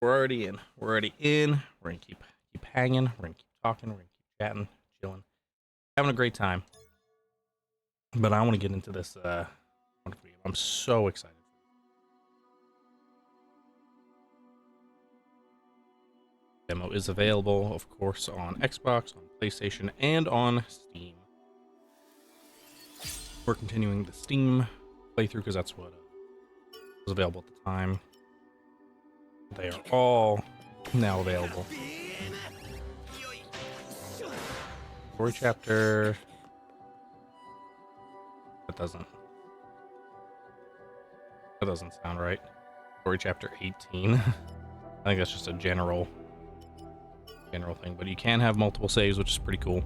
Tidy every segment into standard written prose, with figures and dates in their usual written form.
We're already in. We're already in. We're gonna keep hanging. We're gonna keep talking. We're gonna keep chatting, chilling, having a great time. But I want to get into this wonderful game. I'm so excited. Demo is available, of course, on Xbox, on PlayStation, and on Steam. We're continuing the Steam playthrough because that's what was available at the time. They are all now available. Story chapter. That doesn't sound right. Story chapter 18. I think that's just a general thing, but you can have multiple saves, which is pretty cool.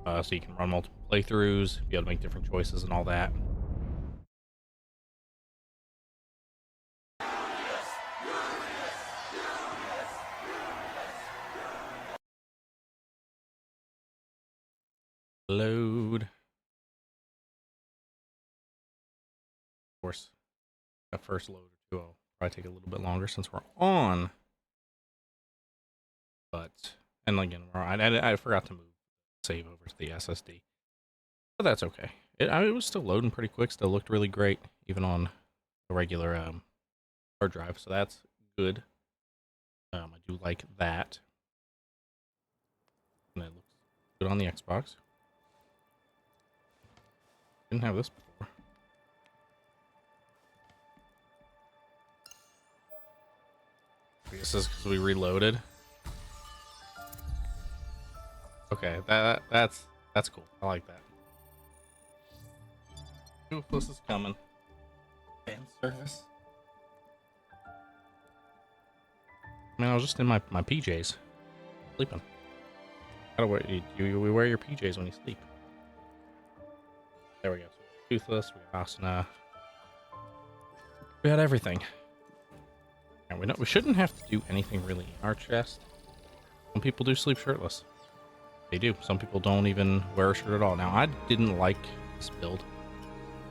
So you can run multiple playthroughs, be able to make different choices and all that. Load. Of course, that first load or two will probably take a little bit longer since we're on. But, and again, I forgot to move save over to the SSD. But that's okay. It was still loading pretty quick, still looked really great, even on a regular hard drive, so that's good. I do like that. And it looks good on the Xbox. Didn't have this before. I guess this is because we reloaded. Okay, that's cool. I like that. Toothless is coming. Fan service. Man, I was just in my PJs, sleeping. How do you wear your PJs when you sleep? There we go. So Toothless, we got asuna. We had everything. And we shouldn't have to do anything really in our chest. Some people do sleep shirtless. They do. Some people don't even wear a shirt at all. Now, I didn't like this build,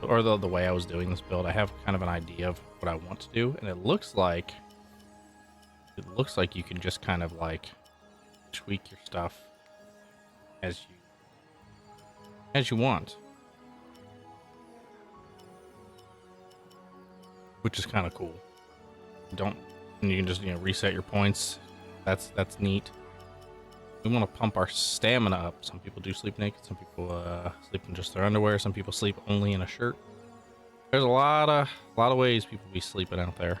or the way I was doing this build. I have kind of an idea of what I want to do, and it looks like you can just kind of like tweak your stuff as you want, which is kind of cool. And you can just reset your points. That's neat. We want to pump our stamina up. Some people do sleep naked. Some people sleep in just their underwear. Some people sleep only in a shirt. There's a lot of ways people be sleeping out there.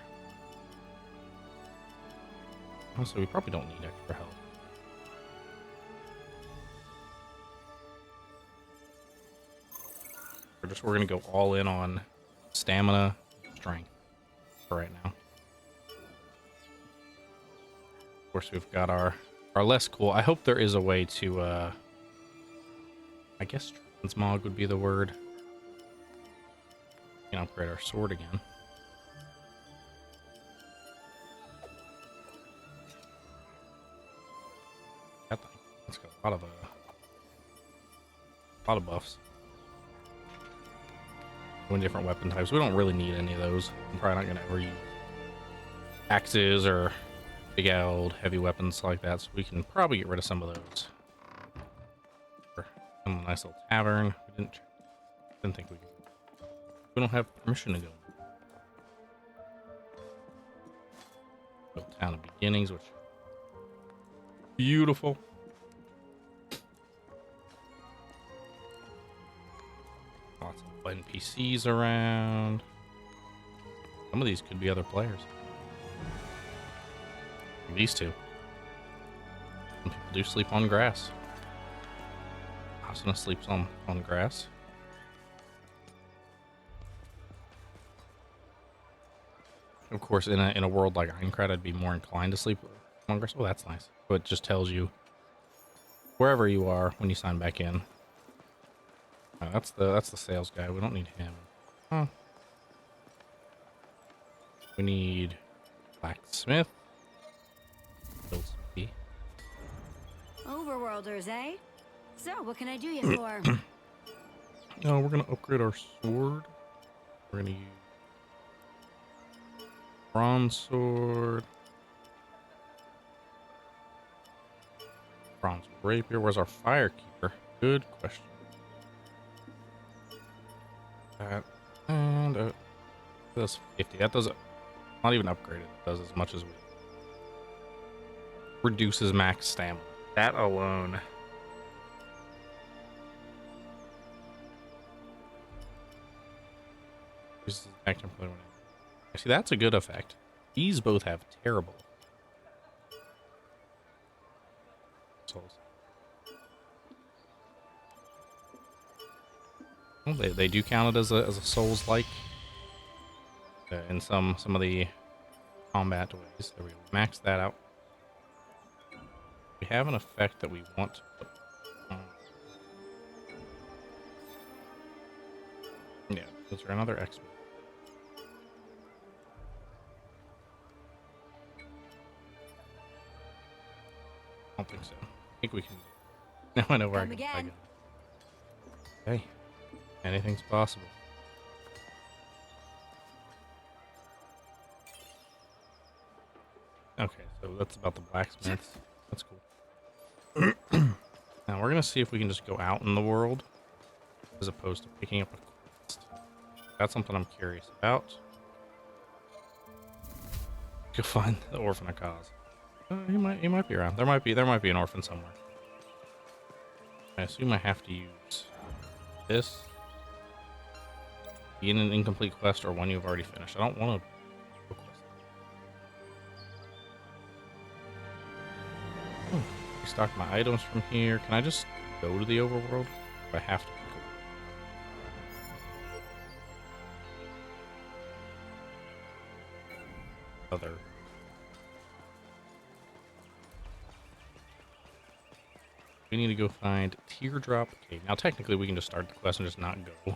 Also, we probably don't need extra help. We're gonna go all in on stamina, strength for right now. Of course, we've got our less cool. I hope there is a way to, I guess transmog would be the word. We can upgrade our sword again. That thing. It's got a lot of buffs. Doing different weapon types. We don't really need any of those. I'm probably not gonna ever use axes or big old heavy weapons like that, so we can probably get rid of some of those. A nice little tavern. We didn't think we could. We don't have permission to go. Town of Beginnings, which beautiful. Lots of NPCs around. Some of these could be other players. These two. Some people do sleep on grass. Asuna sleeps on grass. Of course, in a world like Aincrad, I'd be more inclined to sleep on grass. Oh, that's nice. So it just tells you wherever you are when you sign back in. That's the sales guy. We don't need him. Huh. We need blacksmith. Overworlders, eh? So, what can I do you for? No, we're gonna upgrade our sword. We're gonna use bronze sword. Bronze rapier. Where's our firekeeper? Good question. That and does 50. That does not even upgraded. It does as much as we reduces max stamina. That alone. Reduces attack tempo. See, that's a good effect. These both have terrible souls. Well, they do count it as a souls like in some of the combat ways. There we go. Max that out. We have an effect that we want to put on. Yeah, those are another X. I don't think so. I think we can. Now I know where I can plug in. Hey, anything's possible. Okay, so that's about the blacksmiths. That's cool. Now we're gonna see if we can just go out in the world as opposed to picking up a quest. That's something I'm curious about. Go find the orphan of cause. He might be around. There might be an orphan somewhere. I assume I have to use this in an incomplete quest or one you've already finished. I don't want to. Restock my items from here. Can I just go to the overworld? Or I have to pick up other. We need to go find Teardrop Cave. Now, technically, we can just start the quest and just not go.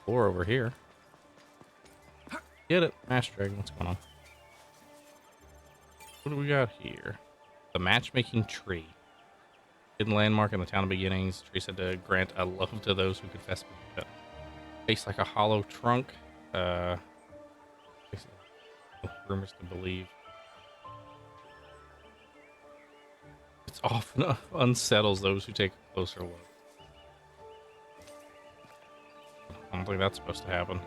Or over here. Get it, Master Dragon. What's going on? What do we got here? The matchmaking tree. Hidden landmark in the town of beginnings. Tree said to grant a love to those who confess. Face like a hollow trunk. Rumors to believe. It's often unsettles those who take a closer look. I don't think that's supposed to happen.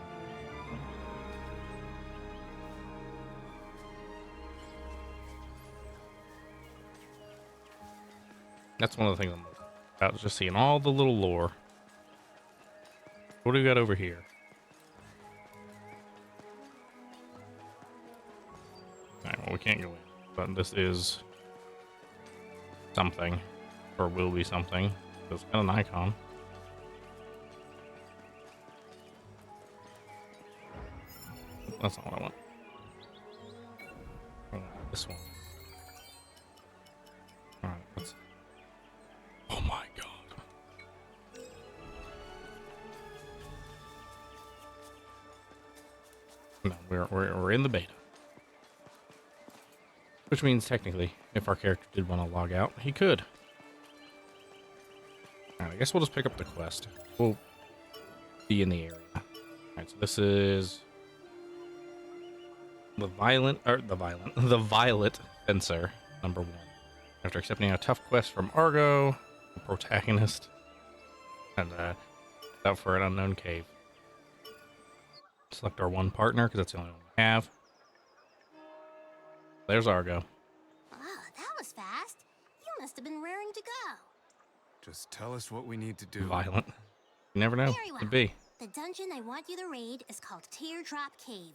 That's one of the things I'm about, just seeing all the little lore. What do we got over here? Alright, well, we can't go in, but this is something, or will be something. It's got an icon. That's not what I want. I want this one. Alright, let's. Oh my god. No, we're in the beta. Which means technically, if our character did want to log out, he could. Alright, I guess we'll just pick up the quest. We'll be in the area. Alright, so this is the Violet Fencer, number 1. After accepting a tough quest from Argo, the protagonist, and out for an unknown cave. Select our one partner, because that's the only one we have. There's Argo. Oh, that was fast. You must have been raring to go. Just tell us what we need to do. Violent. You never know. Very well. Could be. The dungeon I want you to raid is called Teardrop Cave.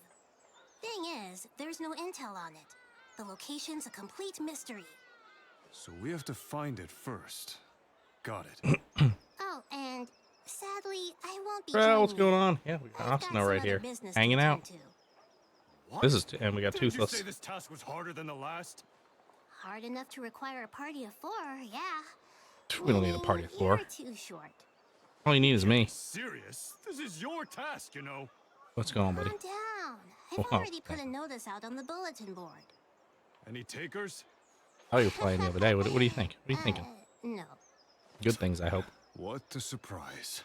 Thing is, there's no intel on it. The location's a complete mystery. So we have to find it first. Got it. Oh, and sadly, I won't be Well, what's joining going you. on? Yeah, we got I've got Asuna some right other here, business to hanging out. attend to. What? This is, and we got Didn't Toothless. you say this task was harder than the last? Hard enough to require a party of 4, yeah. We don't need a party of 4. You're too short. All you need is me. Serious? This is your task, you know. What's going on, buddy? Calm down. I've Oh, already put okay. a notice out on the bulletin board. Any takers? Oh, you were playing the other day. What do you think? What are you thinking? No. Good things, I hope. What a surprise.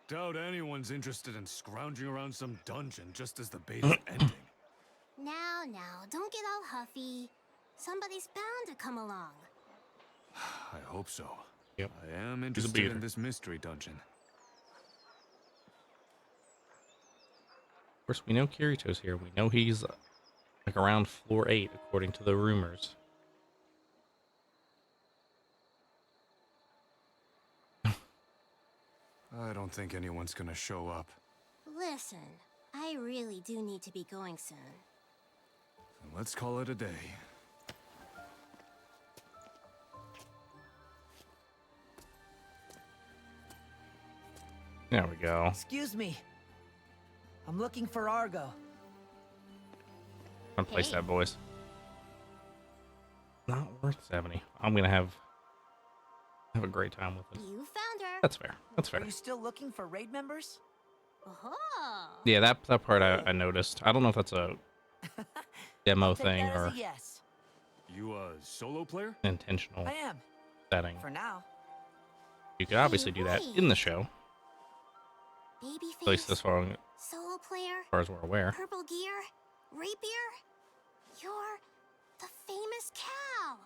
Doubt anyone's interested in scrounging around some dungeon just as the beta's ending. Now, don't get all huffy. Somebody's bound to come along. I hope so. Yep. I am a interested beater. in this mystery dungeon. Of course, we know Kirito's here. We know he's like around floor 8, according to the rumors. I don't think anyone's gonna show up. Listen, I really do need to be going soon. Let's call it a day. There we go. Excuse me. I'm looking for Argo. I'm gonna place Hey. that, boys. Not worth 70. I'm gonna have a great time with it. You found her. That's fair. That's fair. Are you still looking for raid members? Oh. Yeah, that part I noticed. I don't know if that's a demo Take thing that as or a yes. You a solo player? an intentional I am, setting. for now. You could obviously do that in the show, Babyface. at least as far Solo player. as we're aware. Purple gear. Rapier. You're the famous cow.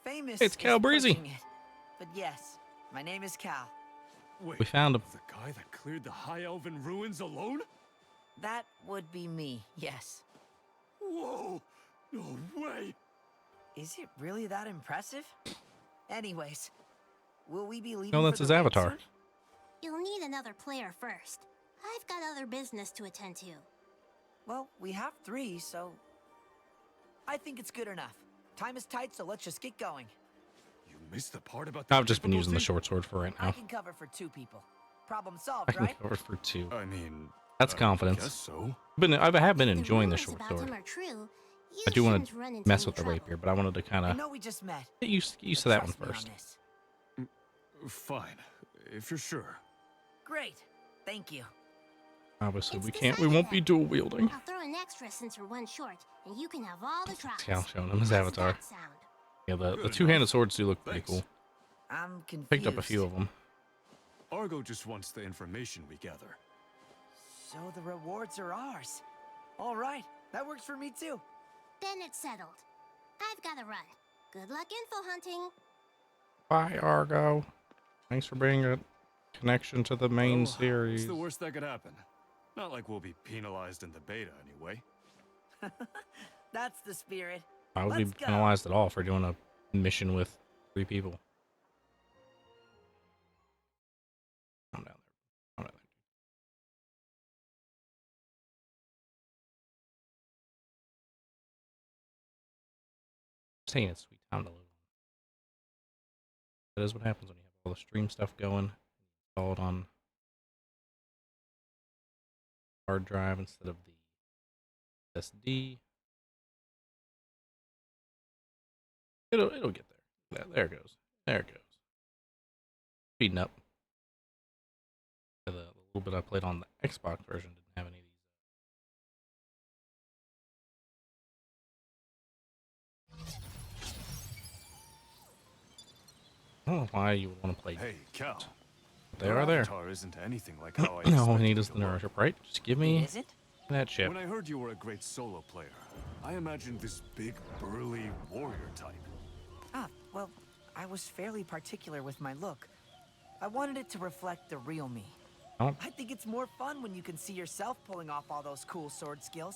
Famous. It's Cal is Breezy. pushing it. But yes, my name is Cal. Wait, We found him. the guy that cleared the High Elven ruins alone? That would be me, yes. Whoa! No way! Is it really that impressive? Anyways, will we be leaving No, for that's the his raid avatar. soon? You'll need another player first. I've got other business to attend to. Well, we have 3, so... I think it's good enough. Time is tight, so let's just get going. You missed the part about the I've just been using the difficulty? short sword for right I now. can cover for 2 people. Problem I solved, can right? cover for 2. I mean... That's I confidence. guess so. I have been If enjoying the rumors short about sword. him are true, you I do want shouldn't to run into mess any with the trouble. rapier, but I wanted to kind I of know we just met. get used to but that one trust me on first. this. Fine, if you're sure. Great. Thank you. Obviously, It's we won't be decided dual wielding. I'll throw an extra since we're one short, and you can have all the tries. Cal showing him his How's avatar. that sound? Yeah, the Good two-handed enough. swords do look pretty Thanks. cool. I'm confused. Picked up a few of them. Argo just wants the information we gather. So the rewards are ours. All right, that works for me too. Then it's settled. I've got to run. Good luck info hunting. Bye, Argo. Thanks for bringing a connection to the main Well, series. It's the worst that could happen. Not like we'll be penalized in the beta anyway. That's the spirit. I would be Let's go. penalized at all for doing a mission with 3 people. I'm down there. I'm down there. It's taking its sweet time to load. That is what happens when you have all the stream stuff going. Install it on hard drive instead of the SSD. It'll get there. There it goes. There it goes. Speeding up. The little bit I played on the Xbox version didn't have any of these. I don't know why you would want to play. Hey, Cal. They your are there. avatar isn't anything like how I All I expected need it is to the look. nourisher, right? Just give It me isn't? that ship. When I heard you were a great solo player, I imagined this big, burly warrior type. Ah, well, I was fairly particular with my look. I wanted it to reflect the real me. Oh. I think it's more fun when you can see yourself pulling off all those cool sword skills.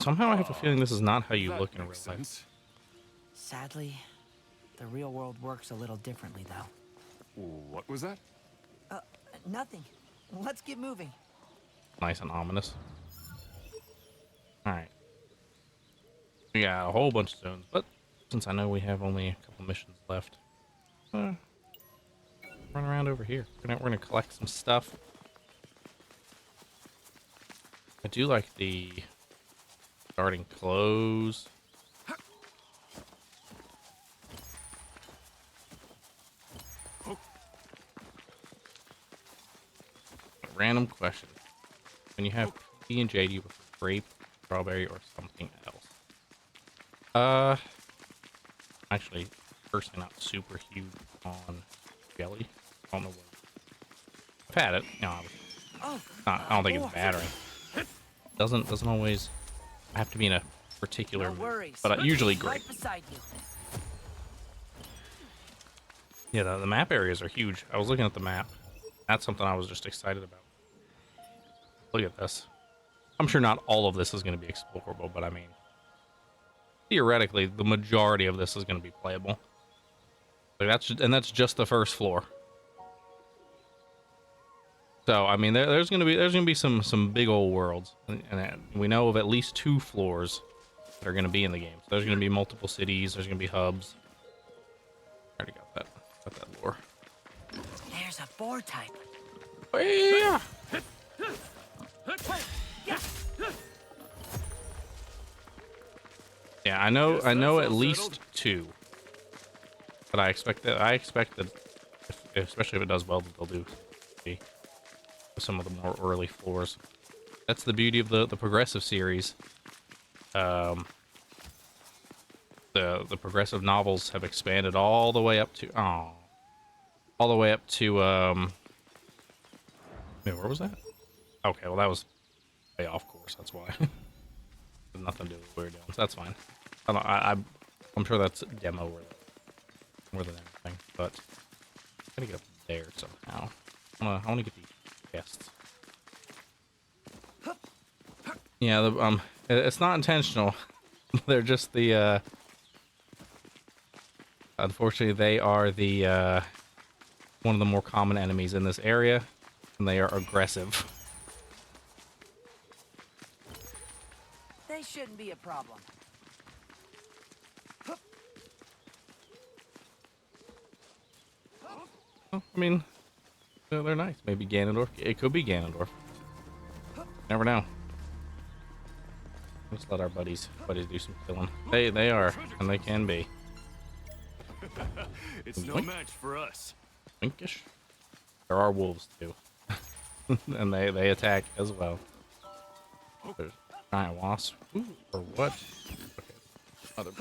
Somehow I have a feeling this is not how you That look in real makes life. sense. Sadly, the real world works a little differently, though. What was that? Nothing. Let's get moving. Nice and ominous. Alright. We got a whole bunch of zones, but since I know we have only a couple missions left, run around over here. We're gonna collect some stuff. I do like the starting clothes. Random question. When you have P and J, do you prefer grape, strawberry, or something else? Actually, personally not super huge on jelly. I don't know what. I've had it, you know, obviously. Oh, I don't think it's bad or anything. Doesn't always have to be in a particular No mood, worries. but usually great. Right beside you. Yeah, the map areas are huge. I was looking at the map. That's something I was just excited about. Look at this. I'm sure not all of this is going to be explorable, but I mean, theoretically, the majority of this is going to be playable. Like that's just the first floor. So I mean, there's gonna be some big old worlds, and we know of at least 2 floors that are gonna be in the game. So there's gonna be multiple cities. There's gonna be hubs. I already got that lore. There's a boar type. Oh, yeah. Yeah, I know at least 2. But I expect that especially if it does well, that they'll do some of the more early floors. That's the beauty of the progressive series. The progressive novels have expanded all the way up to wait, where was that? Okay, well that was way off course. That's why. Had nothing to do with what we were doing. So that's fine. I'm sure that's demo more than anything, but I gotta get up there somehow. I wanna get these chests. Yeah, it's not intentional. They're just the unfortunately they are the one of the more common enemies in this area, and they are aggressive. They shouldn't be a problem. Well, I mean, they're nice. Maybe Ganondorf. It could be Ganondorf. Never know. Let's let our buddies do some killing. They are, and they can be. It's no match for us. Pinkish. There are wolves too, and they attack as well. There's giant wasp. Ooh, or what? Okay. Other.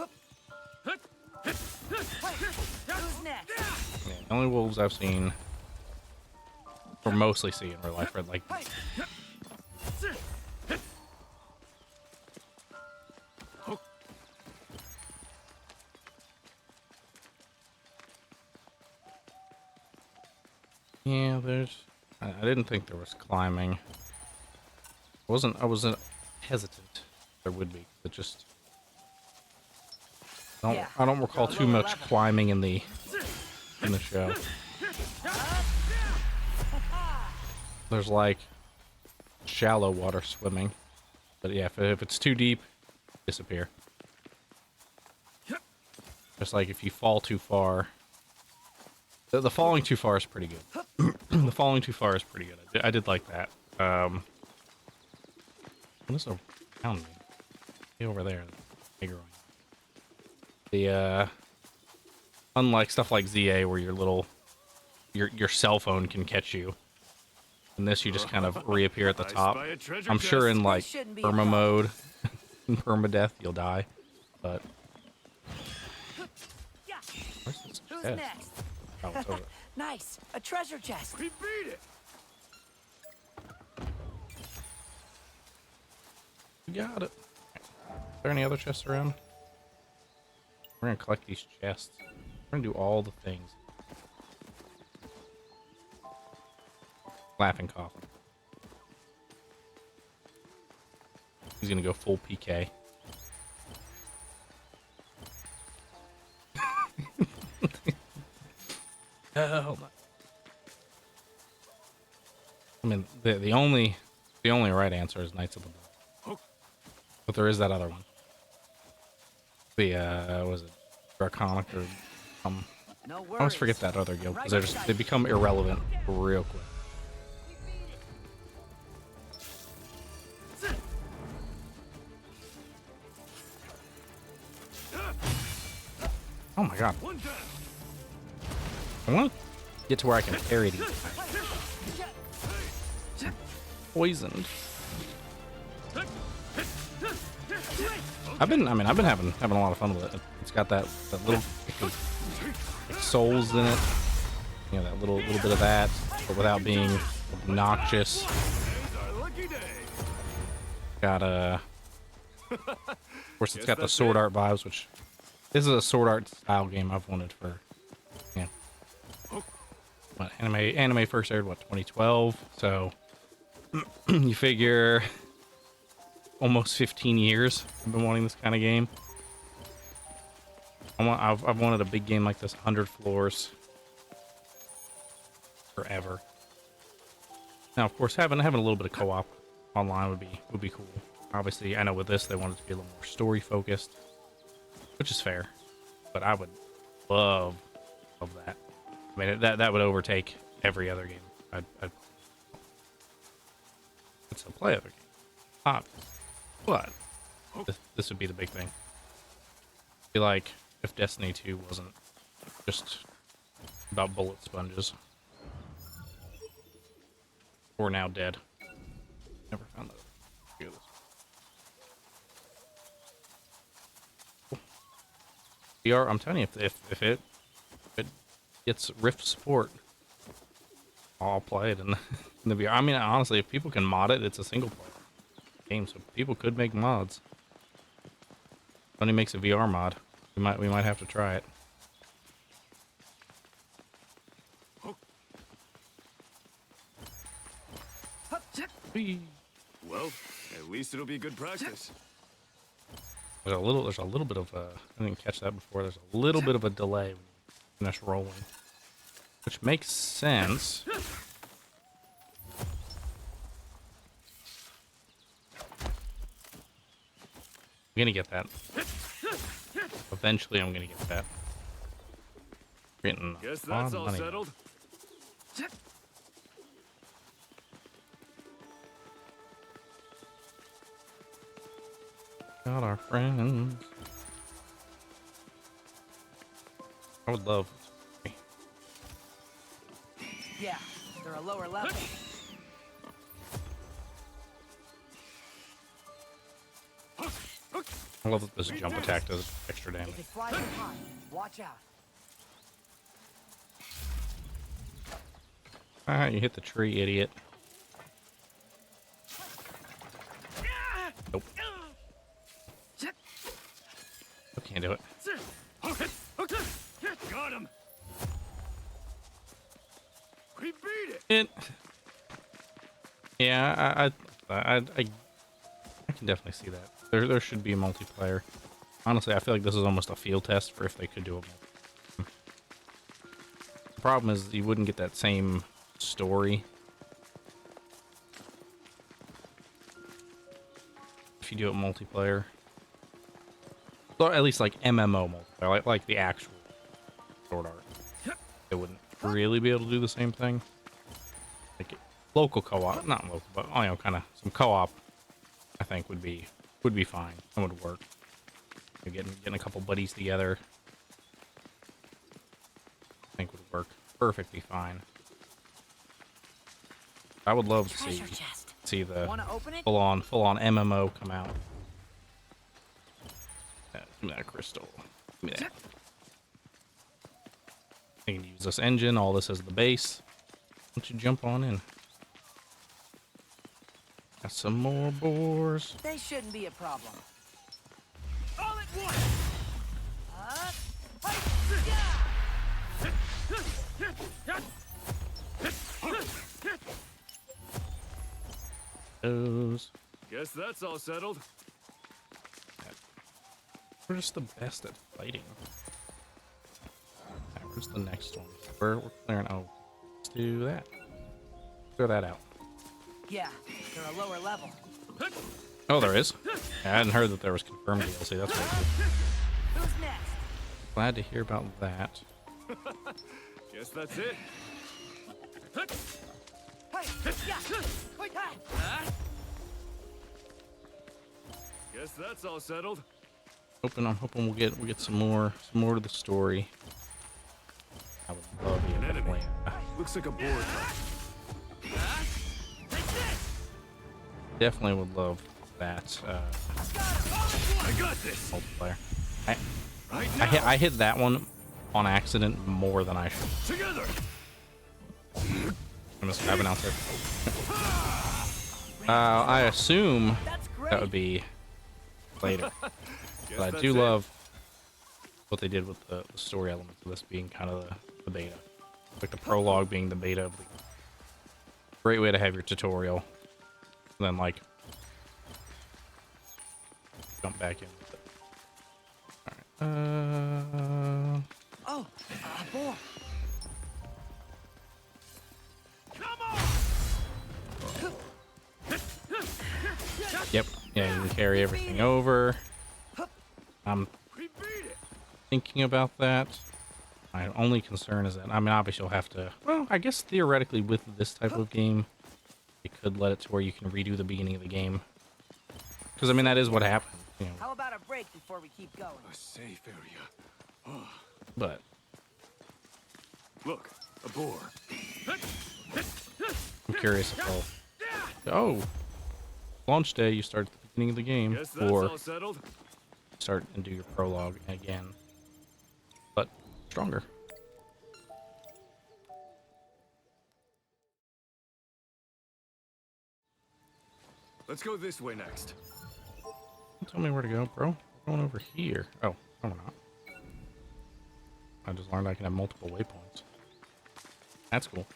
Who's next? Yeah, the only wolves I've seen, or mostly see in real life, are like. Yeah, I didn't think there was climbing. I wasn't hesitant there would be. It just. I don't recall too much climbing in the show. There's like shallow water swimming, but yeah, if it's too deep, disappear. Just like if you fall too far. The falling too far is pretty good. The falling too far is pretty good. I did like that. What is around me? Way over there. Bigger one. The unlike stuff like ZA where your cell phone can catch you. In this you just kind of reappear at the top. I'm sure in like perma mode, in permadeath you'll die. But where's this Who's chest? next? Oh, it's over. Nice, a treasure chest. We beat it. We got it. Are there any other chests around? We're gonna collect these chests. We're gonna do all the things. Laughing coffin. He's gonna go full PK. Hell no. I mean, the only right answer is Knights of the Blood. But there is that other one. The was it Draconic or No I worries. always forget that other guild because they become irrelevant real quick. Oh my god. I want to get to where I can parry these. Poisoned. I've been having a lot of fun with it. It's got that little like souls in it. You know, that little bit of that, but without being obnoxious. Got Of course, it's got the sword art vibes, which this is a sword art style game I've wanted for, yeah. What, anime first aired, what, 2012? So you figure almost 15 years I've been wanting this kind of game. I've wanted a big game like this, 100 floors, forever. Now, of course, having a little bit of co-op online would be cool. Obviously, I know with this they wanted to be a little more story focused, which is fair. But I would love that. I mean, that would overtake every other game. I'd still play other games, but this would be the big thing. Be like if Destiny 2 wasn't just about bullet sponges. Or now dead. Never found that. VR, I'm telling you, if it gets Rift support, I'll play it in the VR. I mean, honestly, if people can mod it, it's a single player game, so people could make mods. When he makes a VR mod, we might have to try it. Whee. Well, at least it'll be good practice. There's a little bit of a, I didn't catch that before. There's a little bit of a delay when you finish rolling, which makes sense. I'm gonna get that. Eventually, I'm gonna get that. Getting Guess a lot that's of all money. settled. Got our friends. I would love. Yeah, they're a lower level. I love that this jump attack does extra damage. If it flies too high, watch out. Ah, you hit the tree, idiot. Nope. I can't do it. Got him. We beat It. Yeah, I can definitely see that. There should be a multiplayer. Honestly, I feel like this is almost a field test for if they could do a multiplayer. The problem is you wouldn't get that same story if you do it multiplayer. Or at least like MMO multiplayer, like the actual sword art. They wouldn't really be able to do the same thing. Like local co-op, not local, but you know, kind of some co-op. I think would be fine and would work. You're getting a couple buddies together. I think would work perfectly fine. I would love to see the full on MMO come out. Give me that crystal. Give me that. I can use this engine. All this as the base. Why don't you jump on in? Got some more boars. They shouldn't be a problem. All at once. Those. Guess that's all settled. We're just the best at fighting. Alright, where's the next one? We're clearing. Oh, let's do that. Clear that out. Yeah, they're a lower level. Oh, there is. Yeah, I hadn't heard that there was confirmed DLC. That's pretty cool. Who's next? Glad to hear about that. Guess that's it. Guess that's all settled. I'm hoping we'll get some more to the story. I would love An you to enemy. play. Looks like a board. Definitely would love that I got this. multiplayer. Right now. I hit that one on accident more than I should. Together. I must grab an out there. I assume That's great. that would be later. Guess But I that's do it. love what they did with the story elements of this being kind of the beta. Like the prologue being the beta. Great way to have your tutorial. And then, like, jump back in with it. Alright. Oh, a boar. Yep. Yeah, you can carry everything over. I'm We beat it. thinking about that. My only concern is that, I mean, obviously you'll have to, well, I guess theoretically with this type of game, you could let it to where you can redo the beginning of the game. Because, I mean, that is what happened, you know, How about a break before we keep going? A safe area. but Look, a boar. I'm curious if they'll, oh, launch day, you start at the beginning of the game, Guess that's or all settled. start and do your prologue again, but stronger. Let's go this way next. Don't tell me where to go, bro. We're going over here. Oh, no, we're not. I just learned I can have multiple waypoints. That's cool.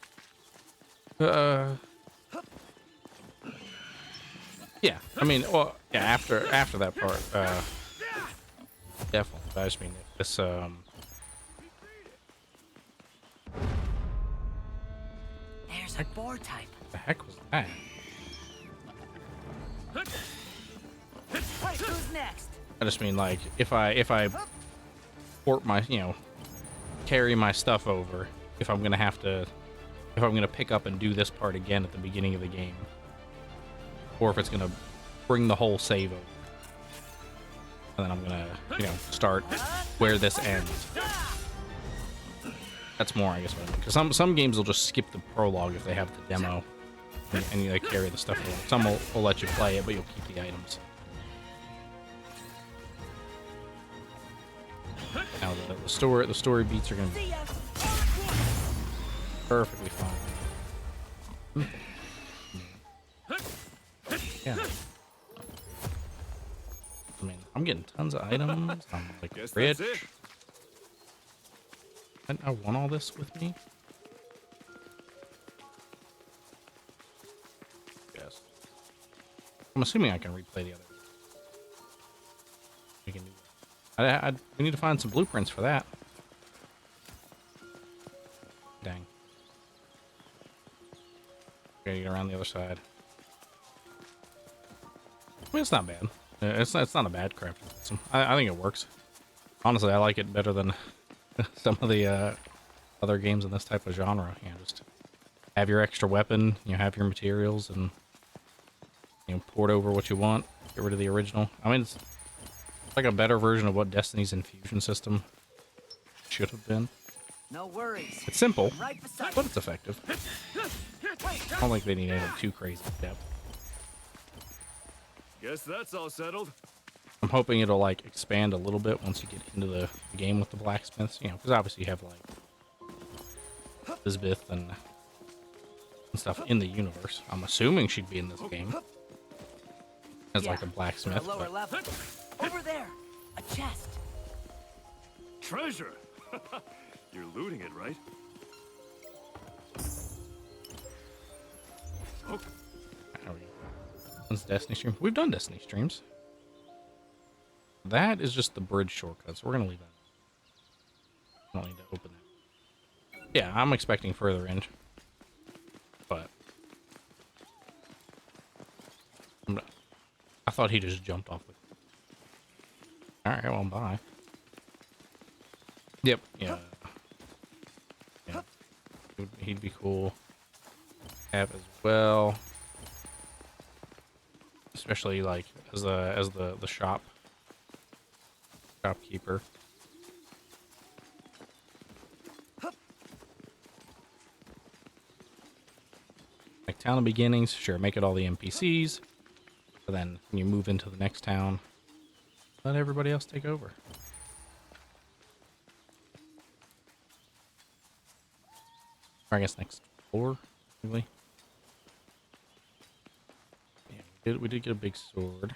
Yeah, I mean, well, yeah, after that part, definitely. But I just mean this, There's a boar type. the heck was that? Wait, who's next? I just mean, like, if I port my, you know, carry my stuff over, if I'm gonna pick up and do this part again at the beginning of the game, or if it's gonna bring the whole save over, and then I'm gonna, you know, start where this ends. That's more, I guess, what I mean. Because some games will just skip the prologue if they have the demo, and you like, carry the stuff over. Some will let you play it, but you'll keep the items. Now the story beats are gonna be See ya. perfectly fine. Yeah. I mean, I'm getting tons of items. I'm like Guess rich. that's it. I want all this with me. Yes. I'm assuming I can replay the other. We can do that. We need to find some blueprints for that. Dang. Gotta get around the other side. I mean, it's not bad. It's not a bad crafting system. I think it works. Honestly, I like it better than some of the other games in this type of genre. You know, just have your extra weapon, you know, have your materials, and you know, port over what you want. Get rid of the original. I mean, it's like a better version of what Destiny's infusion system should have been. No worries. It's simple, Right beside but it's effective. I don't think they need anything too crazy in depth. Guess that's all settled. I'm hoping it'll like expand a little bit once you get into the game with the blacksmiths, you know, because obviously you have like Elizabeth and stuff in the universe. I'm assuming she'd be in this game as like a For a blacksmith. lower But level. Over there, a chest. Treasure. You're looting it, right? Oh, there we go. When's Destiny stream? We've done Destiny streams. That is just the bridge shortcut, so we're gonna leave that. I don't need to open that. Yeah, I'm expecting further in, but I thought he just jumped off the. All right, well, bye. Yep. Yeah. Yeah. He'd be cool. Have as well, especially like as the shopkeeper. Like town of beginnings, sure, make it all the NPCs. But then when you move into the next town, let everybody else take over. Or I guess next floor, really. Yeah, we did get a big sword.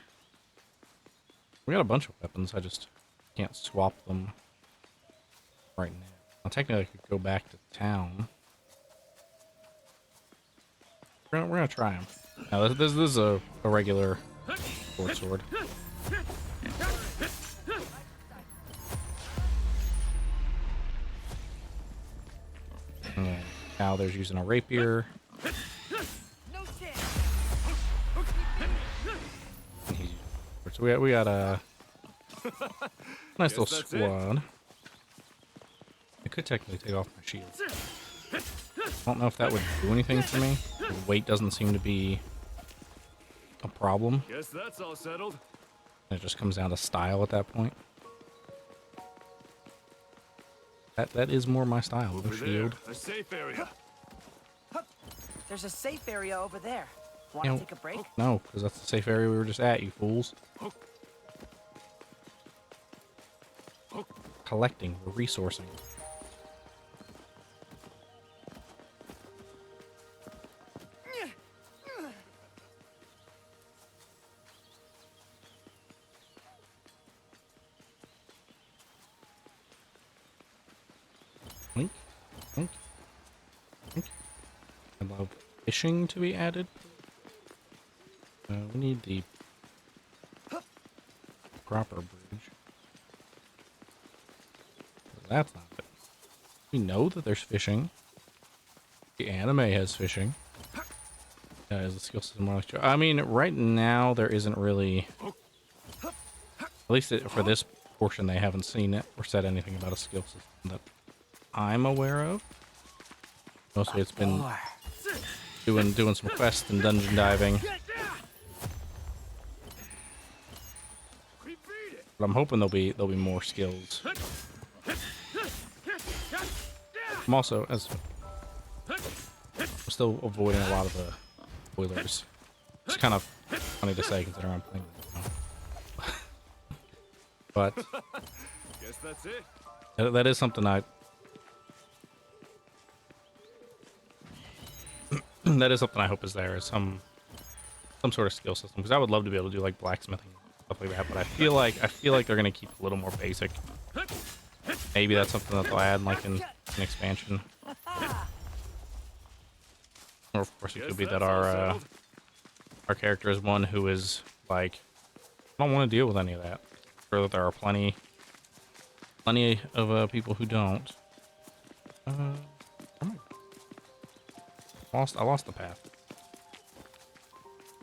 We got a bunch of weapons. I just can't swap them right now. Well, technically, I could go back to town. We're gonna try them. Now, this is a regular sword. And now there's using a rapier. And he's, so we got a nice little squad. I could technically take off my shield. I don't know if that would do anything for me. The weight doesn't seem to be a problem. Guess that's all settled. It just comes down to style at that point. That is more my style. No shield. A safe area. There's a safe area over there. Want You to know, take a break? No, because that's the safe area we were just at, you fools. Collecting, we're resourcing. Link, link, link. I love fishing to be added. We need the proper bridge. That's not it. We know that there's fishing. The anime has fishing. Is the skill system more like? I mean, right now there isn't really. At least for this portion, they haven't seen it or said anything about a skill system that I'm aware of. Mostly, it's been doing some quests and dungeon diving. But I'm hoping there'll be more skills. I'm also I'm still avoiding a lot of the spoilers. It's kind of funny to say considering I'm playing them now. But Guess that's it. that is something that is something I hope is there, is some sort of skill system, because I would love to be able to do like blacksmithing stuff like that, but I feel like they're gonna keep it a little more basic. Maybe that's something that they'll add like in an expansion. Or of course it could be that our character is one who is like, I don't want to deal with any of that. I'm sure that there are plenty of people who don't. I lost the path.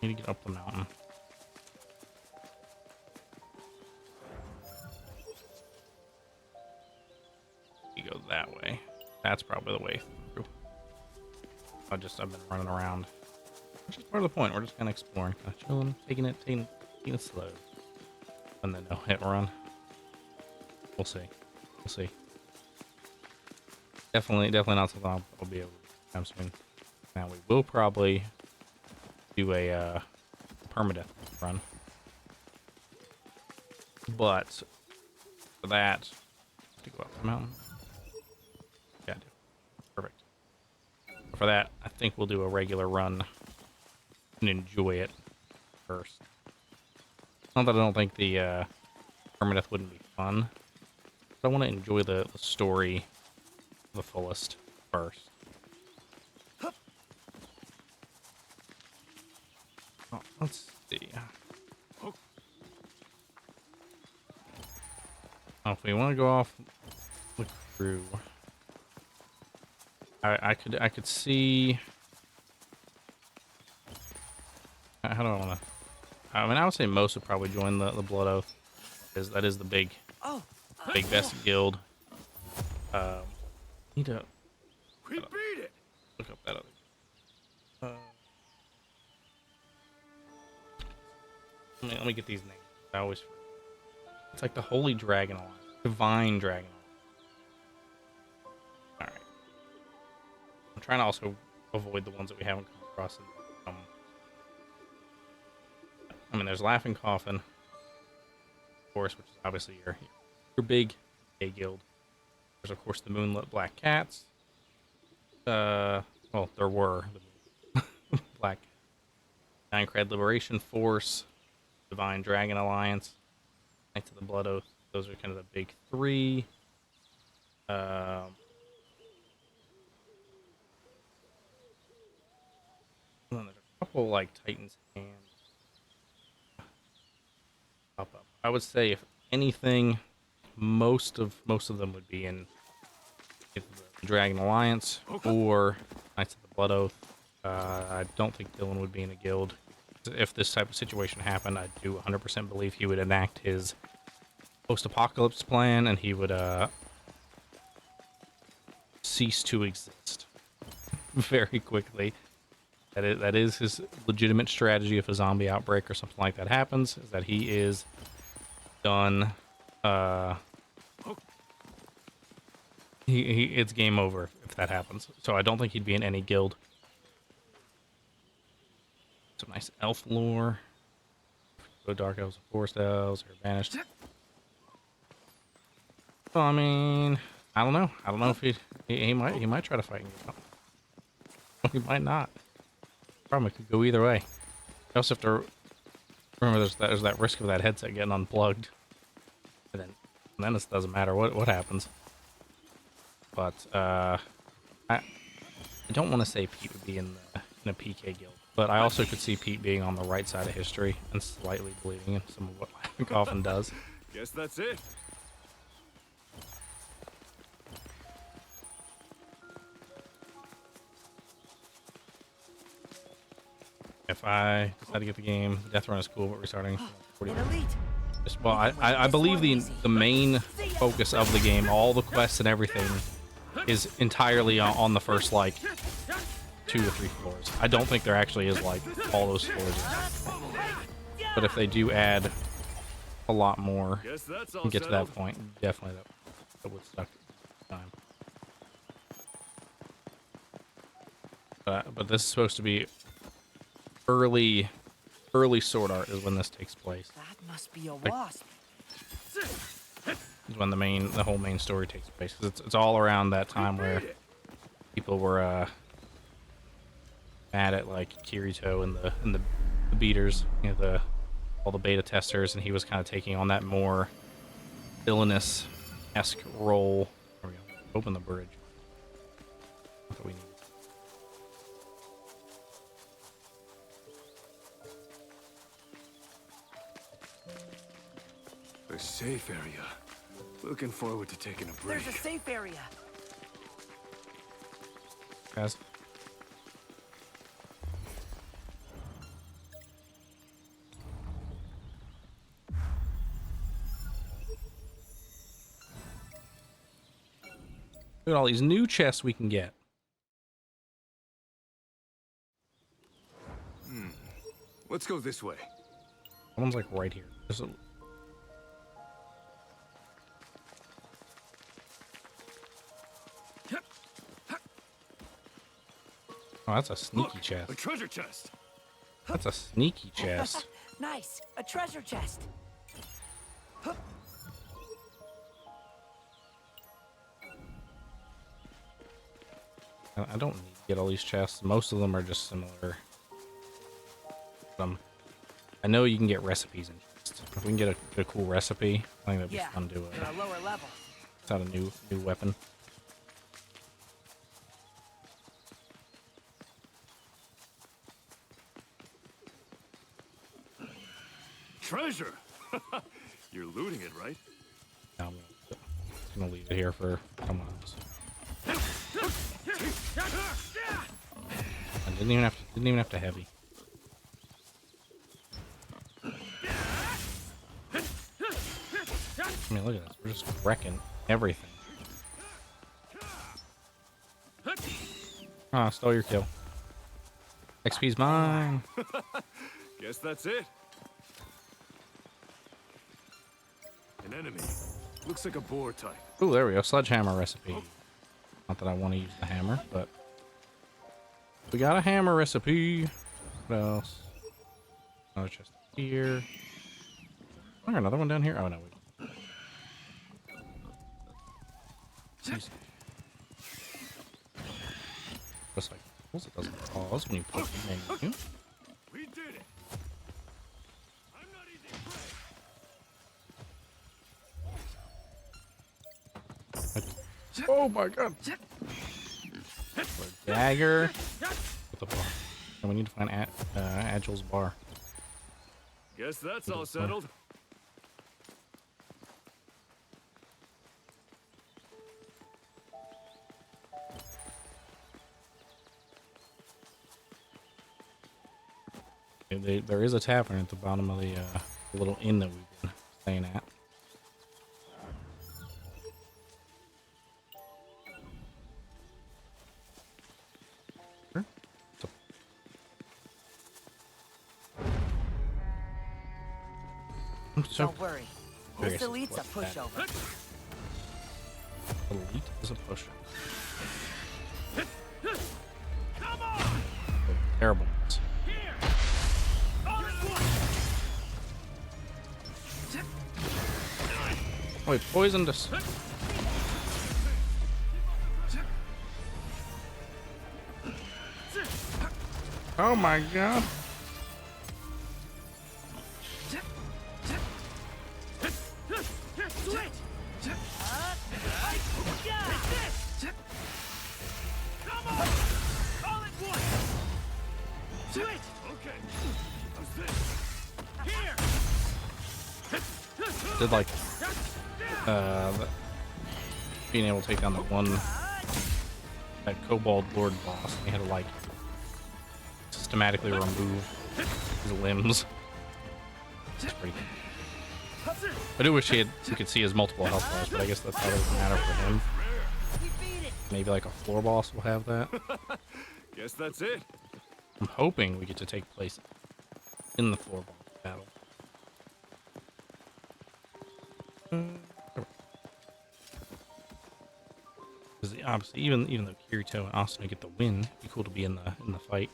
Need to get up the mountain. You go that way. That's probably the way through. I've been running around. Which is part of the point. We're just kind of exploring, kind of chilling, taking it slow. And then no hit run. We'll see. We'll see. Definitely not something I'll be able to do soon. Now we will probably do a permadeath run. But for that, to go up the mountain. Yeah, I do. Perfect. For that, I think we'll do a regular run and enjoy it first. Not that I don't think the permadeath wouldn't be fun, but I want to enjoy the story the fullest first. Oh, let's see. Oh, if we want to go off the crew, I could see. How do I want to? I mean, I would say most would probably join the Blood Oath, because that is the big best guild. Need to We beat it. look up that other. Let me get these names. I always forget. It's like the Holy Dragon Alliance. Divine Dragon Alliance. Alright. I'm trying to also avoid the ones that we haven't come across. I mean, there's Laughing Coffin, of course, which is obviously your big gay guild. There's, of course, the Moonlit Black Cats. Well, there were the Black Aincrad Liberation Force, Divine Dragon Alliance. Knights of the Blood Oath. Those are kind of the big three. And then there's a couple like Titan's Hand pop up. I would say if anything, most of them would be in either the Dragon Alliance or Knights of the Blood Oath. I don't think Dylan would be in a guild. If this type of situation happened, I do 100% believe he would enact his post-apocalypse plan, and he would cease to exist very quickly. That is his legitimate strategy if a zombie outbreak or something like that happens, is that he is done. It's game over if that happens. So I don't think he'd be in any guild. Some nice elf lore. Go dark elves and forest elves are banished. So I mean, I don't know. I don't know if he might try to fight and get out. He might not. Probably could go either way. You also have to remember there's that risk of that headset getting unplugged, and then it doesn't matter what happens. But I don't want to say Pete would be in a PK guild, but I also could see Pete being on the right side of history and slightly believing in some of what Link often does. Guess that's it. If I decide to get the game, Death Run is cool, but restarting from 40. An elite. Well, I believe the main focus of the game, all the quests and everything, is entirely on the first like 2 to 3 floors. I don't think there actually is like all those floors. But if they do add a lot more and get to that point, definitely that would suck time. But this is supposed to be early Sword Art is when this takes place. That must be a wasp. Is when the whole main story takes place. 'Cause it's all around that time where people were mad at like Kirito and the beaters, you know, all the beta testers, and he was kind of taking on that more villainous-esque role. There we go. Open the bridge. Not that we need. A safe area. Looking forward to taking a break. There's a safe area. Guys. Look at all these new chests we can get. Let's go this way. One's like right here. There's a... Oh, that's a sneaky Look, chest. a treasure chest. That's a sneaky chest. Nice. A treasure chest. I don't need to get all these chests. Most of them are just similar. I know you can get recipes in chests. If we can get a cool recipe, I think that'd be fun to at a lower level. it's not a new weapon. Treasure. You're looting it, right? Now I'm gonna leave it here for someone else. I didn't even have to heavy. I mean, look at this. We're just wrecking everything. Ah, stole your kill. XP's mine. Guess that's it. An enemy. Looks like a boar type. Ooh, there we go. Sledgehammer recipe. Not that I want to use the hammer, but we got a hammer recipe. What else? Another chest here. Is there another one down here? Oh, no. Just like it doesn't pause when you put it in the menu. We did it. I'm not easy Oh my god! A dagger. With a bar. And we need to find Agile's bar. Guess that's all settled. There is a tavern at the bottom of the little inn that we've been staying at. Sure. I'm so Don't worry. curious This as to elite's a what that pushover. Elite is a pusher. Come on! Terrible. Here! All at once! Oh, he poisoned us. Oh my god. Switch! Come on! All at once! Switch! Okay. How's this? Here! Did like being able to take down the one that Kobold Lord boss. They had to like systematically remove his limbs. It's pretty good. I do wish we could see his multiple health bars, but I guess that probably doesn't matter for him. Maybe like a floor boss will have that. Guess that's it. I'm hoping we get to take place in the floor boss battle. Because obviously, even though Kirito and Asuna get the win, it'd be cool to be in the fight.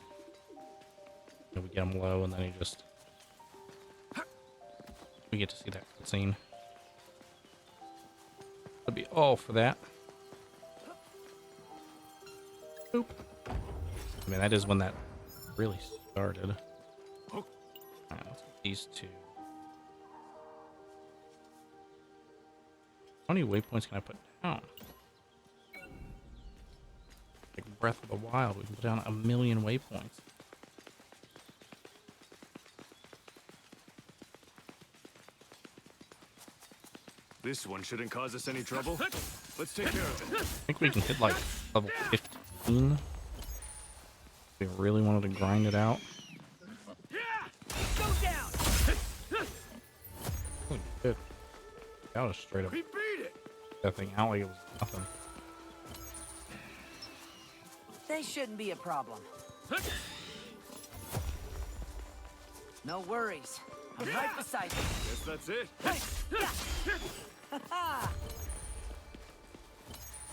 You know, we get him low, and then he just we get to see that cutscene. I'd be all for that. Boop. I mean, that is when that really started. Alright, let's get these two. How many waypoints can I put down? Like Breath of the Wild, we can put down 1,000,000 waypoints. This one shouldn't cause us any trouble. Let's take care of it. I think we can hit like level 15. If we really wanted to grind it out. Go down! Holy shit. That was straight up We beat it! that thing out like it was nothing. They shouldn't be a problem. No worries. I'm right beside you. Guess that's it. A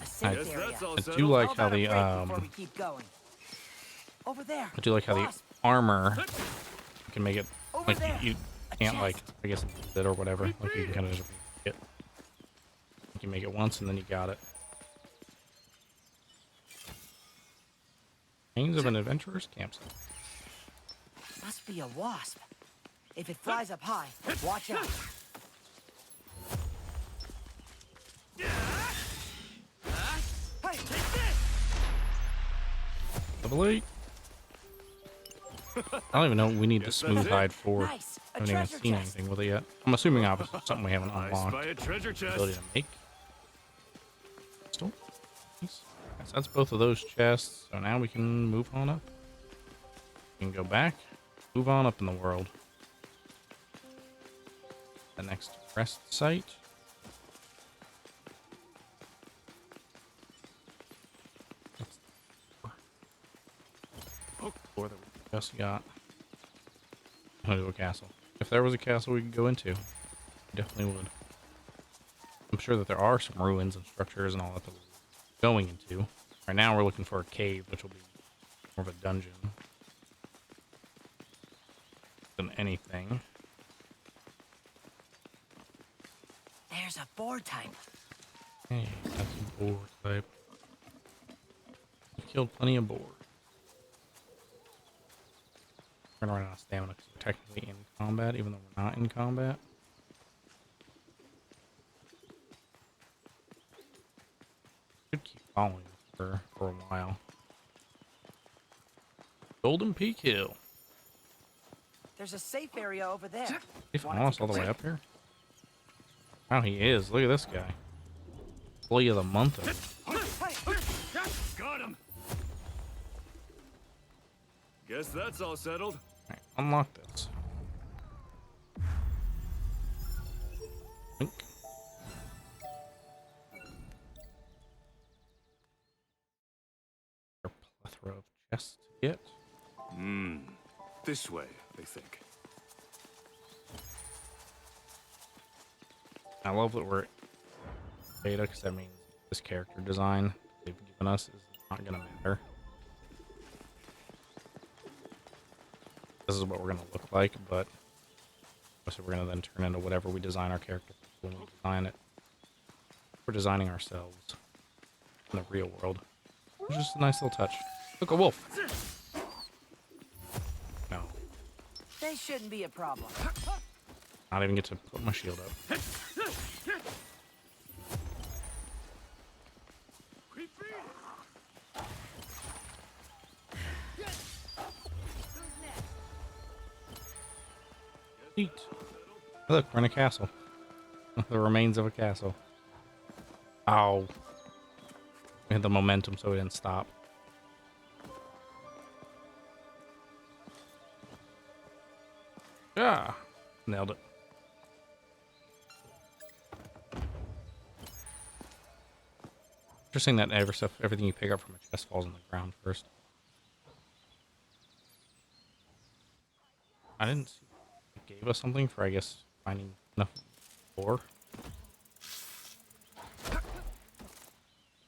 safe Guess area. that's all I settled. do like How how about a the break before we keep going? Over there. I do like how the Wasp. armor you can make it Over like there. you A can't chest. like I guess use it or whatever. Like you can kind of just repeat it. You can make it once and then you got it. Remains of an adventurer's campsite. Must be a wasp. If it flies up high, watch out. Hey, take this! Level 8. I don't even know what we need to Guess smooth that's it. hide for. Nice. I A haven't even treasure seen chest. anything with it yet. I'm assuming obviously it's something we haven't I unlocked. spy a treasure chest. Ability to make. Still. Nice. So that's both of those chests. So now we can move on up. We can go back. Move on up in the world. The next rest site. That's the door that we just got. Into a castle. If there was a castle we could go into, we definitely would. I'm sure that there are some ruins and structures and all that we're going into. Right now we're looking for a cave, which will be more of a dungeon than anything. There's a board type. Hey, that's a boar type. We killed plenty of boar. We're gonna run out of stamina because we're technically in combat, even though we're not in combat. Should keep following for a while. Golden Peak Hill. There's a safe area over there. He following us all the way up here? Wow, he is. Look at this guy. Employee of the month. Got him. Guess that's all settled. Alright, unlock this. Blink. A plethora of chests to get. This way, I think. I love that we're beta because that means this character design they've given us is not going to matter. This is what we're going to look like, but obviously we're going to then turn into whatever we design our character when we design it. We're designing ourselves in the real world. It's just a nice little touch. Look, a wolf. No, They shouldn't be a problem. not even get to put my shield up. Neat. Look, we're in a castle. The remains of a castle. Ow. We had the momentum, so we didn't stop. Yeah. Nailed it. Interesting that everything you pick up from a chest falls on the ground first. I didn't see it gave us something for, I guess, finding enough ore.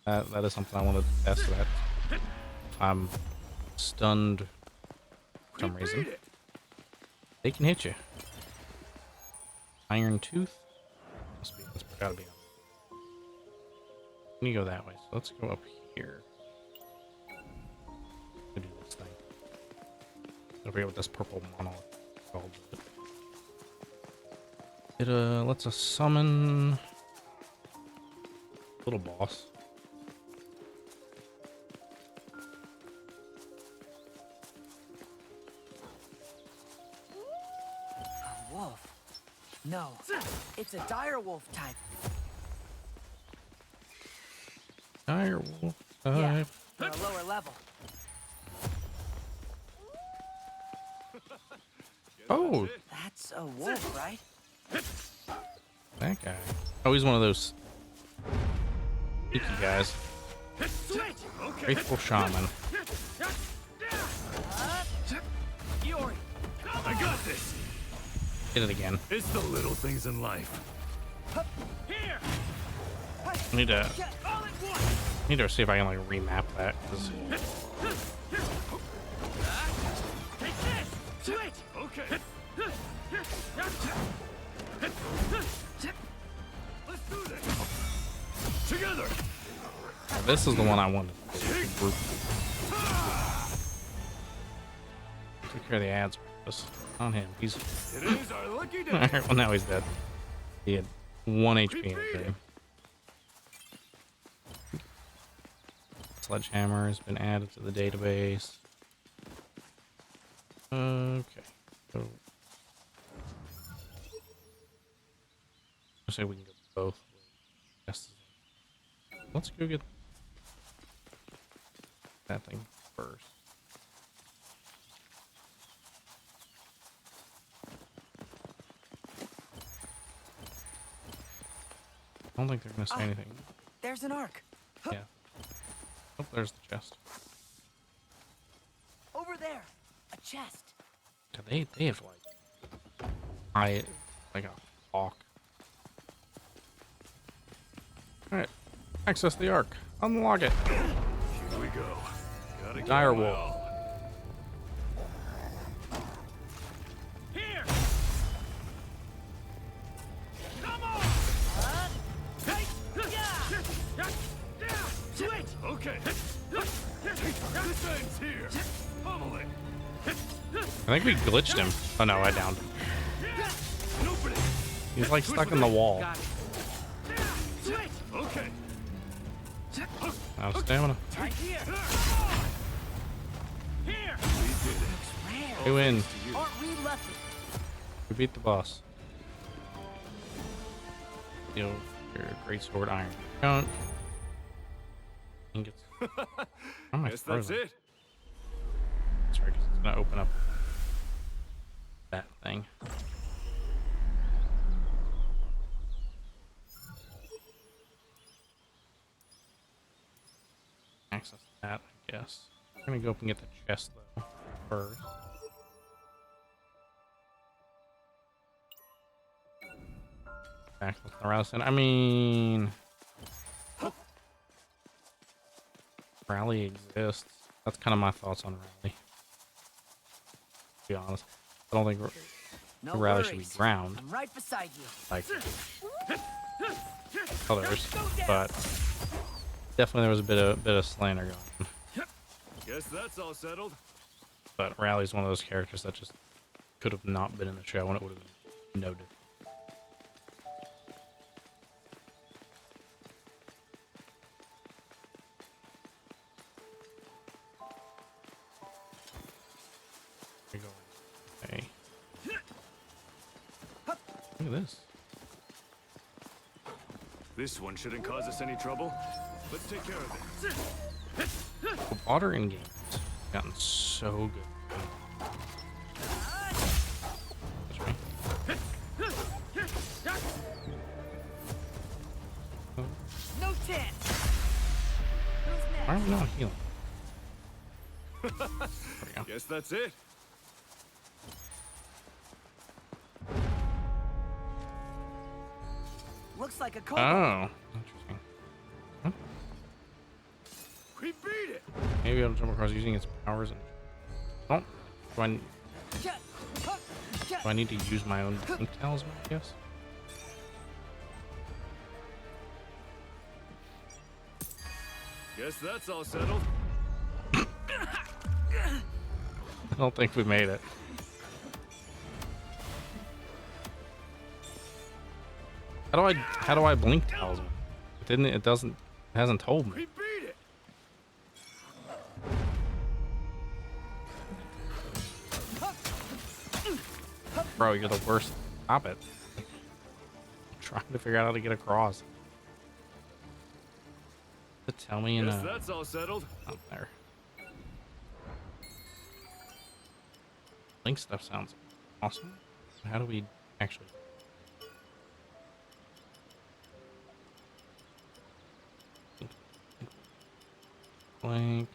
That is something I wanted to test. That I'm stunned for some reason. They can hit you. Iron tooth. Must be. That's gotta be. Let me go that way. So let's go up here. Do this thing. I forget what this purple monolith is called. It lets us summon little boss. A wolf? No, it's a dire wolf type. Dire wolf type. Yeah, they're a lower level. Oh, That's a wolf, right? that guy. Oh, he's one of those sneaky guys. Faithful shaman. I got this. Hit it again. It's the little things in life. Here. I need to see if I can like remap that. 'Cause Okay. Let's do this. Together. this is the one I wanted. The group. Took care of the ads. Just on him. He's Today's our lucky day. alright. Well, now he's dead. He had 1 HP in the game. Sledgehammer has been added to the database. Okay. So I say we can go both. Yes. Let's go get that thing first. I don't think they're gonna say anything. There's an arc. Yeah. Oh, there's the chest. Over there. A chest. They have like a hawk. Alright. Access the arc. Unlock it. Here we go. Gotta get Dire my wolf. all. Okay. This ends here. Pummel it. I think we glitched him. Oh no, I downed him. Open it. He's like stuck in the wall. Okay. out of stamina. Right here. Here. We win. Aren't we lucky? We beat the boss. Steal your great sword iron. Don't. Ingots. How am I Guess that's frozen? it. Sorry, 'cause it's gonna open up that thing. Access that, I guess. I'm gonna go up and get the chest though first. Back with the Rally Center. I mean, Rally exists. That's kind of my thoughts on Rally. To be honest, I don't think No the Rally should be worries. ground I'm right beside you. like others, but definitely there was a bit of slander going on. Guess that's all settled. But Rally's one of those characters that just could have not been in the show and it would have been noted. Here we go. Hey. Look at this. This one shouldn't cause us any trouble. Let's take care of it. The water in games has gotten so good. Push me. No chance. Why are we not healing? There we go. Guess that's it. Looks like a cold. Oh, interesting. We beat it. Maybe I'll jump across using its powers and. Oh, do I need to use my own blink talisman? I guess. Guess that's all settled. I don't think we made it. How do I blink talisman? It hasn't told me. We beat it. Bro, you're the worst. Stop it. I'm trying to figure out how to get across. Tell me in Guess that's all settled. up there. Blink stuff sounds awesome. How do we actually? Blink.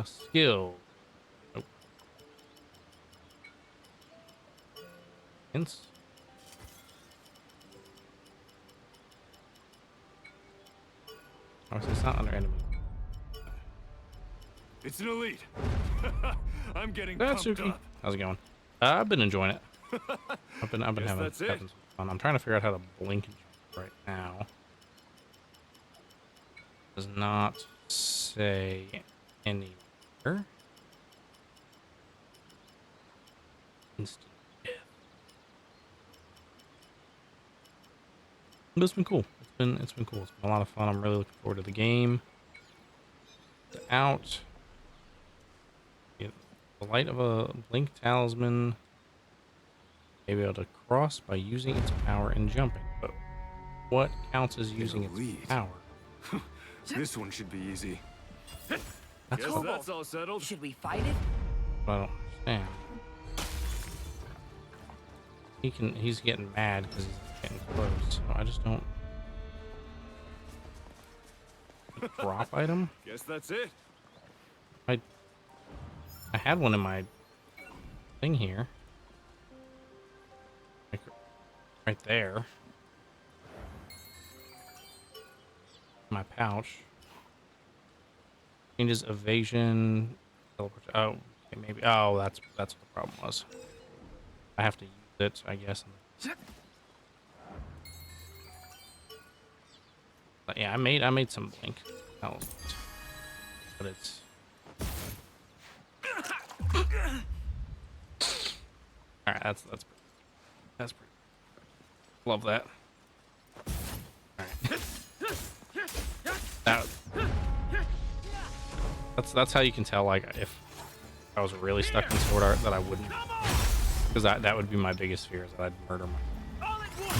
Skill. Nope. Hints. Oh, so it's not under enemy. It's an elite. I'm getting That's pumped Suki. up. How's it going? I've been enjoying it. I've been Guess having that's it. some fun. I'm trying to figure out how to blink and jump right now. Does not say anywhere. Instant death. But it's been cool. It's been cool. It's been a lot of fun. I'm really looking forward to the game. It's out. Get the light of a blink talisman. Maybe able to cross by using its power and jumping. But what counts as using its elite. power? This one should be easy. That's Guess what that's all settled. Should we fight it? I don't understand. He's getting mad because he's getting close. So I just don't. Drop item? Guess that's it. I had one in my thing here. Like right there. My pouch. Changes evasion. Teleport. Oh, okay, maybe. Oh, that's what the problem was. I have to use it, I guess. But yeah, I made some blink talismans, but it's. All right, that's pretty. Love that. All right. That that's how you can tell, like, if I was really stuck in sword art, that I wouldn't, because that would be my biggest fear, is that I'd murder my. All at once.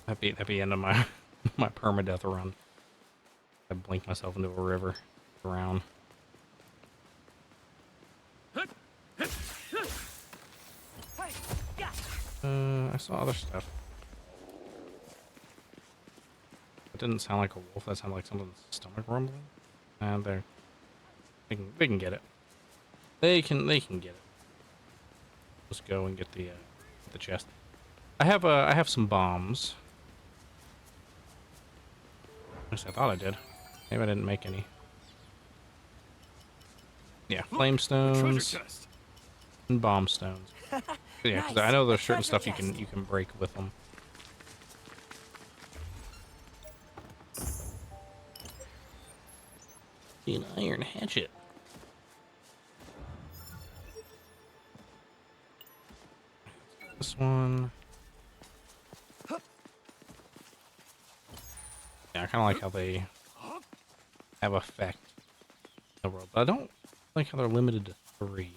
That'd be end of my my permadeath run. I blink myself into a river, drown. I saw other stuff. It didn't sound like a wolf. That sounded like someone's stomach rumbling. And they can get it. They can get it. Let's go and get the chest. I have some bombs. At least I thought I did. Maybe I didn't make any. Yeah, flame stones and bomb stones. Yeah, because I know there's certain stuff you can break with them. An iron hatchet. This one. Yeah, I kind of like how they have effect in the world, but I don't like how they're limited to 3.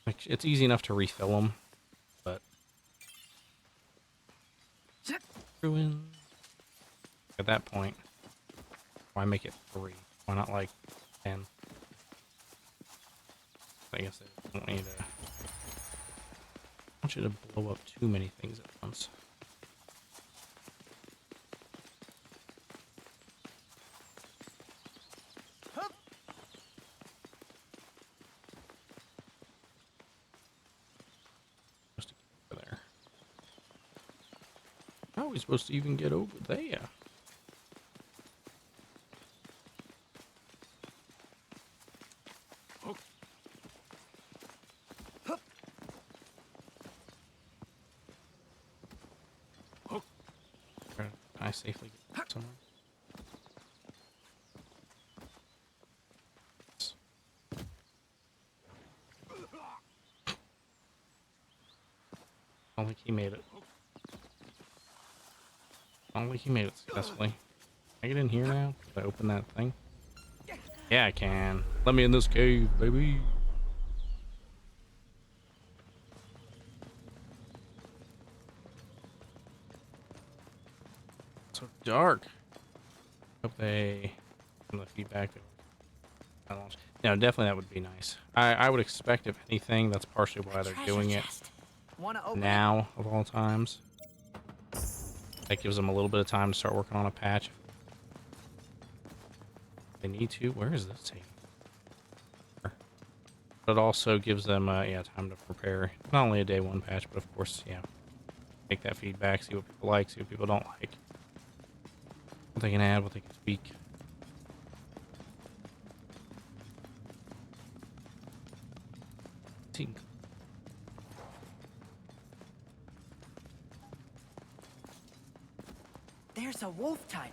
Like, it's easy enough to refill them, but ruin. At that point, why make it 3? Why not like 10? I guess they don't want you to. I want you to blow up too many things at once. How are we supposed to even get over there? Can I safely get somewhere? I don't think he made it. I don't think he made it successfully. Can I get in here now? Can I open that thing? Yeah, I can. Let me in this cave, baby. So dark. Hope they some of the feedback. No, definitely that would be nice. I would expect, if anything, that's partially why they're doing it now of all times. That gives them a little bit of time to start working on a patch. They need to. Where is this taking? But it also gives them yeah, time to prepare. Not only a day 1 patch, but of course, yeah, take that feedback, see what people like, see what people don't like, what they can add, what they can tweak. There's a wolf type.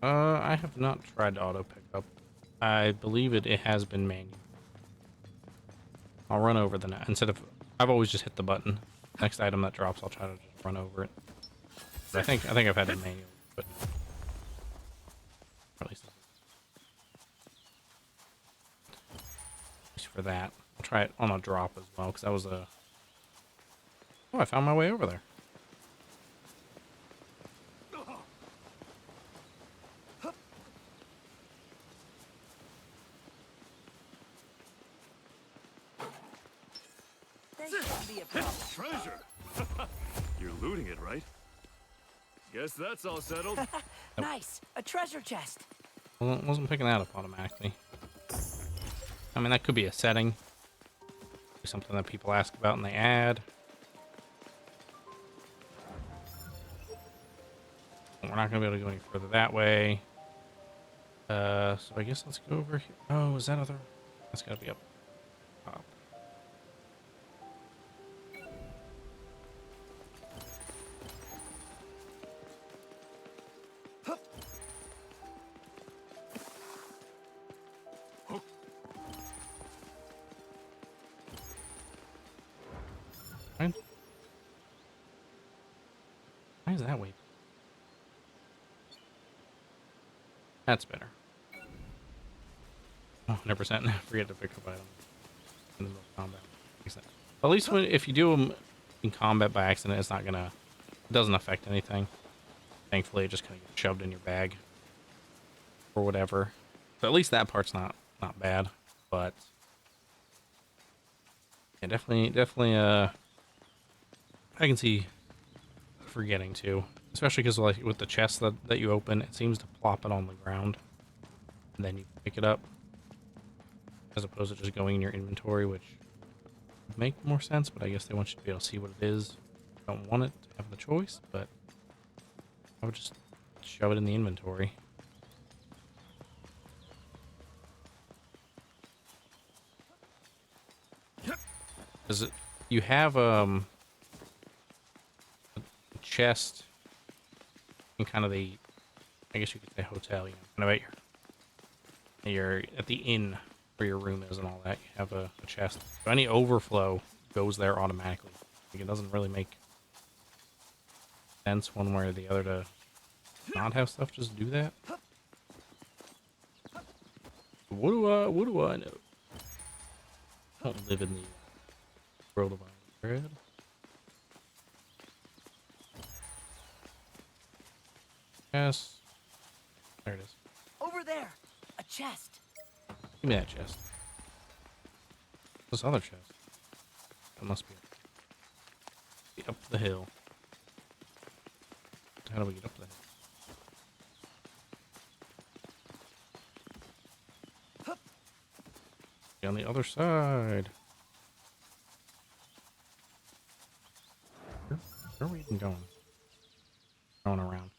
I have not tried to auto pick up. I believe it has been manual. I'll run over the net instead of. I've always just hit the button. Next item that drops, I'll try to just run over it. But I think I've had it manual, but at least for that, I'll try it on a drop as well, because that was a. Oh, I found my way over there. Treasure! You're looting it, right? Guess that's all settled. Nice, a treasure chest. Well, wasn't picking that up automatically. I mean, that could be a setting. Something that people ask about and they add. We're not going to be able to go any further that way. So I guess let's go over here. Oh, is that other? That's got to be up top. Why is that way? That's better. 100%. Forget to pick up items in the middle of combat. At least if you do them in combat by accident, it's not gonna. It doesn't affect anything. Thankfully, it just kind of gets shoved in your bag or whatever. So at least that part's not bad. But yeah, definitely. I can see forgetting to, especially because like with the chest that you open, it seems to plop it on the ground, and then you pick it up, as opposed to just going in your inventory, which would make more sense. But I guess they want you to be able to see what it is. You don't want it to have the choice, but I would just shove it in the inventory. Because you have a chest in kind of the, I guess you could say hotel, you know, kind of at your at the inn where your room is and all that. You have a chest. So any overflow goes there automatically. Like, it doesn't really make sense one way or the other to not have stuff just do that. What do I know? I don't live in the world of Aincrad. Yes. There it is. Over there, a chest. Give me that chest. This other chest. That must be up the hill. How do we get up the hill? Be on the other side. Where are we even going? Going around.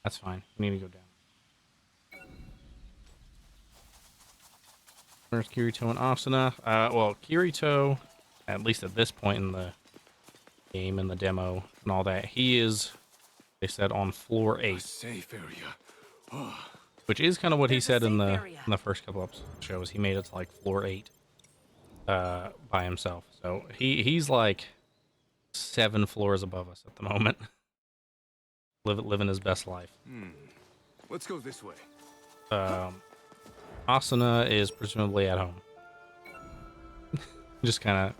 That's fine. We need to go down. There's Kirito and Asuna. Well, Kirito, at least at this point in the game and the demo and all that, he is, they said, on floor 8. Safe area. Which is kind of what he There's a said in safe area. the first couple of shows. He made it to like floor 8 by himself. So he's like 7 floors above us at the moment. Living his best life. Let's go this way. Asuna is presumably at home. Just kind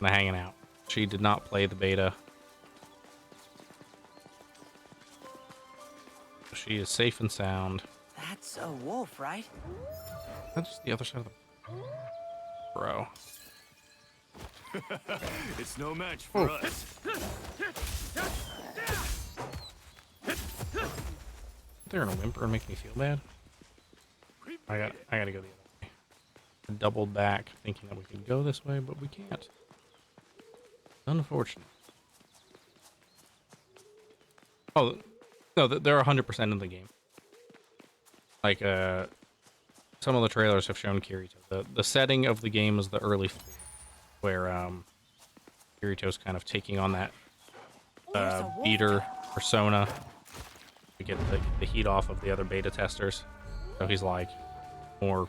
of hanging out. She did not play the beta. She is safe and sound. That's a wolf, right? That's just the other side of the... Bro. It's no match for us. They're gonna whimper and make me feel bad. I gotta go the other way. I doubled back thinking that we could go this way, but we can't. Unfortunate. Oh, no, they're 100% in the game. Like, some of the trailers have shown Kirito. The setting of the game is the early floor, where, Kirito's kind of taking on that, beater persona to get the heat off of the other beta testers. So he's like more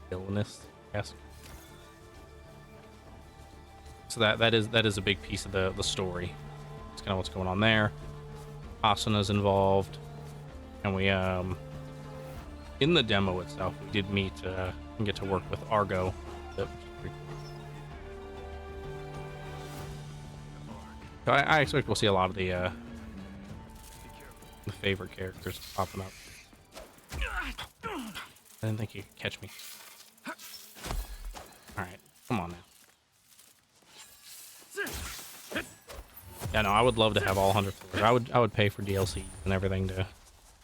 villainous-esque. So that is a big piece of the story. It's kind of what's going on there. Asuna's involved, and we in the demo itself we did meet and get to work with Argo. So I expect we'll see a lot of the favorite characters popping up. I didn't think you could catch me. Alright, come on now. Yeah, no, I would love to have all 100 floors. I would pay for DLC and everything to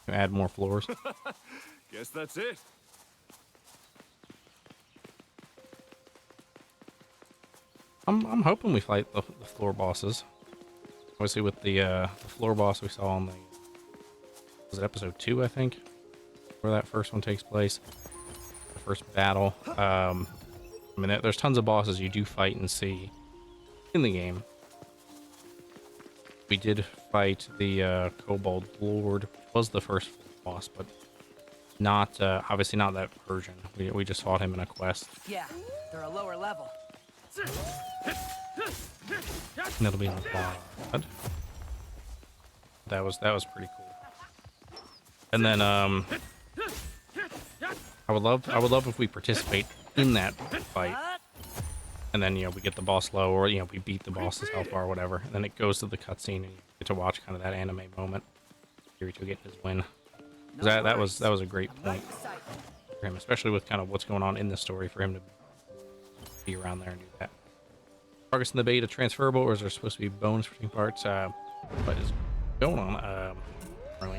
add more floors. Guess that's it. I'm hoping we fight the floor bosses. Obviously, with the floor boss we saw on the, was it episode 2, I think, where that first one takes place, the first battle. I mean, there's tons of bosses you do fight and see in the game. We did fight the Kobold Lord, was the first boss, but not obviously not that version. We just fought him in a quest. Yeah, they're a lower level. And it'll be in the VOD. That was pretty cool. And then I would love if we participate in that fight. And then, you know, we get the boss low, or, you know, we beat the boss's health bar or whatever. And then it goes to the cutscene, and you get to watch kind of that anime moment. Kirito getting his win. That was a great point for him, especially with kind of what's going on in the story, for him to be around there and do that. Progress in the beta transferable, or is there supposed to be bonus between parts? What is going on?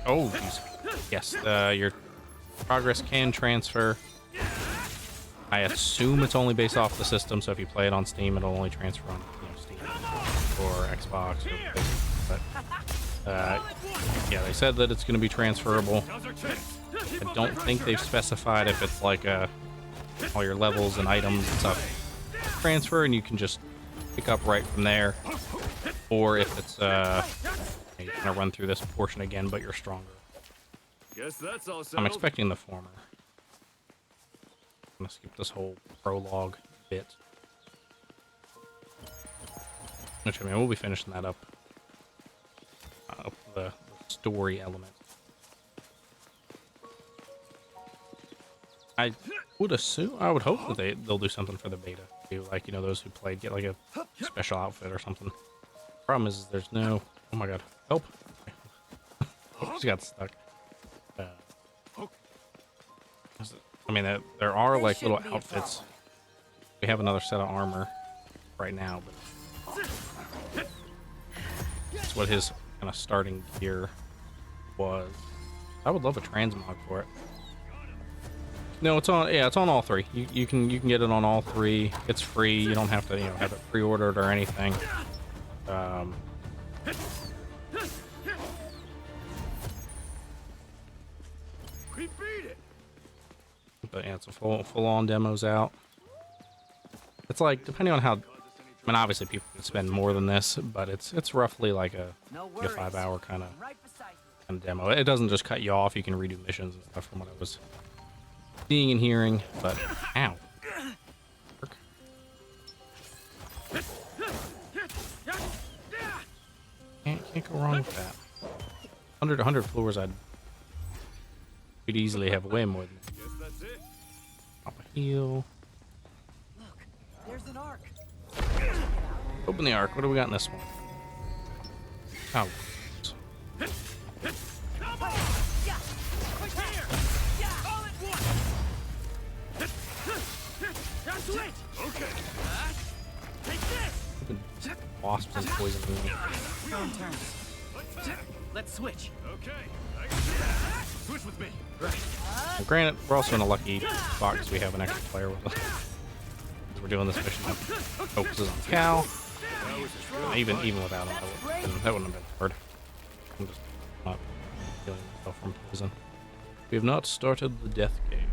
Oh, geez. Yes, your progress can transfer. I assume it's only based off the system, so if you play it on Steam, it'll only transfer on, you know, Steam or Xbox or Facebook. But yeah, they said that it's going to be transferable. I don't think they've specified if it's like all your levels and items and stuff transfer, and you can just pick up right from there, or if it's you're gonna run through this portion again, but you're stronger. Guess that's all settled. I'm expecting the former. I'm gonna skip this whole prologue bit, which, I mean, we'll be finishing that up. The story element. I would assume, I would hope that they'll do something for the beta too, like, you know, those who played get like a special outfit or something. Problem is there's no, oh my god, help. She got stuck. I mean, there are like little outfits. We have another set of armor right now, but that's what his kind of starting gear was. I would love a transmog for it. No, it's on. Yeah, it's on all three. You can get it on all three. It's free. You don't have to, you know, have it pre-ordered or anything. We beat it. But yeah, it's a full-on demos out. It's like, depending on how, I mean, obviously people can spend more than this, but it's roughly like a 5-hour kind of demo. It doesn't just cut you off. You can redo missions and stuff, from what I was seeing and hearing. But ow, can't go wrong with that. 100 floors, could easily have way more than that. Guess that's it. Pop a heal. Look, there's an arc. Open the arc. What do we got in this one? Oh. Okay. Wasps and poison. Let's switch. Okay. I can do that. Switch with me. Well, granted, we're also in a lucky spot because we have an extra player with us. We're doing this mission that focuses on Cal. Even without him, that wouldn't have been hard. I'm just not healing myself from poison. We have not started the death game.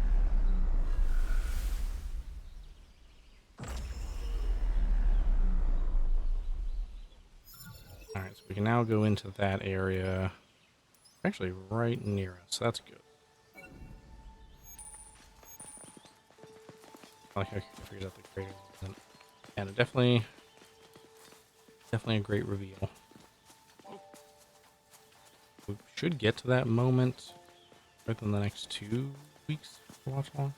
Alright, so we can now go into that area. Actually, right near us. That's good. I like how I figured out the crater wasn't. And definitely a great reveal. We should get to that moment within the next 2 weeks to watch along.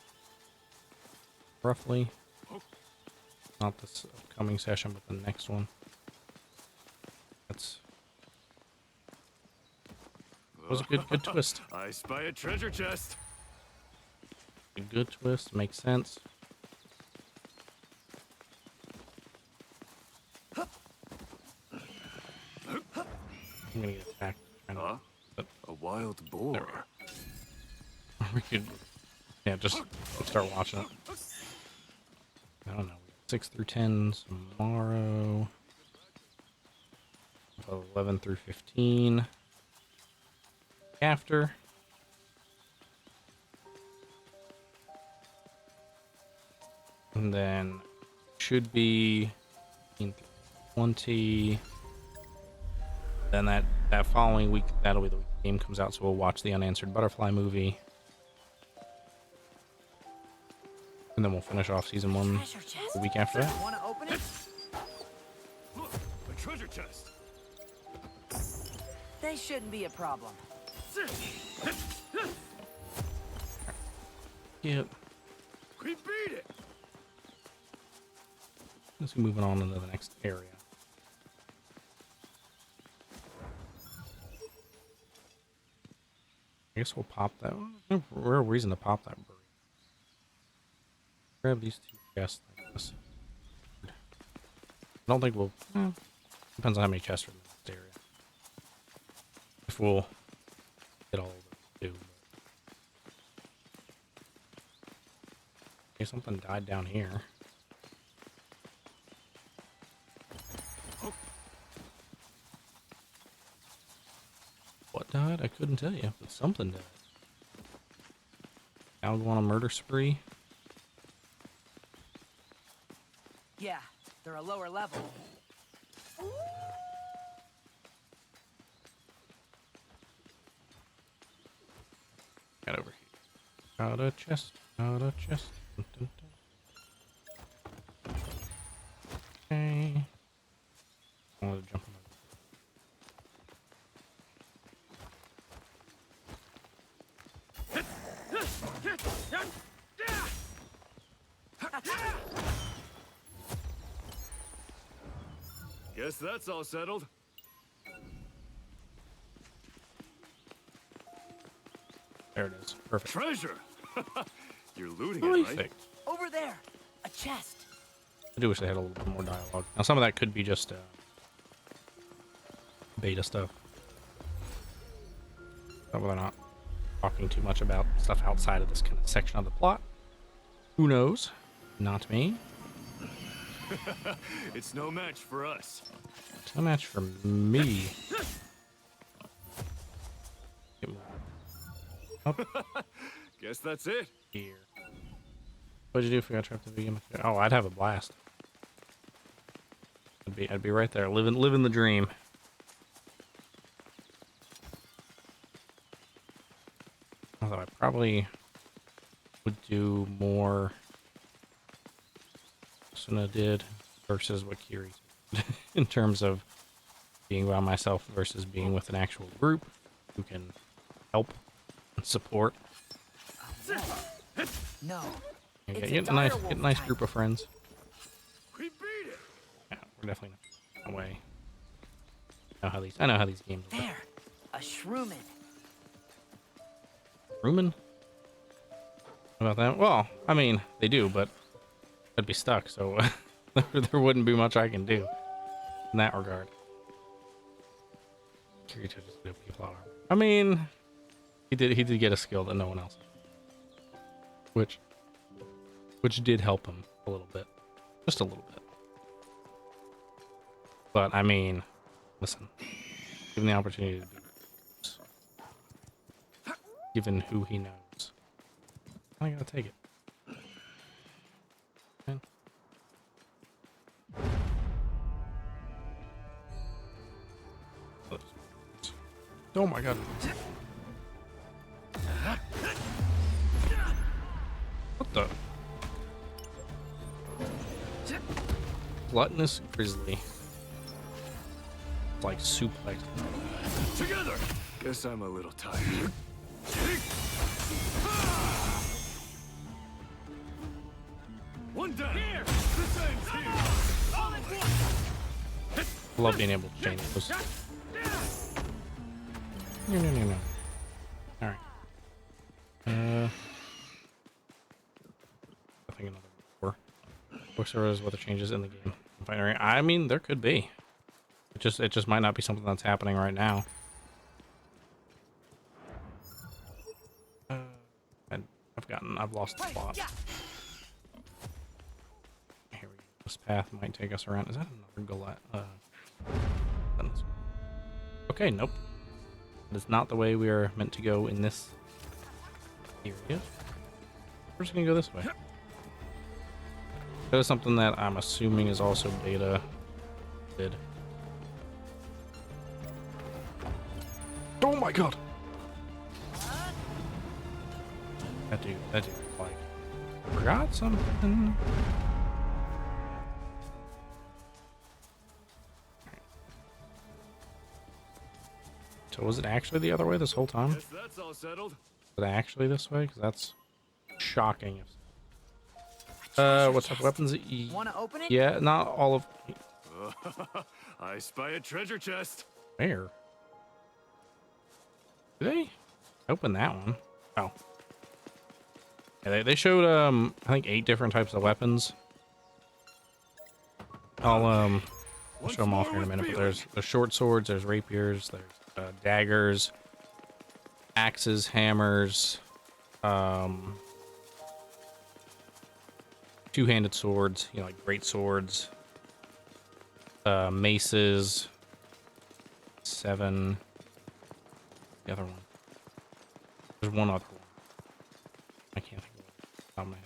Roughly. Not this upcoming session, but the next one. That was a good twist. I spy a treasure chest. A good twist, makes sense. I'm gonna get attacked. Huh? A wild boar. We could, yeah, just start watching it. I don't know. 6 through 10 tomorrow. 11 through 15 after. And then should be 15 through 20. Then that following week, that'll be the week the game comes out, so we'll watch the Unanswered Butterfly movie. And then we'll finish off season 1 the week after that. Wanna open it? treasure chest. They shouldn't be a problem. Yep. We beat it. Let's be moving on into the next area. I guess we'll pop that one. No real reason to pop that bird. Grab these two chests like this. I don't think we'll... depends on how many chests are in this area. If we'll get all of them too. Okay, something died down here. What died? I couldn't tell you, but something died. Now go on a murder spree. Yeah, they're a lower level. Got over here. Got a chest. Got a chest. Dun, dun, dun. Okay. I want to jump on Guess that's all settled. There it is. Perfect. Treasure. You're looting it, right? Perfect. Over there, a chest. I do wish they had a little bit more dialogue. Now, some of that could be just beta stuff. But they're not talking too much about stuff outside of this kind of section of the plot. Who knows? Not me. It's no match for us. It's no match for me. Get more up Guess that's it. here. What'd you do if we got trapped at the beginning? Oh, I'd have a blast. I'd be right there, living the dream. Although I probably would do more Asuna did versus what Kiri did in terms of being by myself versus being with an actual group who can help and support. No. Yeah, It's get a a nice, direwolf get a nice type. group of friends. We beat it. Yeah, we're definitely not away. I know how these games work. There, a shroomin. Rumen? About that? Well, I mean, they do, but I'd be stuck, so there wouldn't be much I can do in that regard. Kirito just did a flower. I mean, he did get a skill that no one else had. Which did help him a little bit. Just a little bit. But I mean, listen, given the opportunity to do this, given who he knows, I gotta take it. Man. Oh my god. What the? Gluttonous grizzly. Like suplex. Together. Guess I'm a little tired. One down. Here. This ends here. All at once. I love being able to change those. No. Alright. I think another 4. Books are what the changes in the game. I mean, there could be. It just might not be something that's happening right now. I've lost the plot. Here we go. This path might take us around. Is that another Goliath? Okay, nope. That is not the way we are meant to go in this area. We're just gonna go this way. That is something that I'm assuming is also beta did. Oh my god! That dude, like, forgot something. So was it actually the other way this whole time? Guess that's all settled. Is it actually this way? Because that's shocking. What type of weapons? Wanna open it? Yeah, not all of. I spy a treasure chest. Where? Did they open that one? Oh. Yeah, they showed I think 8 different types of weapons. I'll show them off here in a minute. But there's short swords, there's rapiers, there's daggers, axes, hammers, two-handed swords, you know, like great swords, maces, 7. The other one. There's one other one. I can't think of it off the top of my head.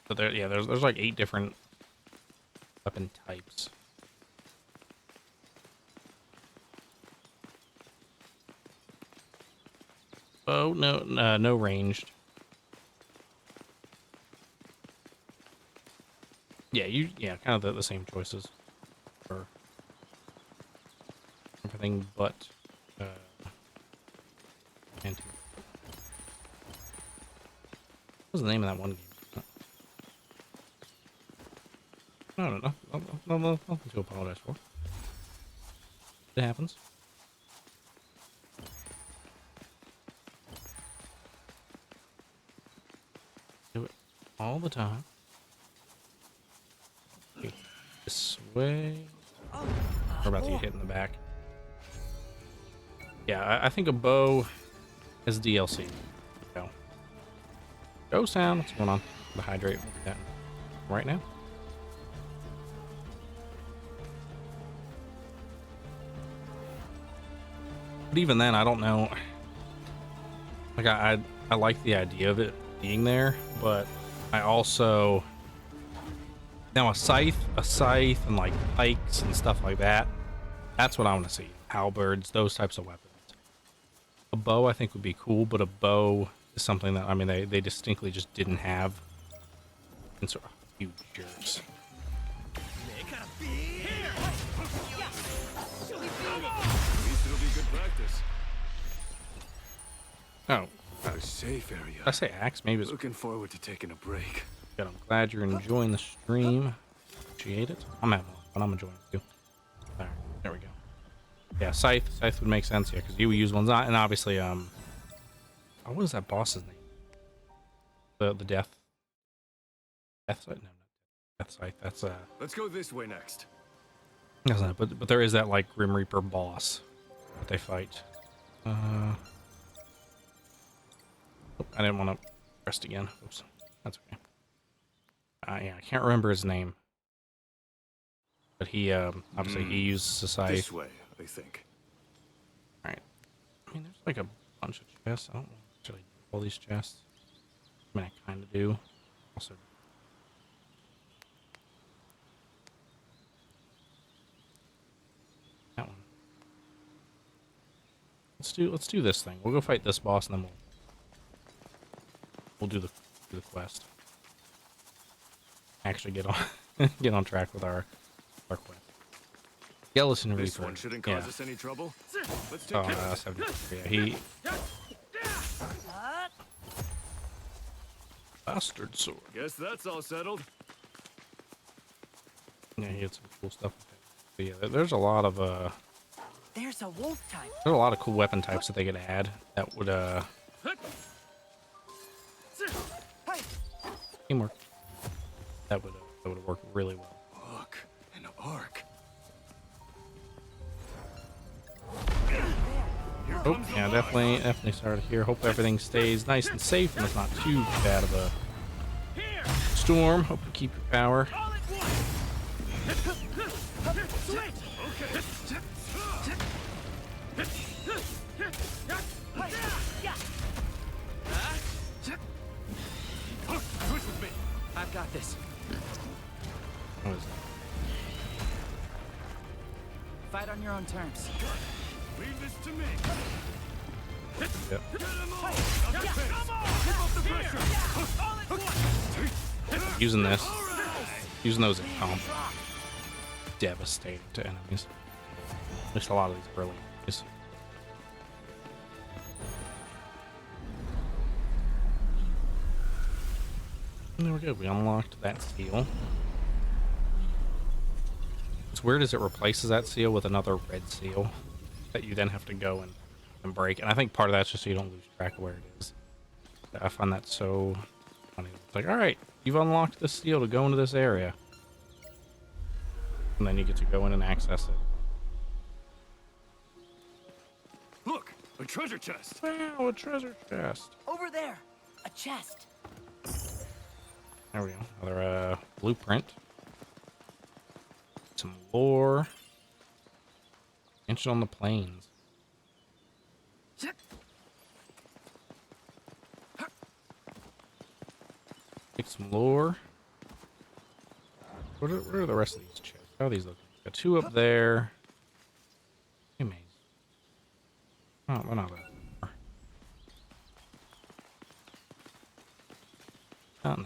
But there, yeah, there's like 8 different weapon types. Oh no, no ranged. Yeah, kind of the same choices for everything but anti. What was the name of that one game? No. Nothing to apologize for. It happens. Do it all the time. Okay, this way. We're about to get hit in the back. Yeah, I think a bow is DLC. Go. Go sound. What's going on? The hydrate. We'll do that right now. But even then, I don't know. Like I like the idea of it being there, but I also now a scythe, and like pikes and stuff like that. That's what I want to see. Halberds, those types of weapons. A bow, I think, would be cool, but a bow is something that, I mean, they distinctly just didn't have. And so, huge jerks. At least it'll be good practice. Oh, A safe area. did I say axe? Maybe it's. Looking forward to taking a break. Good, I'm glad you're enjoying the stream. Appreciate it. I'm having fun. I'm enjoying it too. Alright, there we go. Yeah, scythe would make sense, yeah, because you use ones, and obviously, oh, what is that boss's name? The death scythe? No, not death scythe. That's Let's go this way next. that's not, but there is that like Grim Reaper boss that they fight. Oh, I didn't want to rest again. Oops, that's okay. Yeah, I can't remember his name, but he obviously he uses the scythe. This way, I think. Alright. I mean, there's like a bunch of chests. I don't actually do all these chests. I mean, I kind of do. Also, that one. Let's do this thing. We'll go fight this boss, and then we'll do the quest. Actually, get on track with our quest. Skeleton This Reaper. one shouldn't cause us any trouble. Let's take Oh, care of it. 73. Yeah, he bastard sword. Guess that's all settled. Yeah, he had some cool stuff with it. But yeah, there's a lot of There's a wolf type. there's a lot of cool weapon types that they could add that would Hey, teamwork. That would work really well. Look, an arc. Oh, yeah, definitely started here. Hope everything stays nice and safe and it's not too bad of a storm. Hope you keep your power. I've got this. What is that? Fight on your own terms. Leave this to me. Yep. Get him all. Come on. Keep up the pressure. Using this. Using those in combo. devastating to enemies. At least a lot of these early enemies. And there we go. We unlocked that seal. What's weird is it replaces that seal with another red seal that you then have to go and break. And I think part of that's just so you don't lose track of where it is. I find that so funny. It's like, all right, you've unlocked this seal to go into this area. And then you get to go in and access it. Look, a treasure chest. Wow, a treasure chest. Over there, a chest. There we go. Another blueprint. Some lore. Ancient on the plains. Take some lore. What are the rest of these chests? How are these looking? Got 2 up there. Amazing. Oh, we're not that far. Oh, no.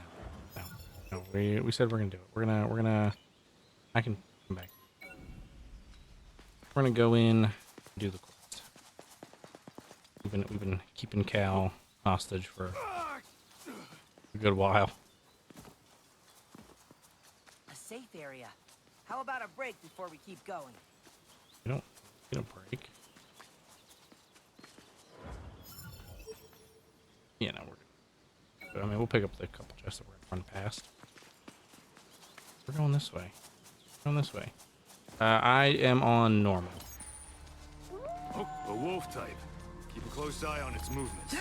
We said we're gonna do it. We're gonna. I can come back. We're gonna go in and do the quest. We've been keeping Cal hostage for a good while. A safe area. How about a break before we keep going? You don't get a break. Yeah, no, we're good. But, I mean, we'll pick up the couple chests that we're gonna run past. We're going this way. Going this way. I am on normal. Oh, a wolf type. Keep a close eye on its movements.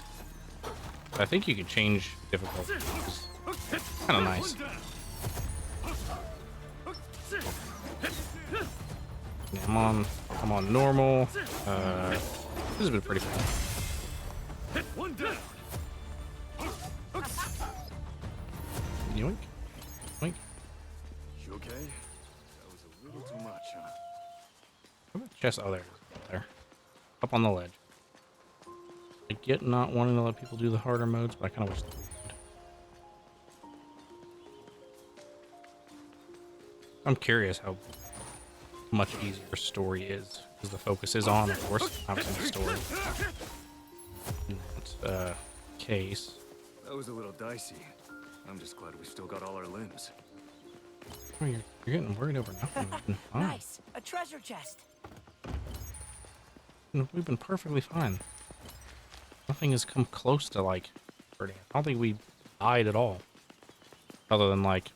I think you can change difficulty. Kind of nice. Yeah, I'm on normal. This has been pretty fun. One down. Yoink. Yoink. You okay? That was a little too much, huh? Where's the chest? Oh, there it is. Up there. Up on the ledge. I get not wanting to let people do the harder modes, but I kind of wish they would. I'm curious how much easier story is, because the focus is on, of course, obviously the story. In that case. That was a little dicey. I'm just glad we still got all our limbs. Oh, you're getting worried over nothing. We've been fine. Nice, a treasure chest. We've been perfectly fine. Nothing has come close to, like, hurting. I don't think we died at all. Other than, like,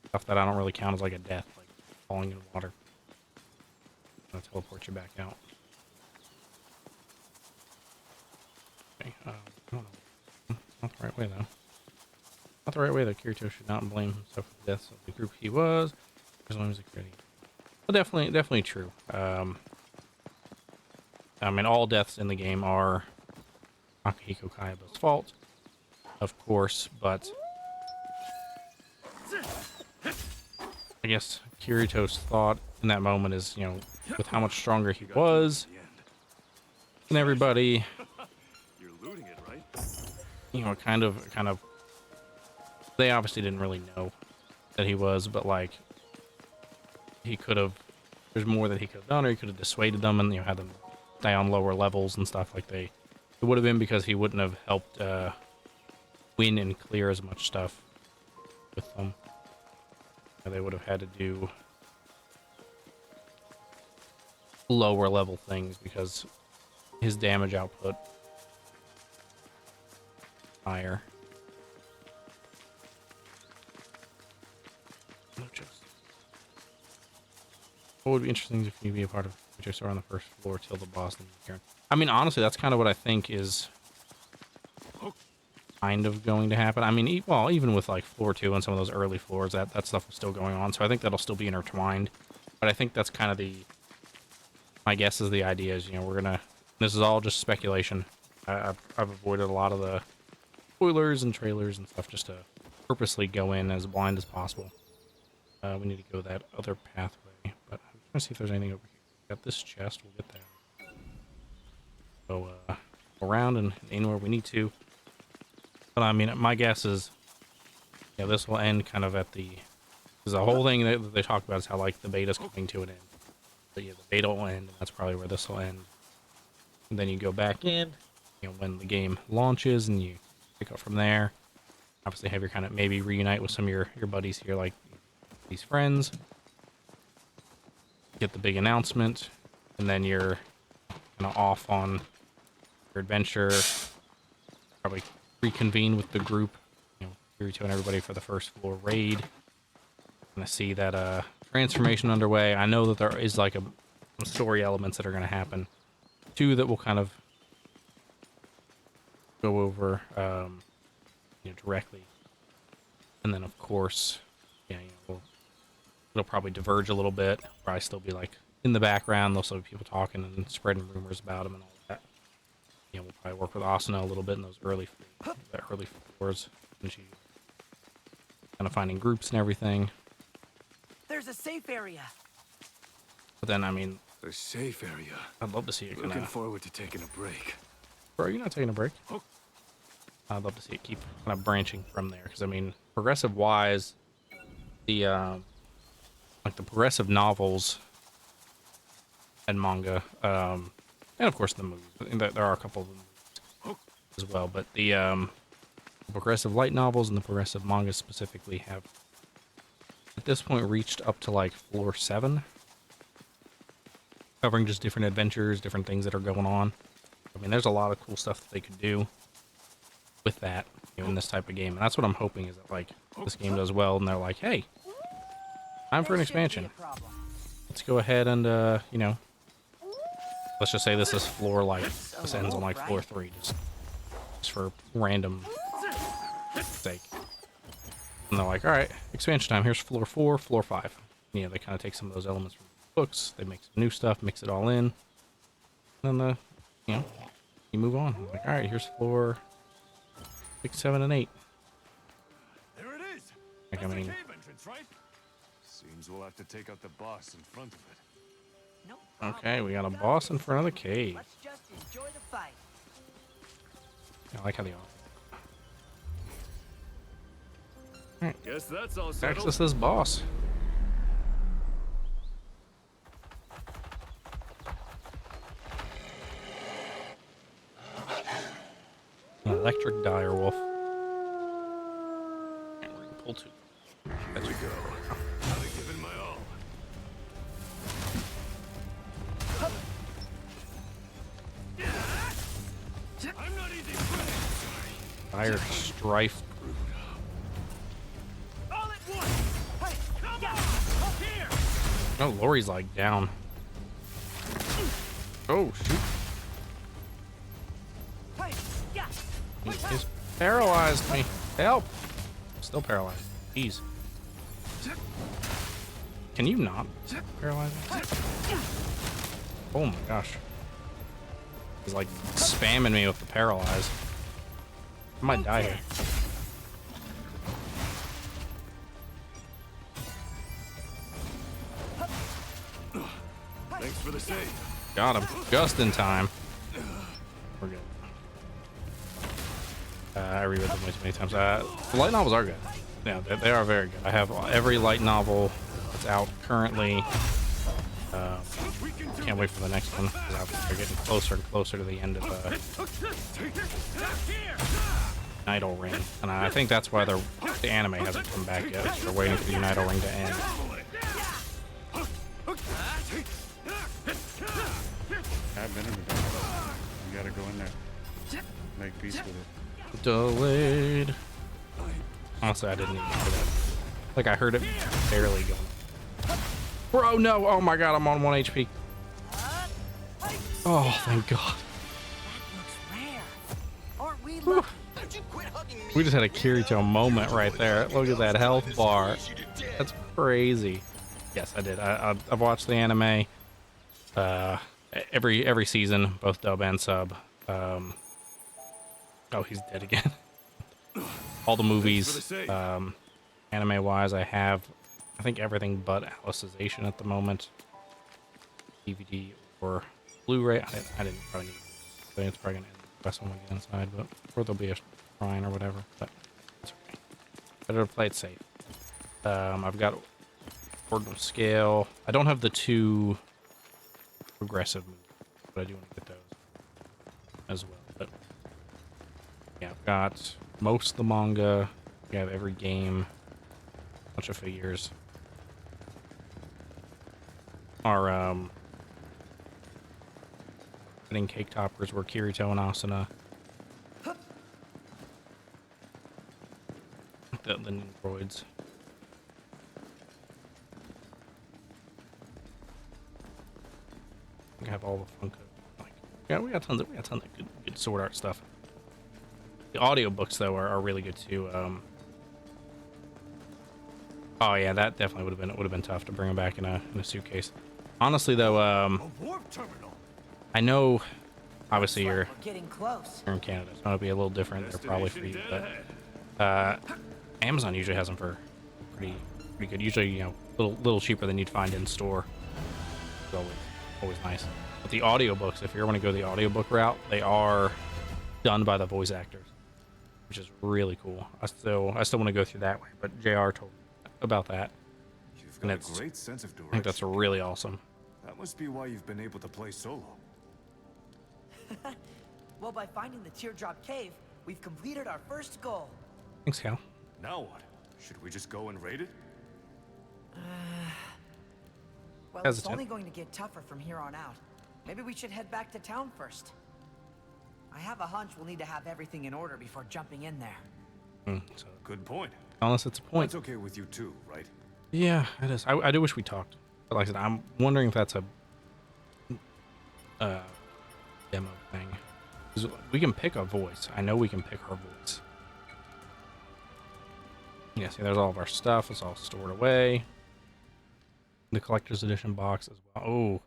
stuff that I don't really count as, like, a death, like falling in water. I'm gonna teleport you back out. Okay, I don't know. Not the right way, though. Not the right way, though. Kirito should not blame himself for the deaths of the group he was, as long as he could. But definitely true. I mean, all deaths in the game are Akihiko Kayaba's fault, of course, but I guess Kirito's thought in that moment is, you know, with how much stronger he was and everybody, You're looting it, right? you know, kind of, they obviously didn't really know that he was, but like, he could have, there's more that he could have done, or he could have dissuaded them and, you know, had them stay on lower levels and stuff. Like it would have been because he wouldn't have helped win and clear as much stuff with them. They would have had to do lower level things because his damage output higher. No chest. What would be interesting if you be a part of just on the first floor till the boss. I mean, honestly, that's kind of what I think is kind of going to happen. I mean, well, even with like floor 2 and some of those early floors, that stuff is still going on. So I think that'll still be intertwined. But I think that's kind of my guess is the idea is, you know, this is all just speculation. I've avoided a lot of the spoilers and trailers and stuff just to purposely go in as blind as possible. We need to go that other pathway, but I'm trying to see if there's anything over here. Got this chest, we'll get that. So, around and in where we need to. But I mean, my guess is, yeah, this will end kind of at the Because the whole thing that they talk about is how like the beta's coming to an end. But yeah, the beta will end, and that's probably where this will end. And then you go back in, you know, when the game launches, and you pick up from there. Obviously, have your kind of maybe reunite with some of your buddies here, like these friends. Get the big announcement, and then you're kind of off on your adventure. Probably reconvene with the group, you know, Kirito and everybody for the first floor raid. Gonna see that transformation underway. I know that there is like some story elements that are gonna happen. Two that we'll kind of go over you know, directly. And then of course, yeah, you know, it'll probably diverge a little bit. Probably still be like in the background. There'll still be people talking and spreading rumors about him and all that. You know, we'll probably work with Asuna a little bit in those early floors, and she kind of finding groups and everything. There's a safe area. But then, I mean, A safe area. I'd love to see it kind Looking of. forward to taking a break. Bro, you're not taking a break. I'd love to see it keep kind of branching from there, because I mean, progressive wise, the like the progressive novels and manga, and of course the movies. And there are a couple of them as well, but the progressive light novels and the progressive manga specifically have at this point reached up to like floor 7, covering just different adventures, different things that are going on. I mean, there's a lot of cool stuff that they could do with that, you know, in this type of game. And that's what I'm hoping, is that like this game does well and they're like, hey, time for an expansion. Let's go ahead and you know, let's just say this is floor like this ends on like floor 3, just for random sake. And they're like, all right, expansion time. Here's floor 4, floor 5. You know, they kind of take some of those elements from the books, they make some new stuff, mix it all in, and then you know, you move on. Like, all right, here's floor 6, 7, and 8. There it is. Like, That's I mean, the cave entrance, right? Seems we'll have to take out the boss in front of it. No okay, problem. we got a boss in front of the cave. Let's just enjoy the fight. I like how they all. Guess that's all settled. Access this boss. An electric direwolf. And we're gonna pull 2. There we go. Gotta give it my all. I'm not easy prey. Fire strife. All at once. Hey, come on! Up here! Oh, Lori's like down. Oh shoot. Hey, yeah. He's paralyzed me. Help! Still paralyzed. Jeez. Can you not paralyze me? Oh my gosh. He's like spamming me with the paralyze. I might die here. Thanks for the save. Got him. Just in time. We're good. I reread them way too many times. The light novels are good. Yeah, they are very good. I have every light novel that's out currently. Can't wait for the next one, because they're getting closer and closer to the end of Unital Ring. And I think that's why the anime hasn't come back yet. They're waiting for the Unital Ring to end. I've been in the dark. You gotta go in there. Make peace with it. Delayed. Honestly, I didn't even hear that. Like, I heard it barely going. Bro, no! Oh my god, I'm on 1 HP. Oh, thank god. That looks rare. Aren't we lucky? We just had a Kirito moment right there. Look at that health bar. That's crazy. Yes, I did. I've watched the anime. Every season, both dub and sub. Oh, he's dead again. All the movies, anime-wise, I have, I think, everything but Alicization at the moment. DVD or Blu-ray. I didn't probably need it. I think it's probably gonna end the best one on the inside, but or there'll be a shrine or whatever. But it's okay. Better to play it safe. I've got Ordinal scale. I don't have the 2 progressive moves, but I do want to get those as well. But yeah, I've got most of the manga. We have every game, bunch of figures. Our wedding cake toppers were Kirito and Asuna. The Nindroids. I have all the Funko. Like, yeah, we got tons of good sword art stuff. The audiobooks though are really good too. Oh yeah, that definitely would have been tough to bring them back in a suitcase. Honestly though, A warp terminal. I know obviously Looks you're like we're getting close. in Canada, so it'll be a little different there probably for you, Destination but dead ahead. Amazon usually has them for pretty good. Usually, you know, little cheaper than you'd find in store. It's always nice. But the audiobooks, if you want to go the audiobook route, they are done by the voice actors, which is really cool. I still want to go through that way, but JR told me about that. You've And got a it's- great sense of I direction. think that's really awesome. That must be why you've been able to play solo. Well, by finding the teardrop cave, we've completed our first goal. Thanks, Cal. Now what? Should we just go and raid it? Well, Hesitant. it's only going to get tougher from here on out. Maybe we should head back to town first. I have a hunch we'll need to have everything in order before jumping in there. So, Good point. unless it's a point. That's okay with you too, right? Yeah, it is. I do wish we talked. But like I said, I'm wondering if that's a demo thing. 'Cause we can pick a voice. I know we can pick our voice. Yeah, see, there's all of our stuff. It's all stored away. The collector's edition box as well. Oh,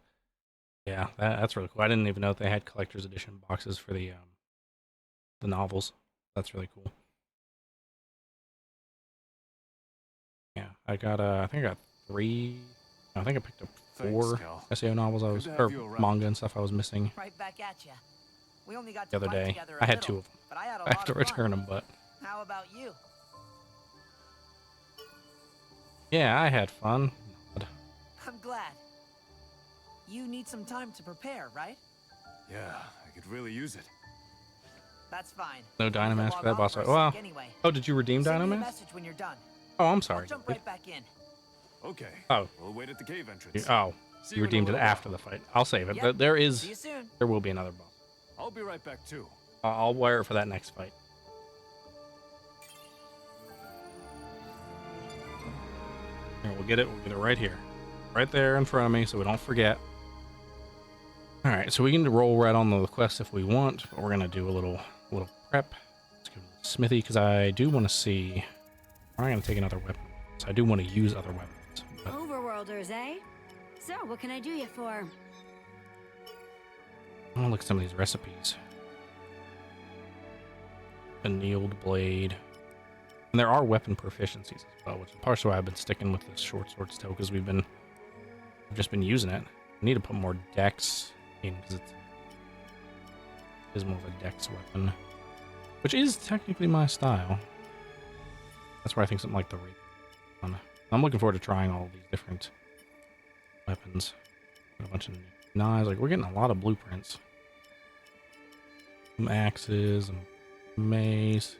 yeah, that's really cool. I didn't even know they had collector's edition boxes for the novels. That's really cool. Yeah, I got I think I got 3. I think I picked up 4 Thanks, Cal. SAO novels I was Good to have or you around. manga and stuff I was missing Right back at ya. We only got the to other fight day. together a I had little, 2 of them. but I had a I have lot to of return fun. them, but How about you? yeah, I had fun. I'm glad. You need some time to prepare, right? Yeah, I could really use it. That's fine. No I'll Dynamax log for that off boss for a fight. Well, sec anyway. oh, did you redeem Send me a Dynamax? message when you're done. Oh, I'm I'll sorry. jump right back in. Okay. Oh. We'll wait at the cave entrance. Oh, See you you in a redeemed it little after while. the fight. I'll save it. Yep. There See you soon. will be another boss. I'll be right back too. I'll wire it for that next fight. Here, we'll get it right here. Right there in front of me so we don't forget. Alright, so we can roll right on the quest if we want, but we're gonna do a little prep. Let's go to the smithy because I do want to see. I'm gonna take another weapon. So I do want to use other weapons. But Overworlders, eh? So, what can I do you for? I want to look at some of these recipes. Annealed blade. And there are weapon proficiencies as well, which is partially why I've been sticking with this short sword still, because we've just been using it. I need to put more dex in, because it is more of a dex weapon. Which is technically my style. That's where I think something like the rapier is fun. I'm looking forward to trying all of these different weapons. Got a bunch of knives. Like, we're getting a lot of blueprints. Some axes, some mace,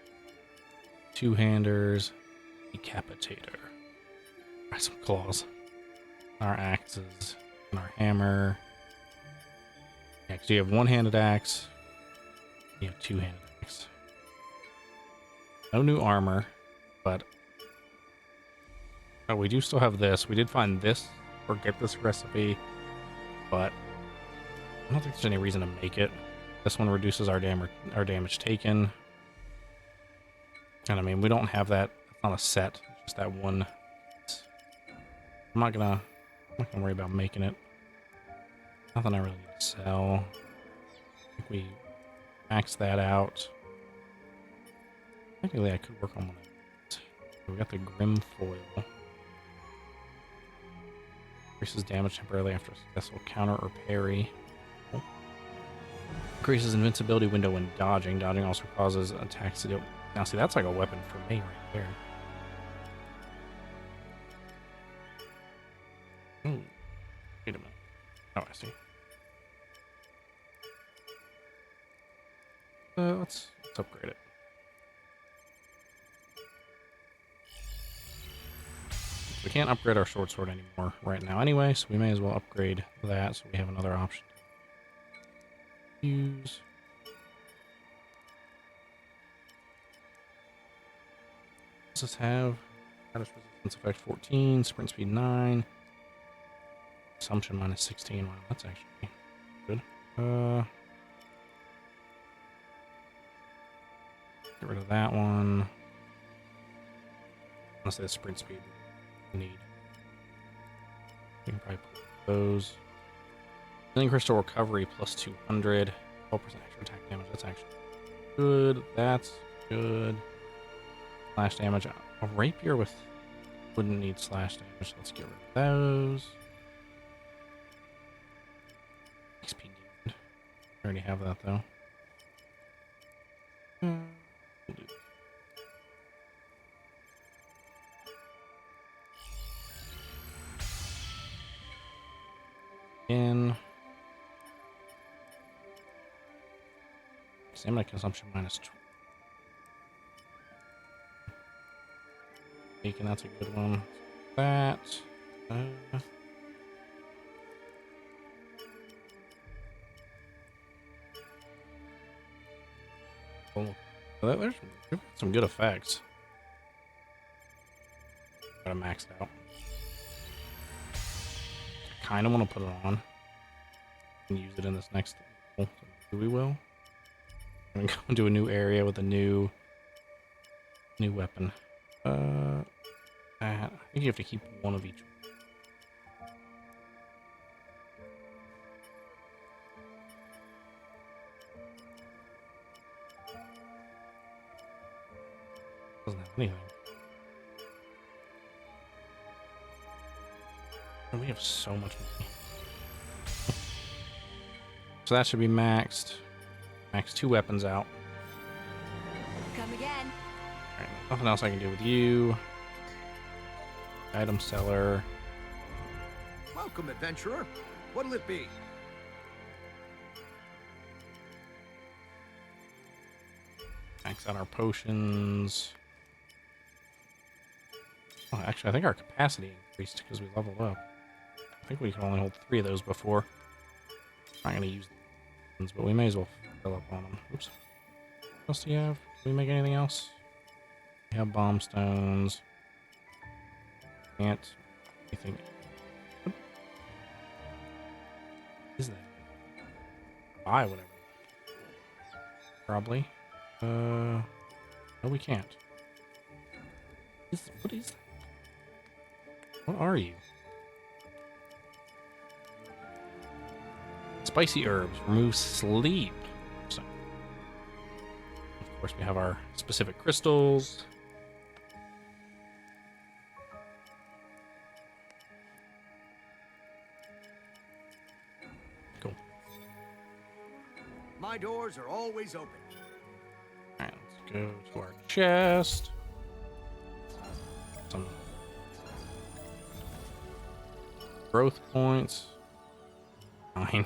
two-handers, decapitator. Some claws. Our axes and our hammer. Yeah, so you have one-handed axe. You have two-handed axe. No new armor, but oh, we do still have this. We did find this or get this recipe, but I don't think there's any reason to make it. This one reduces our damage taken. And I mean, we don't have that. It's not a set. It's just that one. I'm not gonna worry about making it. Nothing I really need to sell. I think we maxed that out. Technically, I could work on one of these. We got the Grim Foil. Increases damage temporarily after a successful counter or parry. Cool. Increases invincibility window when dodging. Dodging also causes attacks to do. Now, see, that's like a weapon for me right there. Ooh, wait a minute. Oh, I see. Let's upgrade it. We can't upgrade our short sword anymore right now anyway, so we may as well upgrade that so we have another option to use. Does this have status resistance effect 14, sprint speed 9, assumption minus 16? Wow, that's actually good. Get rid of that one. Unless there's sprint speed we need. We can probably put those. Healing crystal recovery plus 200. 12% extra attack damage. That's actually good. That's good. Slash damage. A rapier with wouldn't need slash damage. Let's get rid of those. XP demon. I already have that though. We'll do that. Again. Stamina consumption minus 2. Beacon, that's a good one. That. There's some good effects. Gotta max it out. I kind of want to put it on and use it in this next level. So we will. I'm gonna go into a new area with a new weapon. I think you have to keep one of each. Doesn't have anything. And we have so much money. So that should be maxed. Max 2 weapons out. Come again. Alright, nothing else I can do with you. Item seller. Welcome, adventurer. What'll it be? Max out our potions. Oh, actually, I think our capacity increased because we leveled up. I think we could only hold 3 of those before. I'm not going to use them, but we may as well fill up on them. Oops. What else do you have? Can we make anything else? We have bomb stones. Can't. Anything. What is that? Buy whatever. Probably. No, we can't. What is that? What are you? Spicy herbs remove sleep. So, of course, we have our specific crystals. Cool. My doors are always open. Alright, let's go to our chest. Some growth points. 9.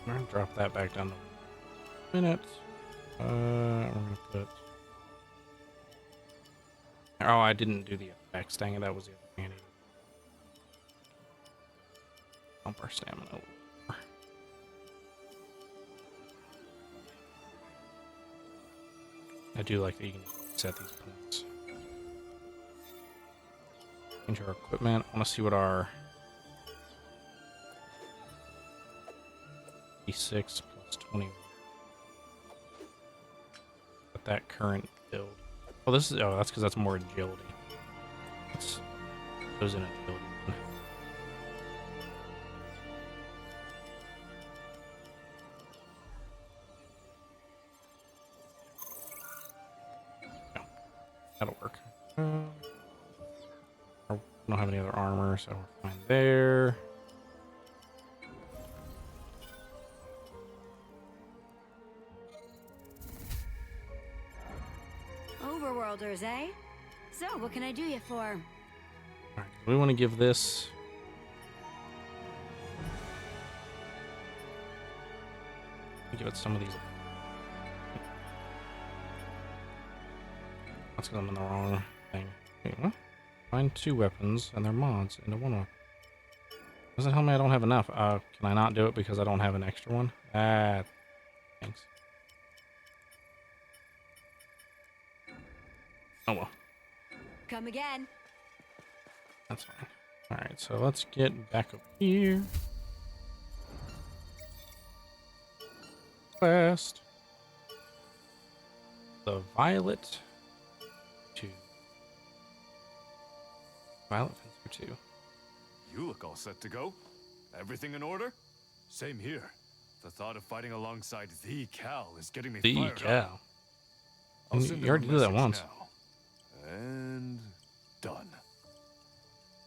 I'm gonna drop that back down to minutes. We're gonna put. Oh, I didn't do the effects. Dang it, that was the other thing I needed. Pump our stamina. I do like that you can set these points. Change our equipment. I want to see what our D6 plus 20. At that current build. Oh, this is. Oh, that's because that's more agility. That's goes in agility. That'll work. I don't have any other armor, so we're fine there. overworlders, eh? So, what can I do you for? Alright, we want to give this... give it some of these. That's because I'm in the wrong thing. Wait, what? Find 2 weapons and their mods into 1 weapon. Doesn't tell me I don't have enough. Can I not do it because I don't have an extra one? Thanks. Oh well. Come again. That's fine. Alright, so let's get back up here. Quest. The Violet 2. Violet Fencer 2. You look all set to go. Everything in order? Same here. The thought of fighting alongside the Cal is getting me The fired up. cow. I'll You send him a already did that message once. now. And done.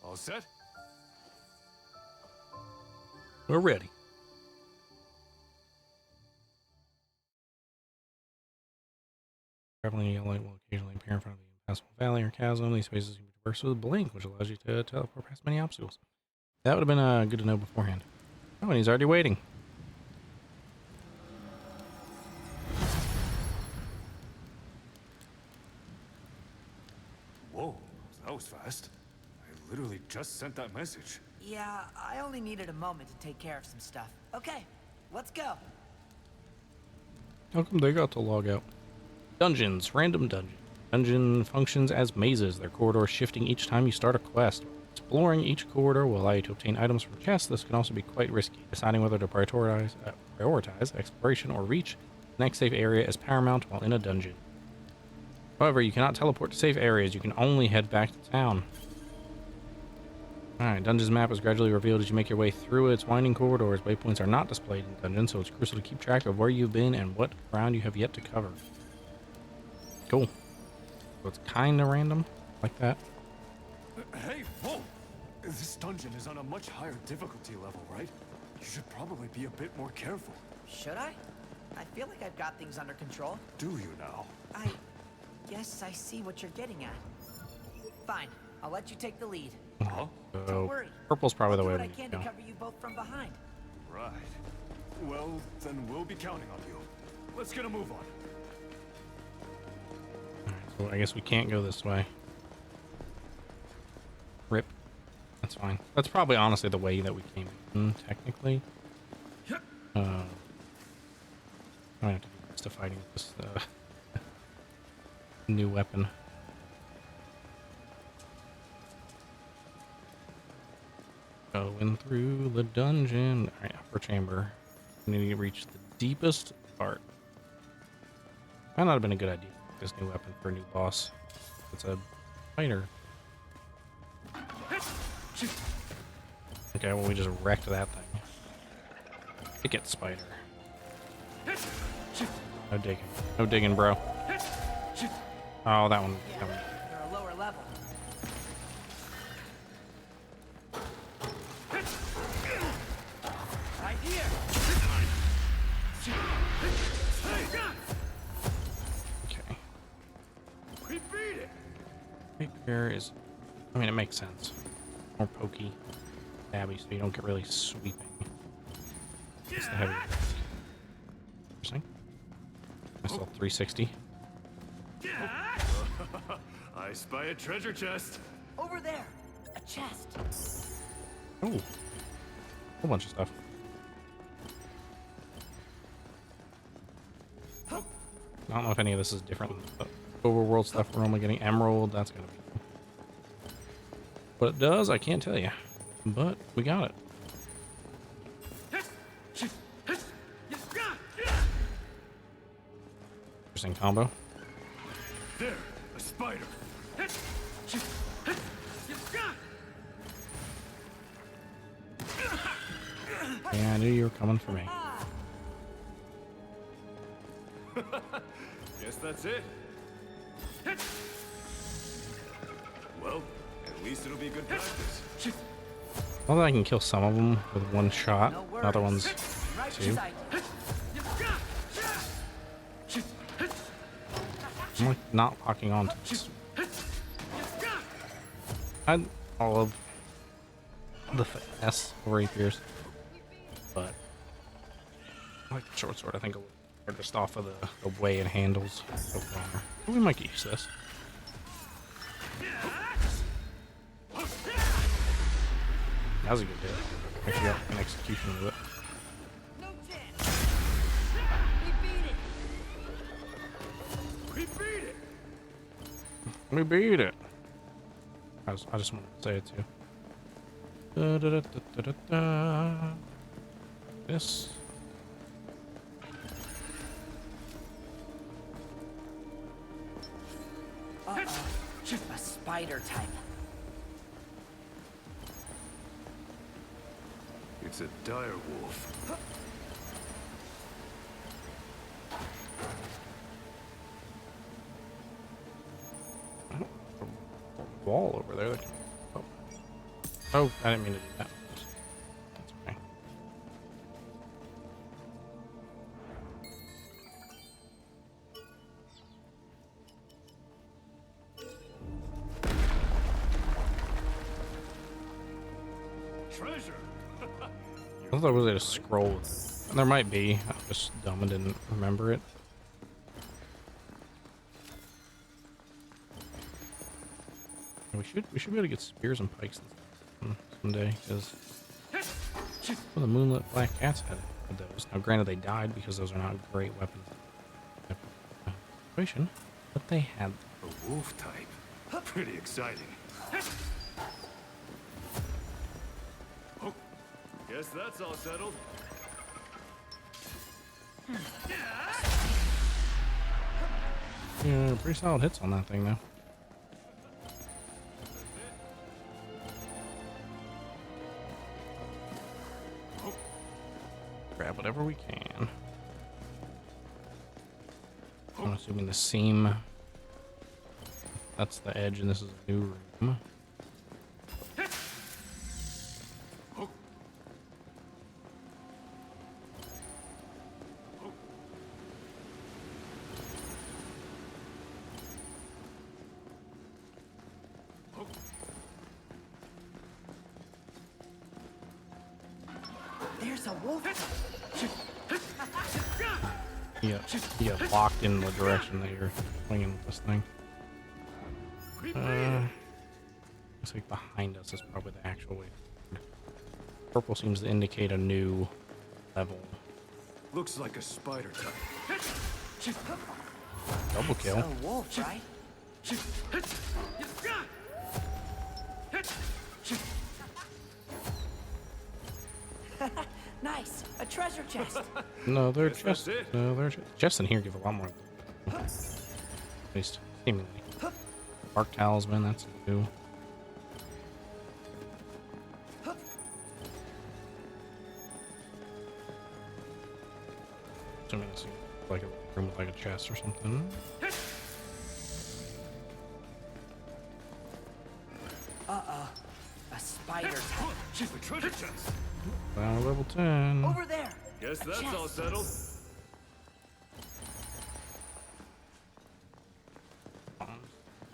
All set? We're ready. Traveling yellow light will occasionally appear in front of the impassable valley or chasm. These spaces can be traversed with a blink, which allows you to teleport past many obstacles. That would have been good to know beforehand. Oh, and he's already waiting. Whoa, that was fast. I literally just sent that message. Yeah, I only needed a moment to take care of some stuff. Okay, let's go. How come they got to log out? Dungeons. Random dungeon. Dungeon functions as mazes. Their corridors shifting each time you start a quest. Exploring each corridor will allow you to obtain items from chests. This can also be quite risky. Deciding whether to prioritize exploration or reach the next safe area is paramount while in a dungeon. However, you cannot teleport to safe areas. You can only head back to town. Alright, dungeon's map is gradually revealed as you make your way through its winding corridors. Waypoints are not displayed in dungeons, so it's crucial to keep track of where you've been and what ground you have yet to cover. Cool. So it's kind of random, like that. Hey, whoa! This dungeon is on a much higher difficulty level, right? You should probably be a bit more careful. Should I? I feel like I've got things under control. Do you now? I guess I see what you're getting at. Fine, I'll let you take the lead. Huh? Don't So worry. purple's probably I'll the do way what we I can need to to go. cover you both from behind. Right. Well, then we'll be counting on you. Let's get a move on. Alright, so I guess we can't go this way. Rip. That's fine. That's probably honestly the way that we came in, technically. I have to be used to fighting this new weapon. Going through the dungeon. Alright, upper chamber. We need to reach the deepest part. Might not have been a good idea. This new weapon for a new boss. It's a fighter. Okay, well we just wrecked that thing. Kick it, spider. No digging. No digging, bro. Oh, that one. Yeah, they're a lower level. Right here. Okay. We beat it! Right there is... I mean, it makes sense. More pokey. Stabby, so you don't get really sweeping. It's the heavy. Interesting. I saw 360. I spy a treasure chest. Over there. A chest. Oh. A whole bunch of stuff. I don't know if any of this is different than the overworld stuff. We're only getting emerald. That's gonna be cool. What it does, I can't tell you. But we got it. Interesting combo. There, a spider. Yeah, I knew you were coming for me. Guess that's it. Well, at least it'll be good practice. Well, that I can kill some of them with one shot. No The other worries. ones Right two. beside you. I'm like not locking on to this. I love the finesse of rapiers, but I like the short sword. I think we're just off of the way it handles so far. We might get used to this. That was a good hit. Actually got an execution with it. No chance. We beat it. We beat it. I just wanted to say it too. Da, da, da, da, da, da. This. A spider type. It's a dire wolf. Wall over there. Oh, I didn't mean to do that. That's okay. Treasure. I thought there was a scroll. There might be. I'm just dumb and didn't remember it. We should be able to get spears and pikes someday, because the Moonlit Black Cats had those. Now, granted, they died because those are not great weapons, but they had them. A wolf type. Pretty exciting. Oh, guess that's all settled. Yeah, pretty solid hits on that thing, though. Grab whatever we can. I'm assuming the seam. That's the edge, and this is a new room. There's a wolf. Yeah, locked in the direction that you're swinging with this thing. Looks like behind us is probably the actual way. Purple seems to indicate a new level. Looks like a spider type. Double kill. A wolf, right? Nice. A treasure chest. No, they're Guess that's just it. no, they're chests in here give a lot more. At least seemingly. Dark Talisman, that's new. Assuming it's like a room with like a chest or something. Uh-oh. A spider type. She's the treasure chest. Down to level 10. Over there. Guess A that's chest. all settled.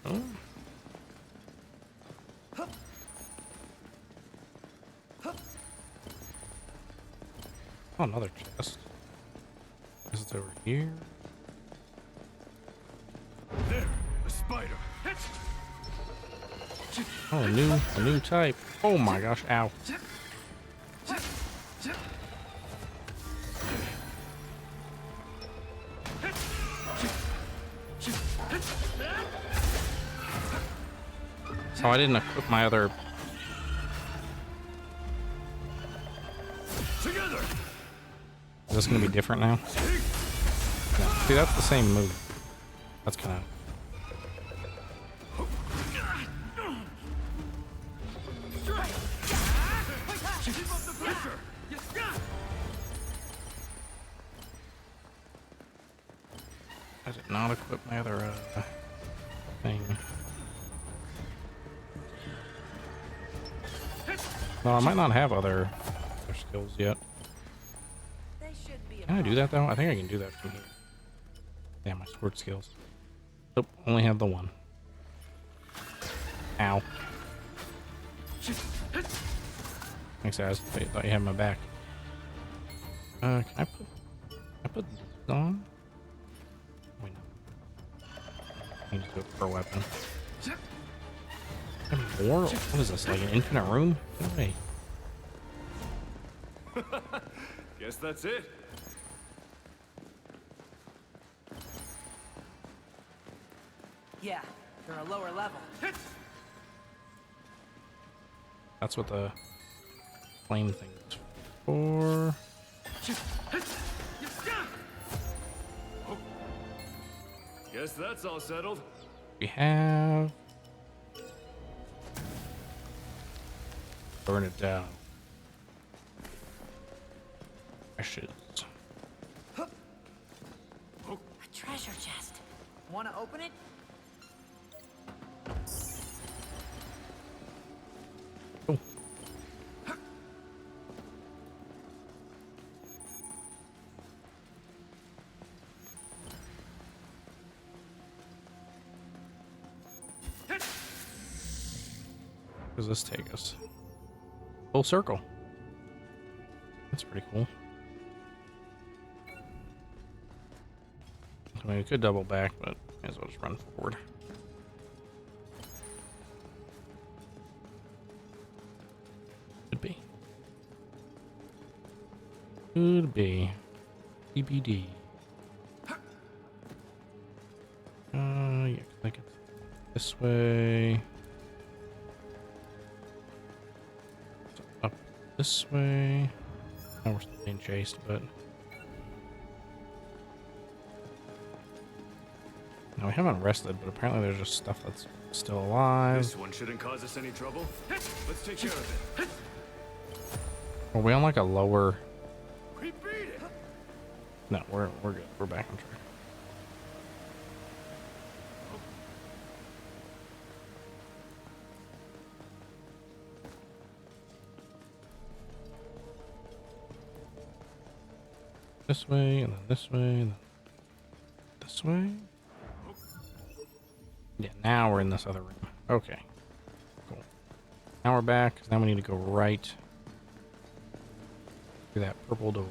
Oh. Oh, another chest. Guess it's over here. There, a spider. Oh, a new type. Oh my gosh, ow. Oh, I didn't equip my other. Together. Is this gonna be different now? No. See, that's the same move. That's kind of. I did not equip my other thing. No, I might not have other skills yet. They should be Can I do that though? I think I can do that from here. Yeah, my sword skills. Nope, only have the one. Ow. Thanks, guys. I thought you had my back. Can I put this on? Wait, no. I need to do it per weapon. And more? What is this, like an infinite room? No way. Guess that's it. Yeah, they're a lower level. That's what the flame thing is for. Guess that's all settled. We have... Burn it down. Ashes. A treasure chest. Want to open it? Oh. Where does this take us? Full circle. That's pretty cool. I mean, we could double back, but may as well just run forward. Could be. Could be. TBD. Yeah, I can this way. Up this way. Now we're still being chased, but no, we haven't rested, but apparently there's just stuff that's still alive. This one shouldn't cause us any trouble. Let's take care of it. Are we on like a lower? We beat it. No, we're good. We're back on track. This way, and then this way, and then this way. Yeah, now we're in this other room. Okay, cool. Now we're back, because now we need to go right through that purple door.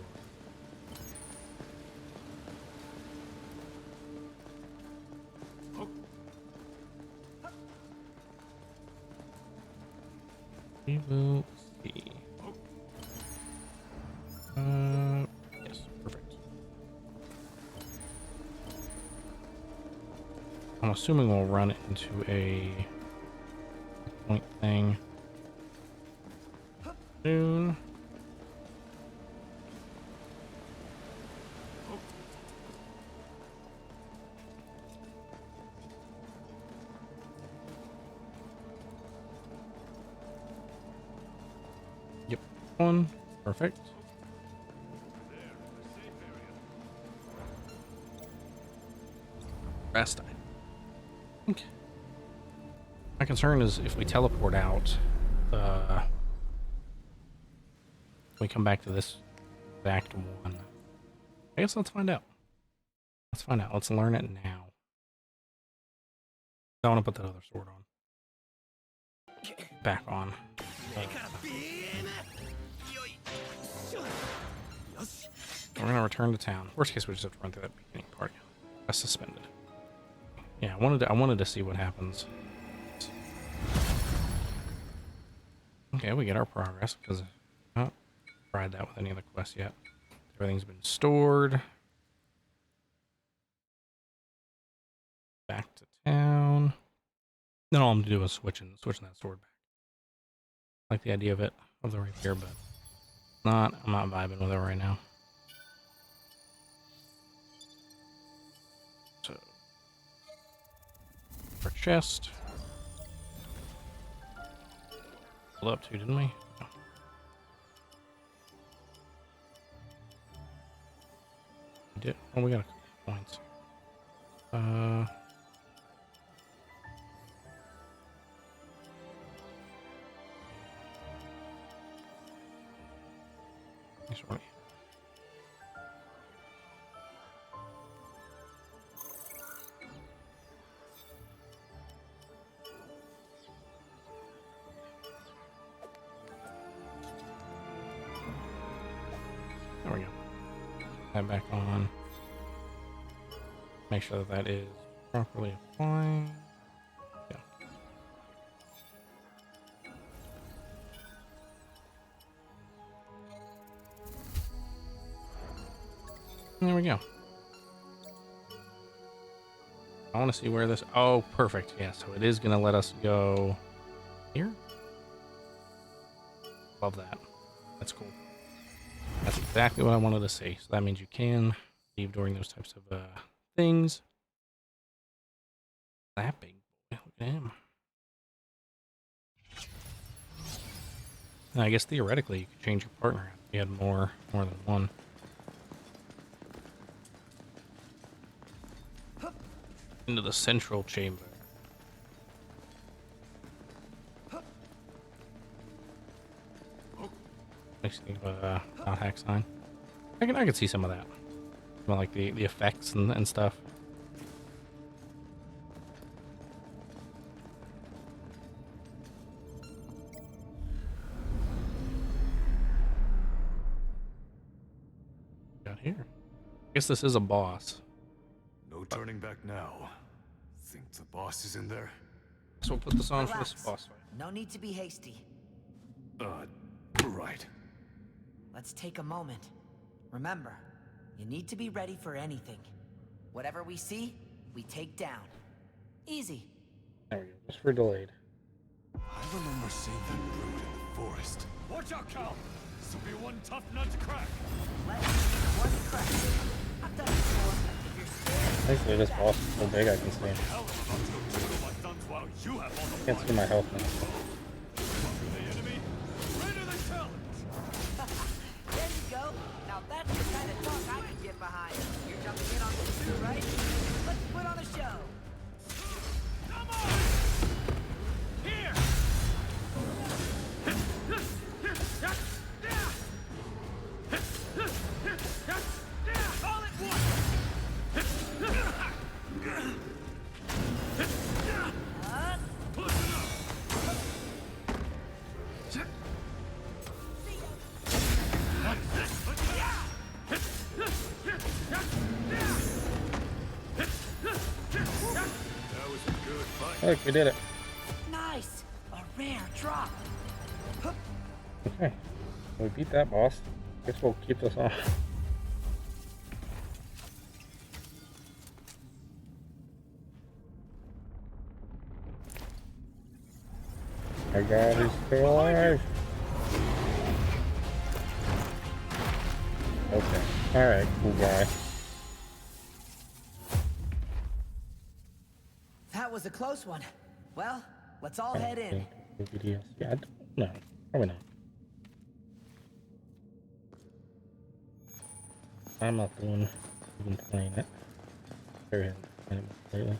We will see. Yes, perfect. I'm assuming we'll run into a point thing soon. Yep, one. Perfect. Rest, I think. My concern is if we teleport out, we come back to this exact one. I guess let's find out. Let's find out. Let's learn it now. I want to put that other sword on. Back on. We're gonna return to town. Worst case, we just have to run through that beginning part. That's suspended. Yeah, I wanted to see what happens. Okay, we get our progress because I haven't tried that with any of the quests yet. Everything's been stored. Back to town. Then all I'm gonna do is switching that sword back. I like the idea of it, of the rapier, but I'm not vibing with it right now. So, our chest. Pulled up to, didn't we? Oh. We did. Oh, we got a couple points. Sorry. that back on. Make sure that that is properly applied. Yeah. There we go. I want to see where this... Oh, perfect. Yeah, so it is going to let us go here. Love that. That's cool. That's exactly what I wanted to see. So that means you can leave during those types of things. That big boy. Look at him. And I guess theoretically you could change your partner if you had more than one. Into the central chamber. Makes me think of a not hack sign. I can see some of that. Some of, like the effects and stuff. Got here. I guess this is a boss. No turning back now. Think the boss is in there? So we'll put this on for Relax. this boss fight. No need to be hasty. Right. Let's take a moment. Remember, you need to be ready for anything. Whatever we see, we take down. Easy. There we go. Just for delayed. I remember seeing that brute in the forest. Watch out, Cal! This will be one tough nut to crack. Let's one crack. I've done it before. If you're scared, Thankfully this boss is so big I can see him. Hell, I'm about to go twiddle my thumbs while you have all the Can't fun. see my health now. The enemy, greater the challenge! there you go. Now that's the kind of talk I can get behind. You're jumping in on this too, right? Let's put on a show. Come on! Here! All at once! That was a good fight. Look, we did it. Nice. A rare drop. Okay. We beat that boss. Guess we'll keep this on. My god, he's still alive. Okay. Alright, cool guy. That was a close one. Well, let's all head in. Videos. Yeah, I don't know. Probably not. I'm not the one who's been playing it. Very haven't played it much lately.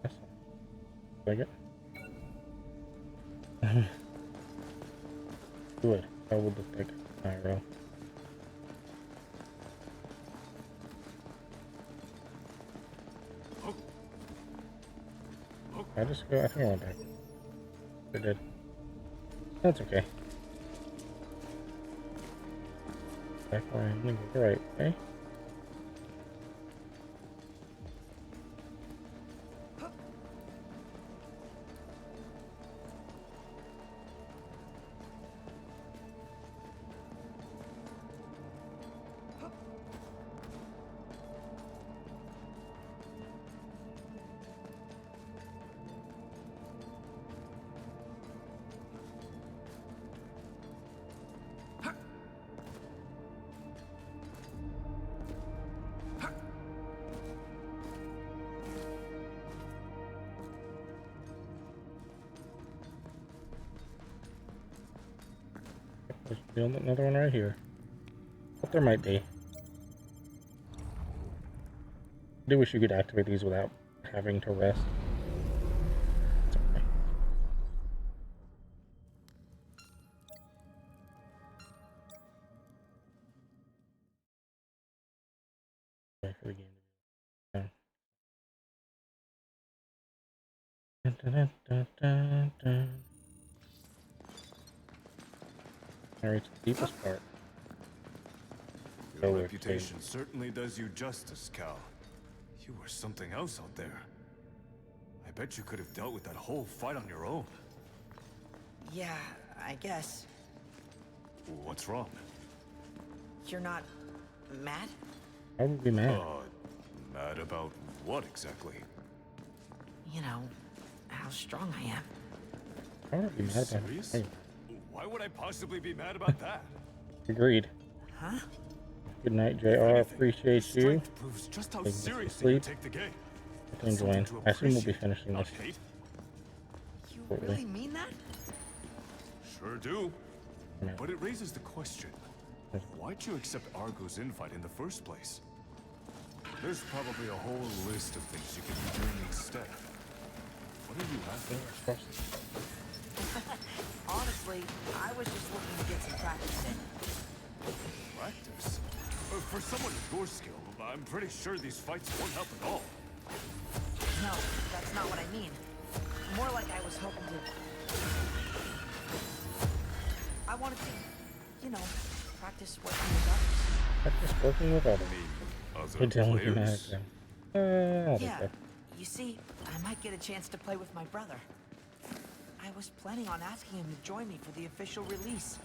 Yes. Like it? Good. How would look like an arrow? I just go. I think I went back. I did. That's okay. Back where I'm gonna go right, okay? There's another one right here. But there might be. I do wish you could activate these without having to rest. It's okay. For the game. Dun, dun, dun, dun, dun. All right, the deepest part. Your Lower reputation certainly does you justice, Cal. You were something else out there. I bet you could have dealt with that whole fight on your own. Yeah, I guess. What's wrong? You're not mad? I would be mad. Mad about what exactly? You know, how strong I am. I would be mad about it. Serious? Hey, Why would I possibly be mad about that? agreed. Huh? Good night, JR. Anything, Appreciate your you. strength proves just how Taking us to seriously you sleep. take the game. Thanks, Dwayne. Something to I assume we'll be appreciate, finishing not this. hate. You Totally. really mean that? Sure do. Yeah. But it raises the question. Why'd you accept Argo's invite in the first place? There's probably a whole list of things you could be doing instead. What are you after? Honestly, I was just looking to get some practice in. Practice? For someone with your skill, I'm pretty sure these fights won't help at all. No, that's not what I mean. More like I was hoping to... I wanted to, you know, practice working with others. I'm just working with others. Other You're telling me mad players? again. Yeah, you see, I might get a chance to play with my brother. I was planning on asking him to join me for the official release.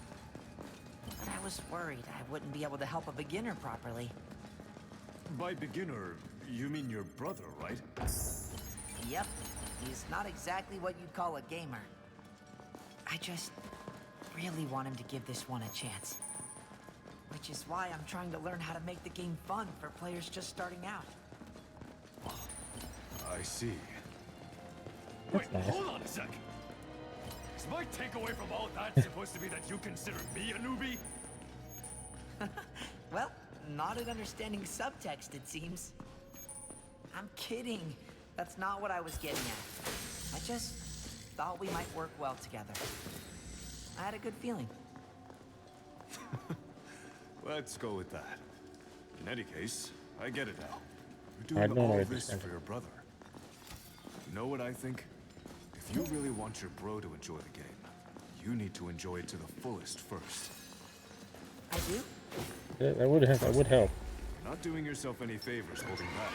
But I was worried I wouldn't be able to help a beginner properly. By beginner, you mean your brother, right? Yep, he's not exactly what you'd call a gamer. I just really want him to give this one a chance. Which is why I'm trying to learn how to make the game fun for players just starting out. I see. That's Wait, nice. hold on a sec. Is my takeaway from all that supposed to be that you consider me a newbie? Well, not an understanding subtext, it seems. I'm kidding. That's not what I was getting at. I just thought we might work well together. I had a good feeling. Let's go with that. In any case, I get it now. I You're don't doing know all what this this for your brother. You know what I think? If you really want your bro to enjoy the game, you need to enjoy it to the fullest first. I do? Yeah, that would help. You're not doing yourself any favors holding back.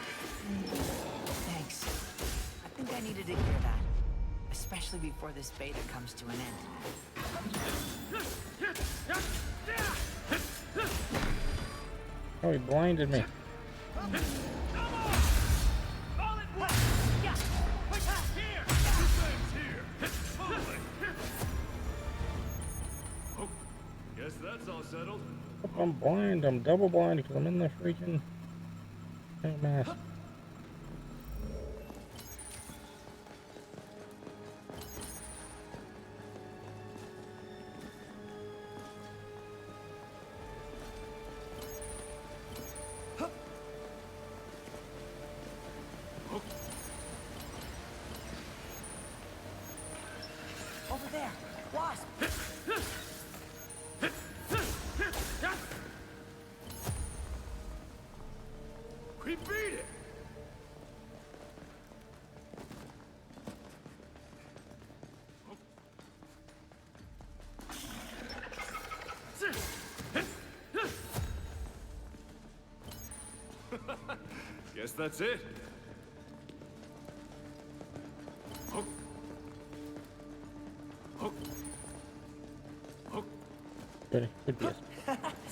Thanks. I think I needed to hear that. Especially before this beta comes to an end. Oh, he blinded me. Oh, guess that's all settled. I'm blind. I'm double blind because I'm in the freaking mask. Over there! Wasp! We beat it! Guess that's it. Oh. Oh. Oh. Could be a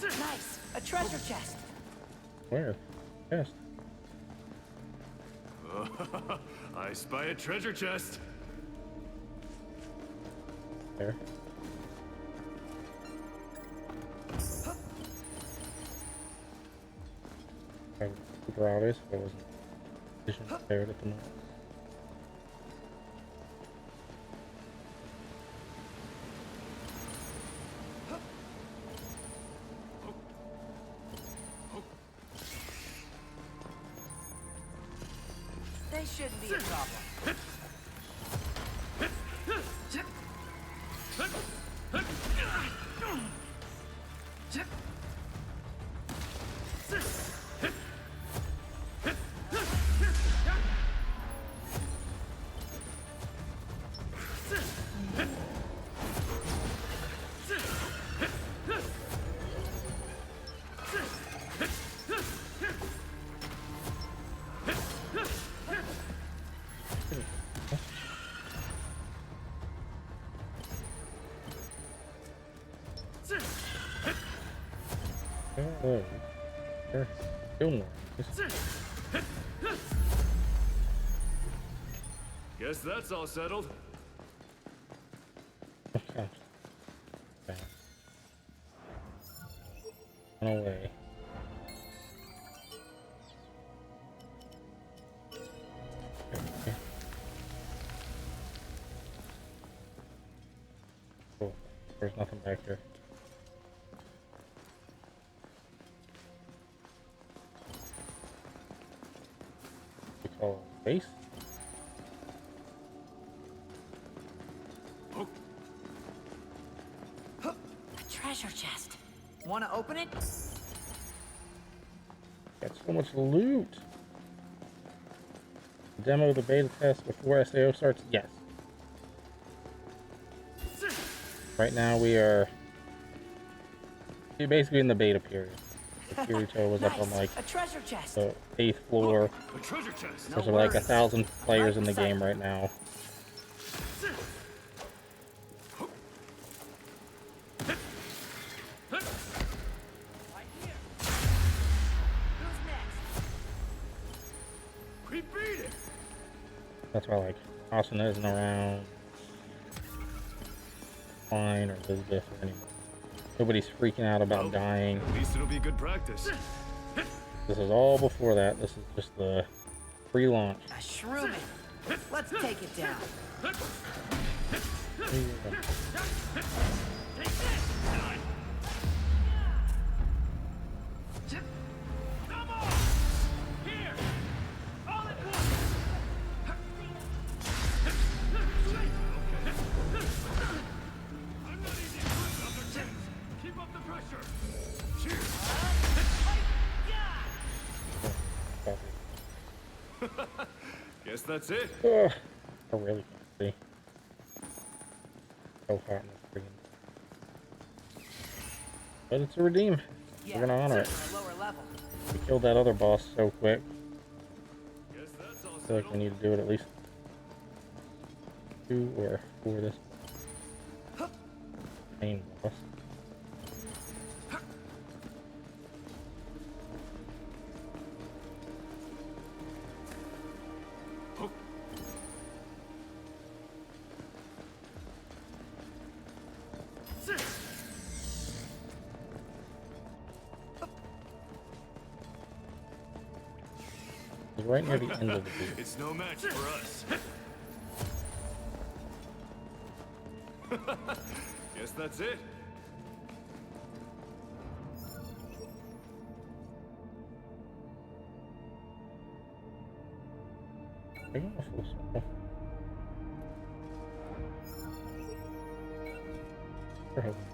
Nice! A treasure chest! where? Yes. I spy a treasure chest. There. I would super obvious if I wasn't vision impaired at the moment. They shouldn't be a problem. close. There's still more. Guess that's all settled. Okay. Run away. Okay. Cool. There's nothing back here. We call it base. A treasure chest. Wanna open it? Got so much loot. Demo the beta test before SAO starts? Yes. Right now we are basically in the beta period. The Kirito was up on like a treasure chest. the 8th floor. A treasure chest. There's like 1,000 players in the game right now. We beat it. That's why like asuna isn't around. Fine or Elizabeth or anyone. Nobody's freaking out about dying. At least it'll be good practice. This is all before that. This is just the pre-launch. A shroom. Let's take it down. Come on! Here! All at once! I'm not easy to put up the chance. Keep up the pressure. Cheers! Guess that's it. Ugh, I really can't see. So hot in the screen. But it's a redeem. We're gonna honor it. For a lower level. We killed that other boss so quick. Guess that's all I feel like we settled. need to do it at least 2 or 4 this main boss. It's right near the end of the video. It's no match for us. Guess that's it. Are you a full circle? We're hoping.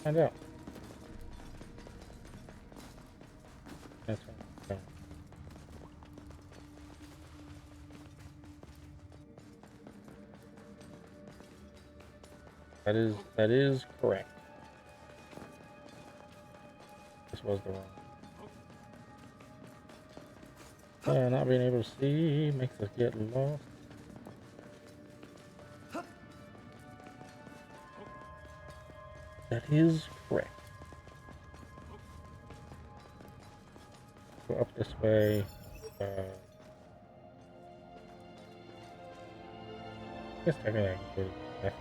Find out. That's right. That is correct. This was the wrong. Not being able to see makes us get lost. That is correct. Go up this way. I guess technically I can go left.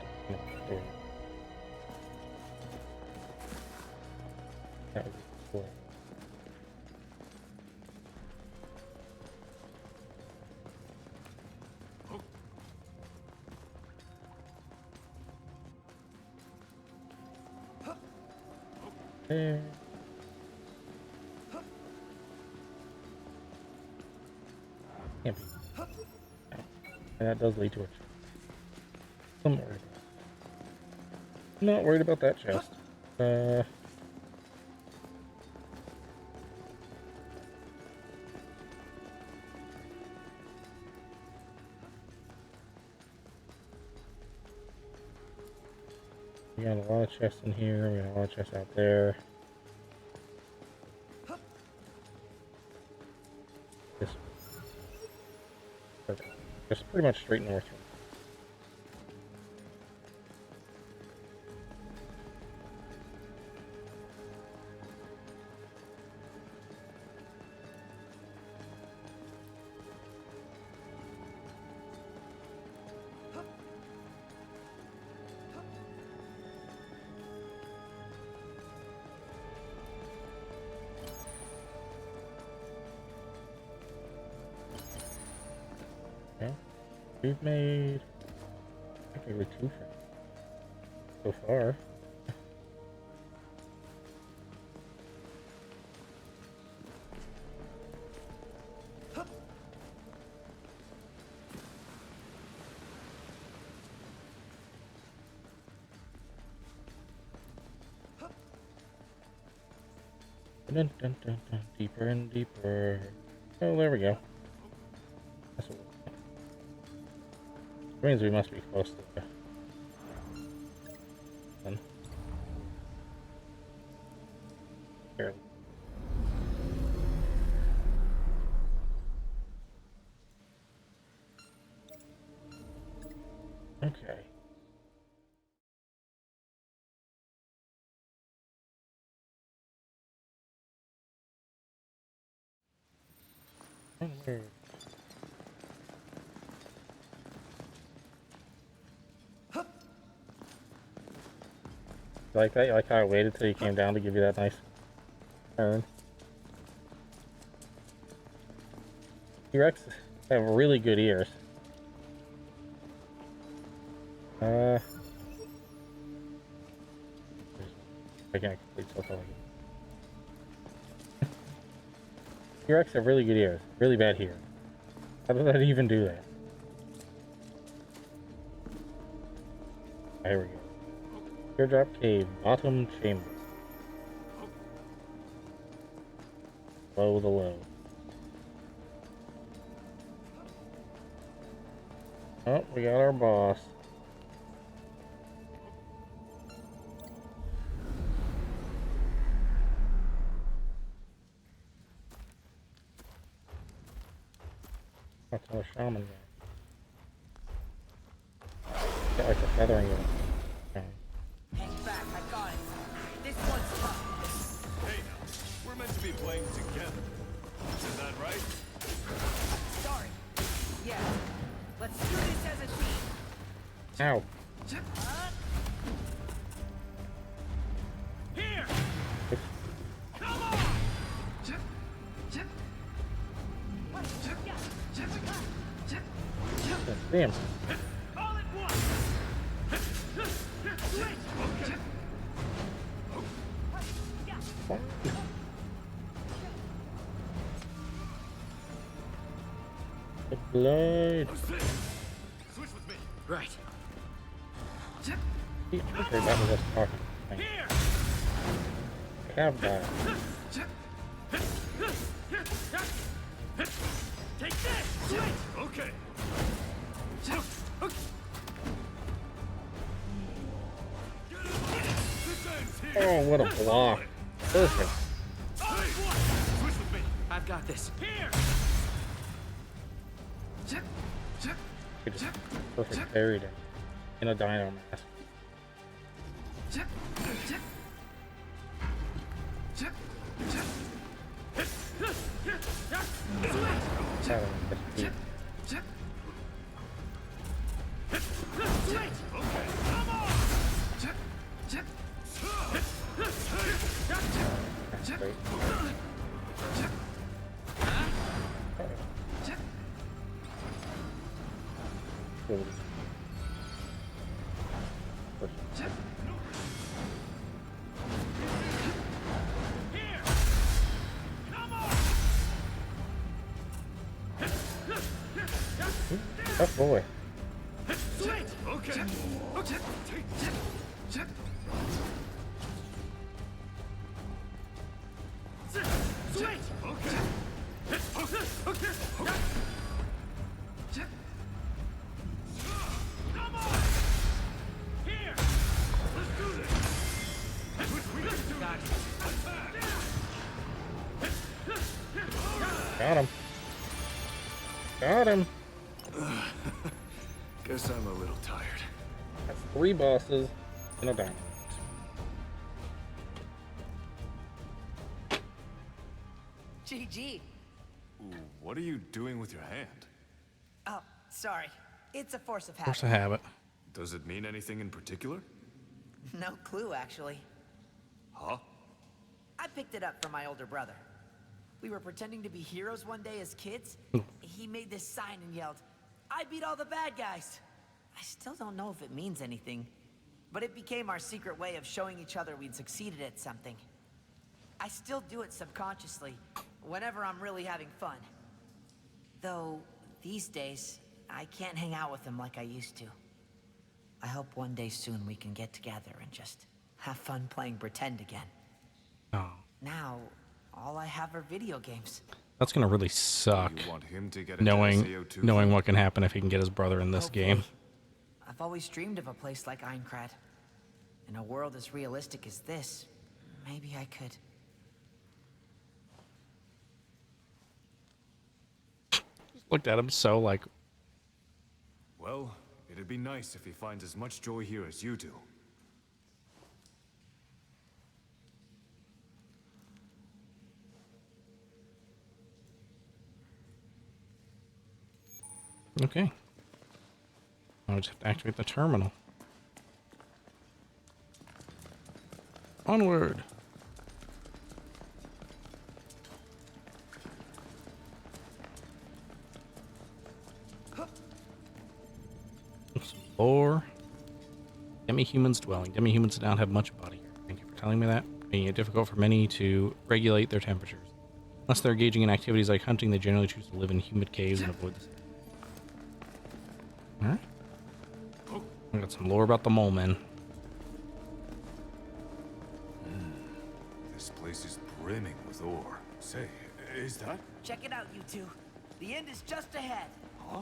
That would be cool. There. Can't be. No. And that does lead to a chest. I'm not worried about that chest. We got a lot of chests in here. We got a lot of chests out there. This perfect. Just pretty much straight north. We've made maybe 2 friends so far. Dun, dun, dun, dun, deeper and deeper. Oh, there we go. That's what it means we must be close to the one. Here. Okay. Where? You like that? You like how I waited till you came down to give you that nice turn? T-Rex have really good ears. I can't complete circle again. T-Rex have really good ears. Really bad hearing. How does that even do that? There we go. Teardrop Cave, bottom chamber. Below the low. Oh, we got our boss. That's our shaman guy. Got like a feathering guy. Hang back, I got it. This one's tough. Hey now, we're meant to be playing together. Isn't that right? Sorry. Yeah. Let's do this as a team. Ow. Here! Damn. All at once! The blade. Switch with me. Right. Okay, that was us talking. Here! Have that. Take this! Switch! Okay. This ends here. Oh, what a block. Perfect. All at once! Switch with me. I've got this. Here! It just perfect buried in a dino mask. Tough boy. Okay. Okay. Switch! Okay. Come on! Here! Let's do this. We can do Got this. Got him. Got him. Guess I'm a little tired. That's 3 bosses in a dino. GG. Ooh, what are you doing with your hand? Oh, sorry. It's a force of Force habit. a habit. Does it mean anything in particular? No clue, actually. Huh? I picked it up from my older brother. We were pretending to be heroes one day as kids. He made this sign and yelled, I beat all the bad guys. I still don't know if it means anything, but it became our secret way of showing each other we'd succeeded at something. I still do it subconsciously, whenever I'm really having fun. Though, these days, I can't hang out with them like I used to. I hope one day soon we can get together and just have fun playing pretend again. Oh, Now, all I have are video games. that's gonna really suck. You want him to get into Knowing SAO2? knowing what can happen if he can get his brother in this Hopefully. game. I've always dreamed of a place like Aincrad. In a world as realistic as this, maybe I could. Looked at him so like, Well, it'd be nice if he finds as much joy here as you do. okay. I just have to activate the terminal. Onward. Some lore. Demi-humans dwelling. Demi-humans do not have much body hair. Thank you for telling me that. Making it difficult for many to regulate their temperatures. Unless they're engaging in activities like hunting, they generally choose to live in humid caves and avoid the sun. Alright. I got some lore about the mole men. This place is brimming with ore. Say, is that? Check it out, you two. The end is just ahead. Huh?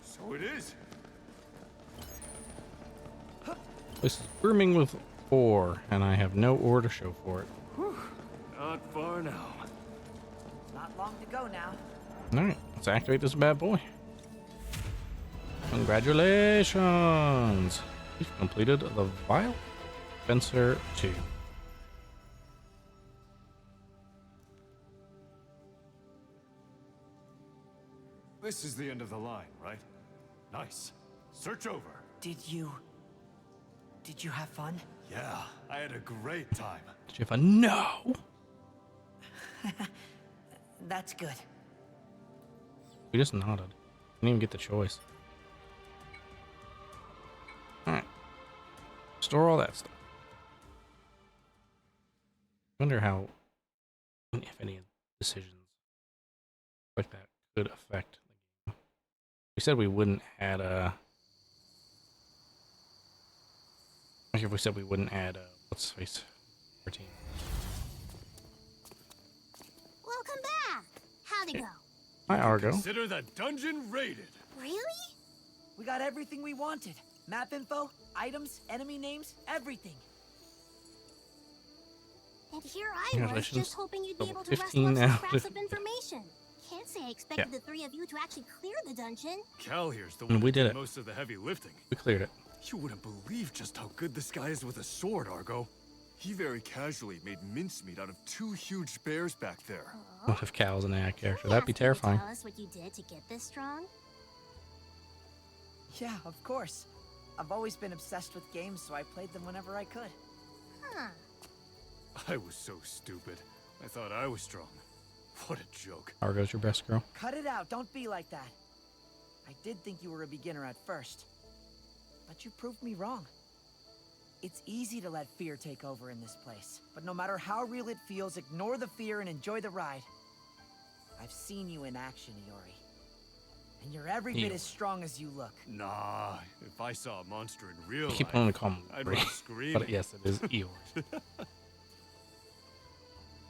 So it is. This is brimming with ore, and I have no ore to show for it. Not far now. Not long to go now. Alright, let's activate this bad boy. Congratulations! We've completed the Vile Fencer 2. This is the end of the line, right? Nice. Search over. Did you have fun? Yeah, I had a great time. Did you have a no? That's good. We just nodded. Didn't even get the choice. Alright. Store all that stuff. Wonder how, if any decisions like that could affect the game. We said we wouldn't add like if we said we wouldn't add what's face 13. Welcome back. How'd it go? Hi Argo. Consider that dungeon raided. Really? We got everything we wanted. Map info, items, enemy names, everything. And here I was Congratulations. just hoping you'd be Level able to 15 wrestle up now. some scraps of information. Can't say I expected the three of you to actually clear the dungeon. Cal here's the And one we who did it. most of the heavy lifting. We cleared it. You wouldn't believe just how good this guy is with a sword, Argo. He very casually made mincemeat out of 2 huge bears back there. What if Cal's an AI character? Can I That'd be ask you to terrifying. Tell us what you did to get this strong. Yeah, of course. I've always been obsessed with games, so I played them whenever I could. Huh. I was so stupid. I thought I was strong. What a joke. Argo's your best girl. Cut it out, don't be like that. I did think you were a beginner at first, but you proved me wrong. It's easy to let fear take over in this place, but no matter how real it feels, ignore the fear and enjoy the ride. I've seen you in action, Iori. And you're every bit Eeyore. as strong as you look. Nah, if I saw a monster in real I keep life, wanting to call him I'd Bree, run screaming. but yes, it is Eeyore.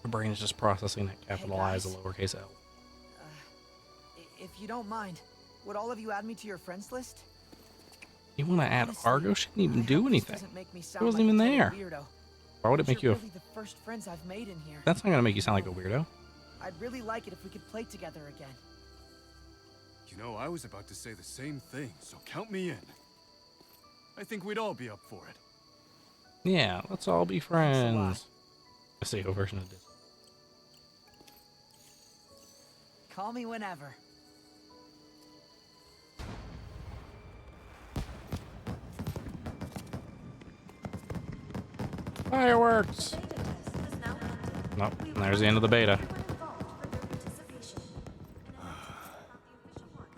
The brain is just processing that capital I as a guys. lowercase L. If you don't mind, would all of you add me to your friends list? You want to add Honestly, Argo? She didn't even I do hope this anything. doesn't make me It sound wasn't like even a total there. weirdo. Why would it But make you you're a... really the first friends I've made in here. That's not going to make you sound like a weirdo. I'd really like it if we could play together again. You know, I was about to say the same thing, so count me in. I think we'd all be up for it. Yeah, let's all be a lot. friends. A SEO version of this. Call me whenever. Fireworks! Nope, and there's the end of the beta.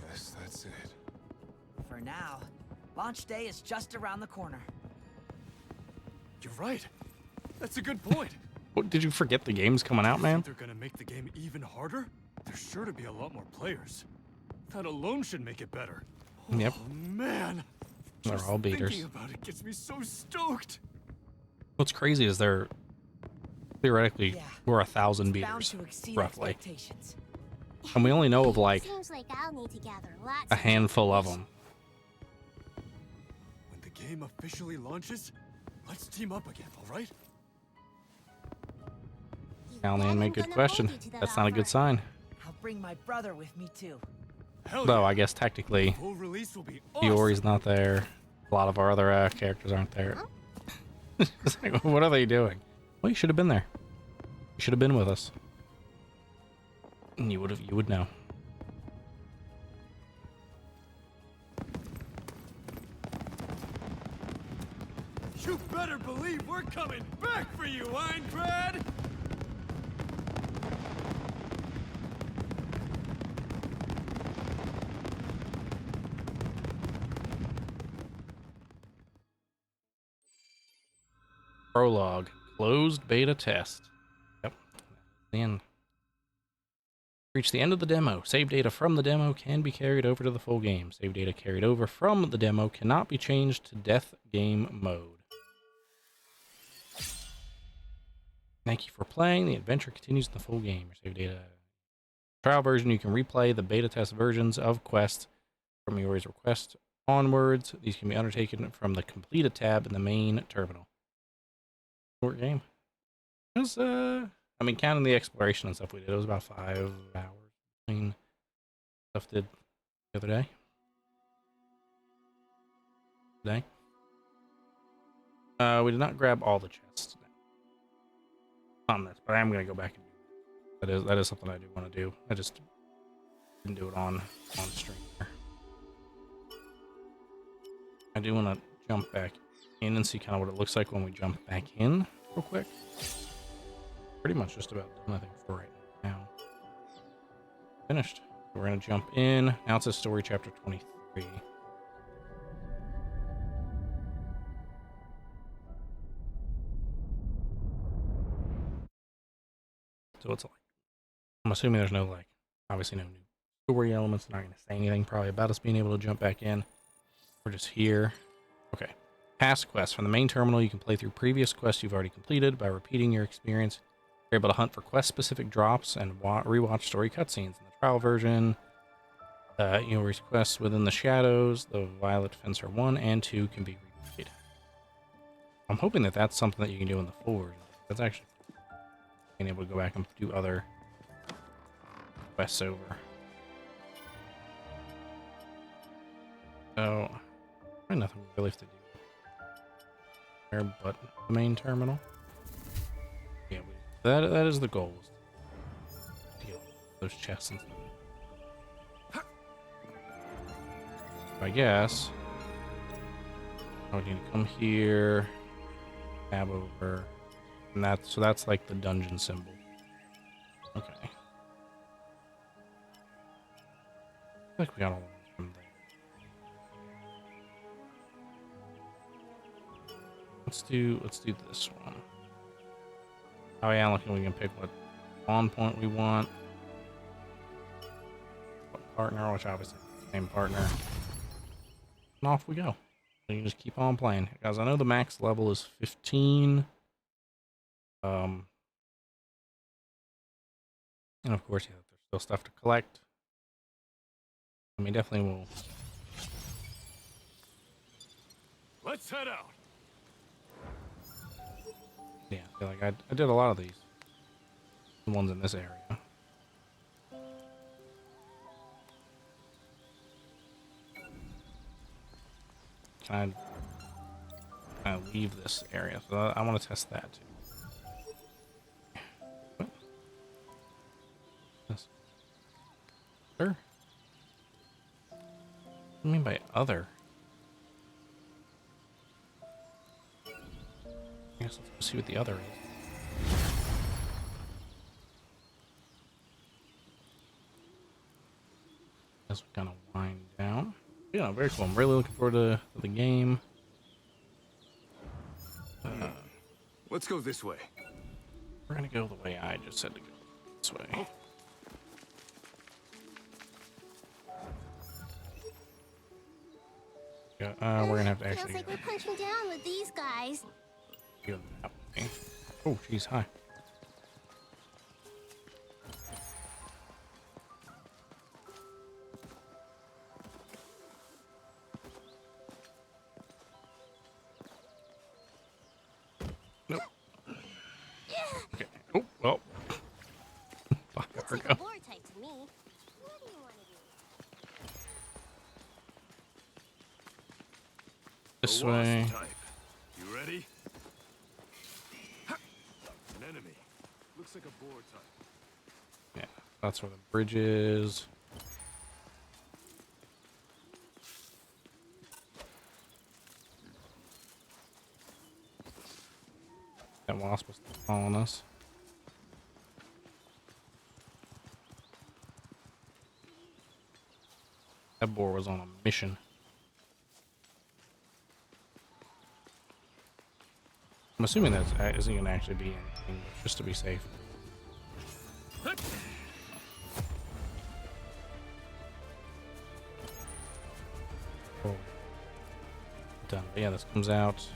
Guess that's it. For now, launch day is just around the corner. You're right. That's a good point. What, did you forget the game's coming out, man? They're gonna make the game even harder? There's sure to be a lot more players. That alone should make it better. Yep. Oh man. They're Just all beaters. Thinking about it gets me so stoked. What's crazy is they're theoretically we're 1,000 Bound beaters, to exceed roughly, expectations. and we only know of like Seems like I'll need to gather lots a handful of them. When the game officially launches, let's team up again, alright? Alan made a good question. That's not a good sign. I'll bring my brother with me too. Hell Though yeah. I guess technically Full release will be awesome. Fiori's not there. A lot of our other characters aren't there. It's like, what are they doing? Well, you should have been there. You should have been with us. And you would know. You better believe we're coming back for you, Aincrad! Prologue. Closed beta test. Yep. The end. Reach the end of the demo. Save data from the demo can be carried over to the full game. Save data carried over from the demo cannot be changed to death game mode. Thank you for playing. The adventure continues in the full game. Your save data. Trial version, you can replay the beta test versions of quests from Iori's request onwards. These can be undertaken from the completed tab in the main terminal. Short game. It was, I mean, counting the exploration and stuff we did, it was about 5 hours between stuff did the other day. Today. We did not grab all the chests on this, but I am going to go back and do that. That is something I do want to do. I just didn't do it on stream here. I do want to jump back in and see kind of what it looks like when we jump back in real quick. Pretty much just about done, I think, for right now. Finished. So we're going to jump in. Now it says story chapter 23. So it's like, I'm assuming there's no, like, obviously no new story elements. They're not going to say anything probably about us being able to jump back in. We're just here. Okay. Past quests. From the main terminal, you can play through previous quests you've already completed. By repeating your experience, you're able to hunt for quest-specific drops and rewatch story cutscenes. In the trial version, Iori's quests within the shadows, the Violet Fencer 1 and 2 can be replayed. I'm hoping that that's something that you can do in the full version. That's actually being able to go back and do other quests over. So, probably nothing really left to do there but the main terminal. Yeah, that is the goal. To get those chests and stuff. I guess I would need to come here, tab over, and that's like the dungeon symbol. Okay. I feel like we got all of them from there. Let's do this one. Oh yeah, look, we can pick what spawn point we want. What partner, which obviously is the same partner. And off we go. You can just keep on playing. Guys, I know the max level is 15. And of course, yeah, there's still stuff to collect. I mean, definitely will. Let's head out. Yeah, I feel like I did a lot of these. The ones in this area. Can I leave this area? So I want to test that too. What? This. Sure. What do you mean by other? I guess let's go see what the other is. As we kind of wind down. Yeah, very cool. I'm really looking forward to the game. Let's go this way. We're gonna go the way I just said to go. This way. Yeah, we're gonna have to Feels actually like we're punching down with these guys. go that way. Oh, jeez, hi. Nope. Okay. Oh, well. Fuck, Looks there we like go. a boar type to me. What do you want to do? This A wasp way. type. You ready? An enemy. Looks like a boar type. Yeah, that's where the bridge is. That wasp was following us. That boar was on a mission. I'm assuming that isn't going to actually be anything, but just to be safe. Oh. Done. But yeah, this comes out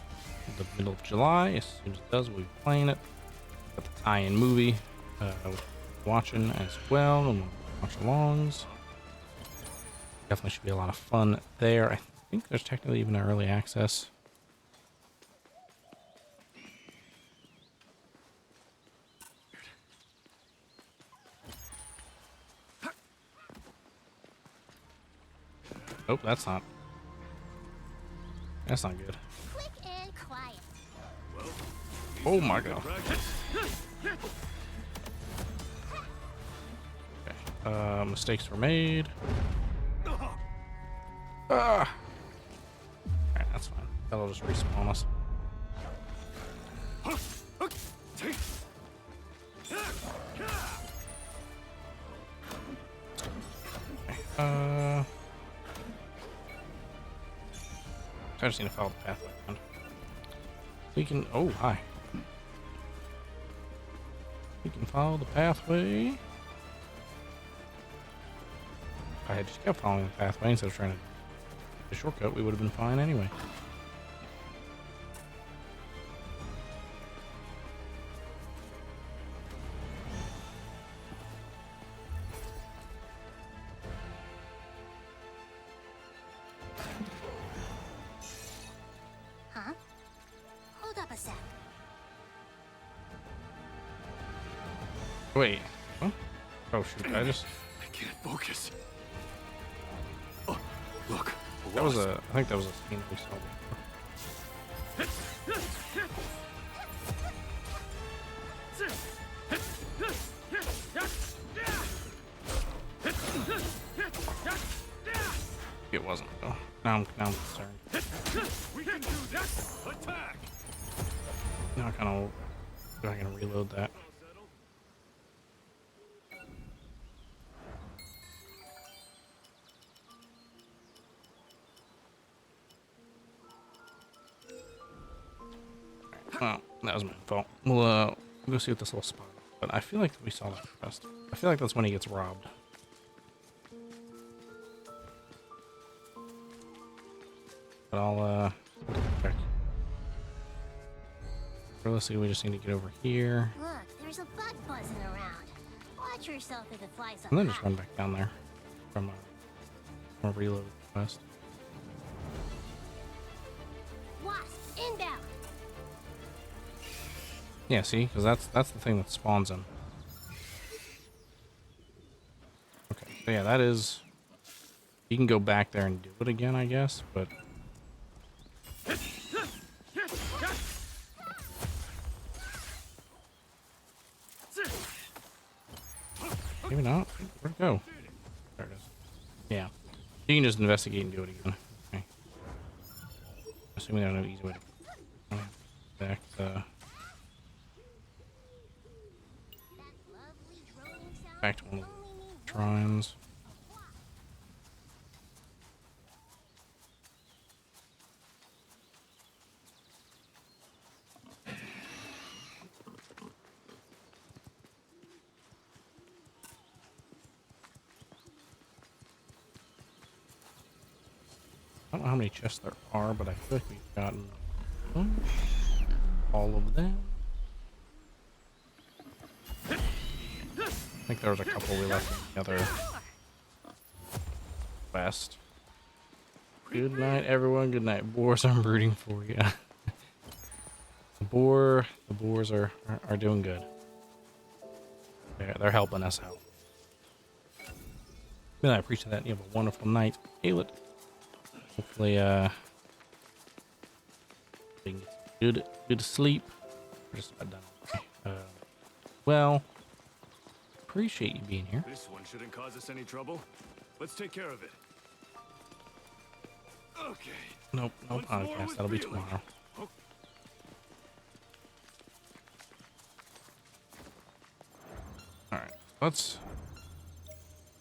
in the middle of July. As soon as it does, we'll be playing it. Got the tie-in movie watching as well, and we'll watch alongs. Definitely should be a lot of fun there. I think there's technically even an early access. Oh, that's not good. Quick and quiet. Oh my god. Okay. Mistakes were made. Ah. Alright, that's fine. That'll just respawn us. Okay. I just need to follow the pathway around. We can. Oh, hi. We can follow the pathway. If I had just kept following the pathway instead of trying to take the shortcut, we would have been fine anyway. Huh? Hold up a sec. Wait. Huh? Oh shoot! I just. I can't focus. Oh, look. That was a. I think that was a scene we saw before. It wasn't though. Now I'm concerned. We can do this. Attack. Now I kind of. I'm not gonna reload that. Well, that was my fault. We'll go see what this little spot is. But I feel like we saw that first. I feel like that's when he gets robbed. But I'll check. Realistically, we just need to get over here. Look, there's a bug buzzing around. Watch yourself if it flies up And then just high. run back down there from a reload quest. Wasp, inbound. Yeah, see? Because that's the thing that spawns him. Okay, so yeah, that is... You can go back there and do it again, I guess, but... Maybe not. Where'd it go? There it is. Yeah. You can just investigate and do it again. Okay. Assuming there's no easy way to... Back the... That lovely droning sound Back to one of only the means shrines. I don't know how many chests there are, but I feel like we've gotten all of them. I think there was a couple we left in the other quest. Good night, everyone. Good night, boars. I'm rooting for you. The boars are doing good. They're helping us out. Good night. I appreciate that. You have a wonderful night, Aylet. Hopefully, you can get good sleep. We're just about done. Well, appreciate you being here. This one shouldn't cause us any trouble. Let's take care of it. Okay. Nope, no Once more podcast. with That'll be feeling. tomorrow. Oh. All right, let's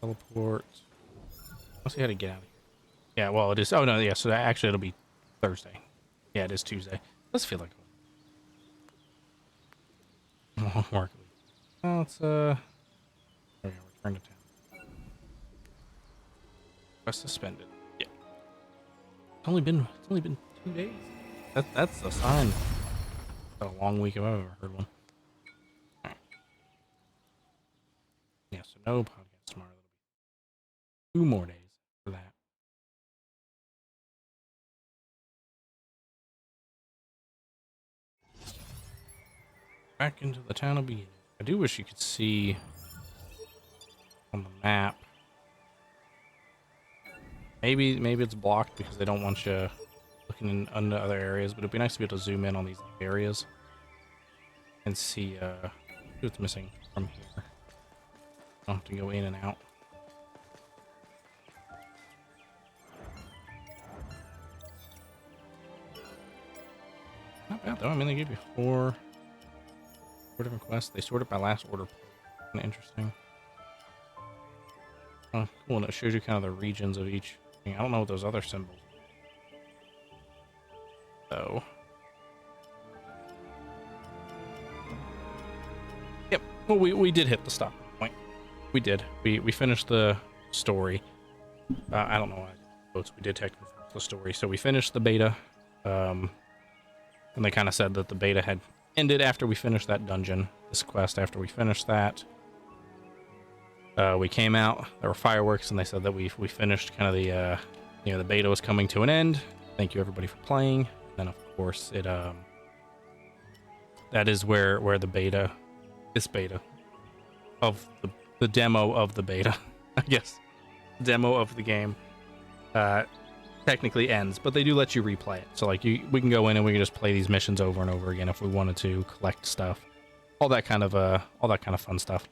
teleport. Let's see how to get out of here. Yeah, well, it is. Oh no, yeah. So actually, it'll be Thursday. Yeah, it is Tuesday. Let's feel like a long work week. Well, let's there we go. Return to town. Quest suspended. Yeah. It's only been 2 days. That's a sign. A long week if I've ever heard one. All right. Yeah. So no podcast tomorrow. That'll be 2 more days for that. Back into the town of beginning. I do wish you could see on the map. Maybe it's blocked because they don't want you looking into other areas, but it'd be nice to be able to zoom in on these areas and see what's missing from here. Don't have to go in and out. Not bad though. I mean, they gave you four different quests. They sort it by last order. Kind of interesting. Oh, cool. And it shows you kind of the regions of each thing. I don't know what those other symbols are. So. Yep. Well, we did hit the stop point. We did. We finished the story. I don't know why. We did technically finish the story. So we finished the beta. And they kind of said that the beta had ended after we finished that dungeon, this quest. After we finished that, we came out. There were fireworks, and they said that we finished kind of the the beta was coming to an end. Thank you everybody for playing. And then of course it that is where this beta of the demo of the beta, I guess, demo of the game technically ends, but they do let you replay it. So like we can go in and we can just play these missions over and over again if we wanted to, collect stuff, all that kind of fun stuff.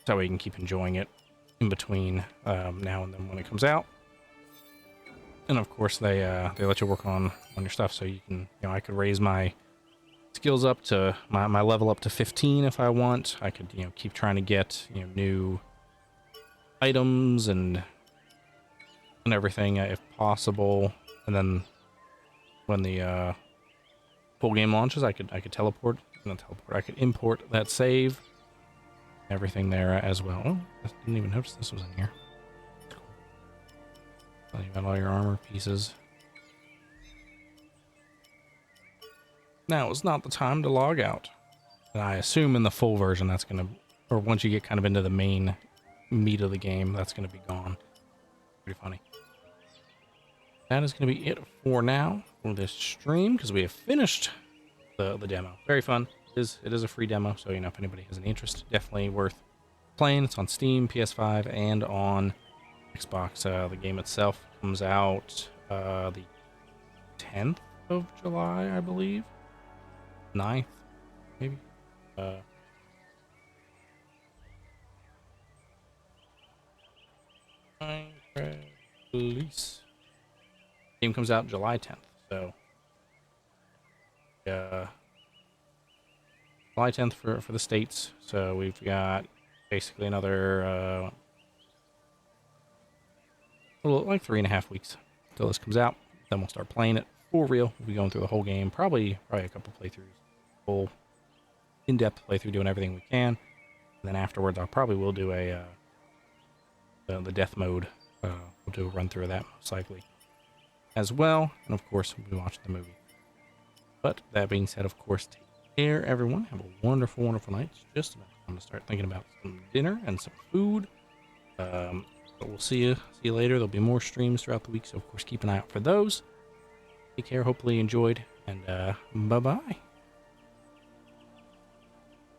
So we can keep enjoying it in between now and then when it comes out. And of course they let you work on your stuff, so you can, I could raise my skills up to my level up to 15 if I want. I could keep trying to get new items and everything if possible, and then when the full game launches, I could teleport. Not teleport. I could import that save, everything there as well. Oh, I didn't even notice this was in here. Cool. Well, you got all your armor pieces. Now is not the time to log out. And I assume in the full version that's gonna, or once you get kind of into the main meat of the game, that's gonna be gone. Pretty funny. That is going to be it for now for this stream, because we have finished the demo. Very fun. It is a free demo, so if anybody has any interest, definitely worth playing. It's on Steam, PS5, and on Xbox. The game itself comes out the 10th of July, I believe. 9th, maybe. Aincrad release. Game comes out July 10th, so July 10th for the States. So we've got basically another like 3.5 weeks until this comes out. Then we'll start playing it for real. We'll be going through the whole game, probably a couple playthroughs, full in-depth playthrough, doing everything we can. And then afterwards, I probably will do the death mode. We'll do a run through of that most likely. as well. And of course, we'll be watching the movie. But that being said, of course, take care, everyone. Have a wonderful, wonderful night. It's just about time to start thinking about some dinner and some food. But we'll see you later. There'll be more streams throughout the week, so of course keep an eye out for those. Take care. Hopefully you enjoyed, and bye-bye.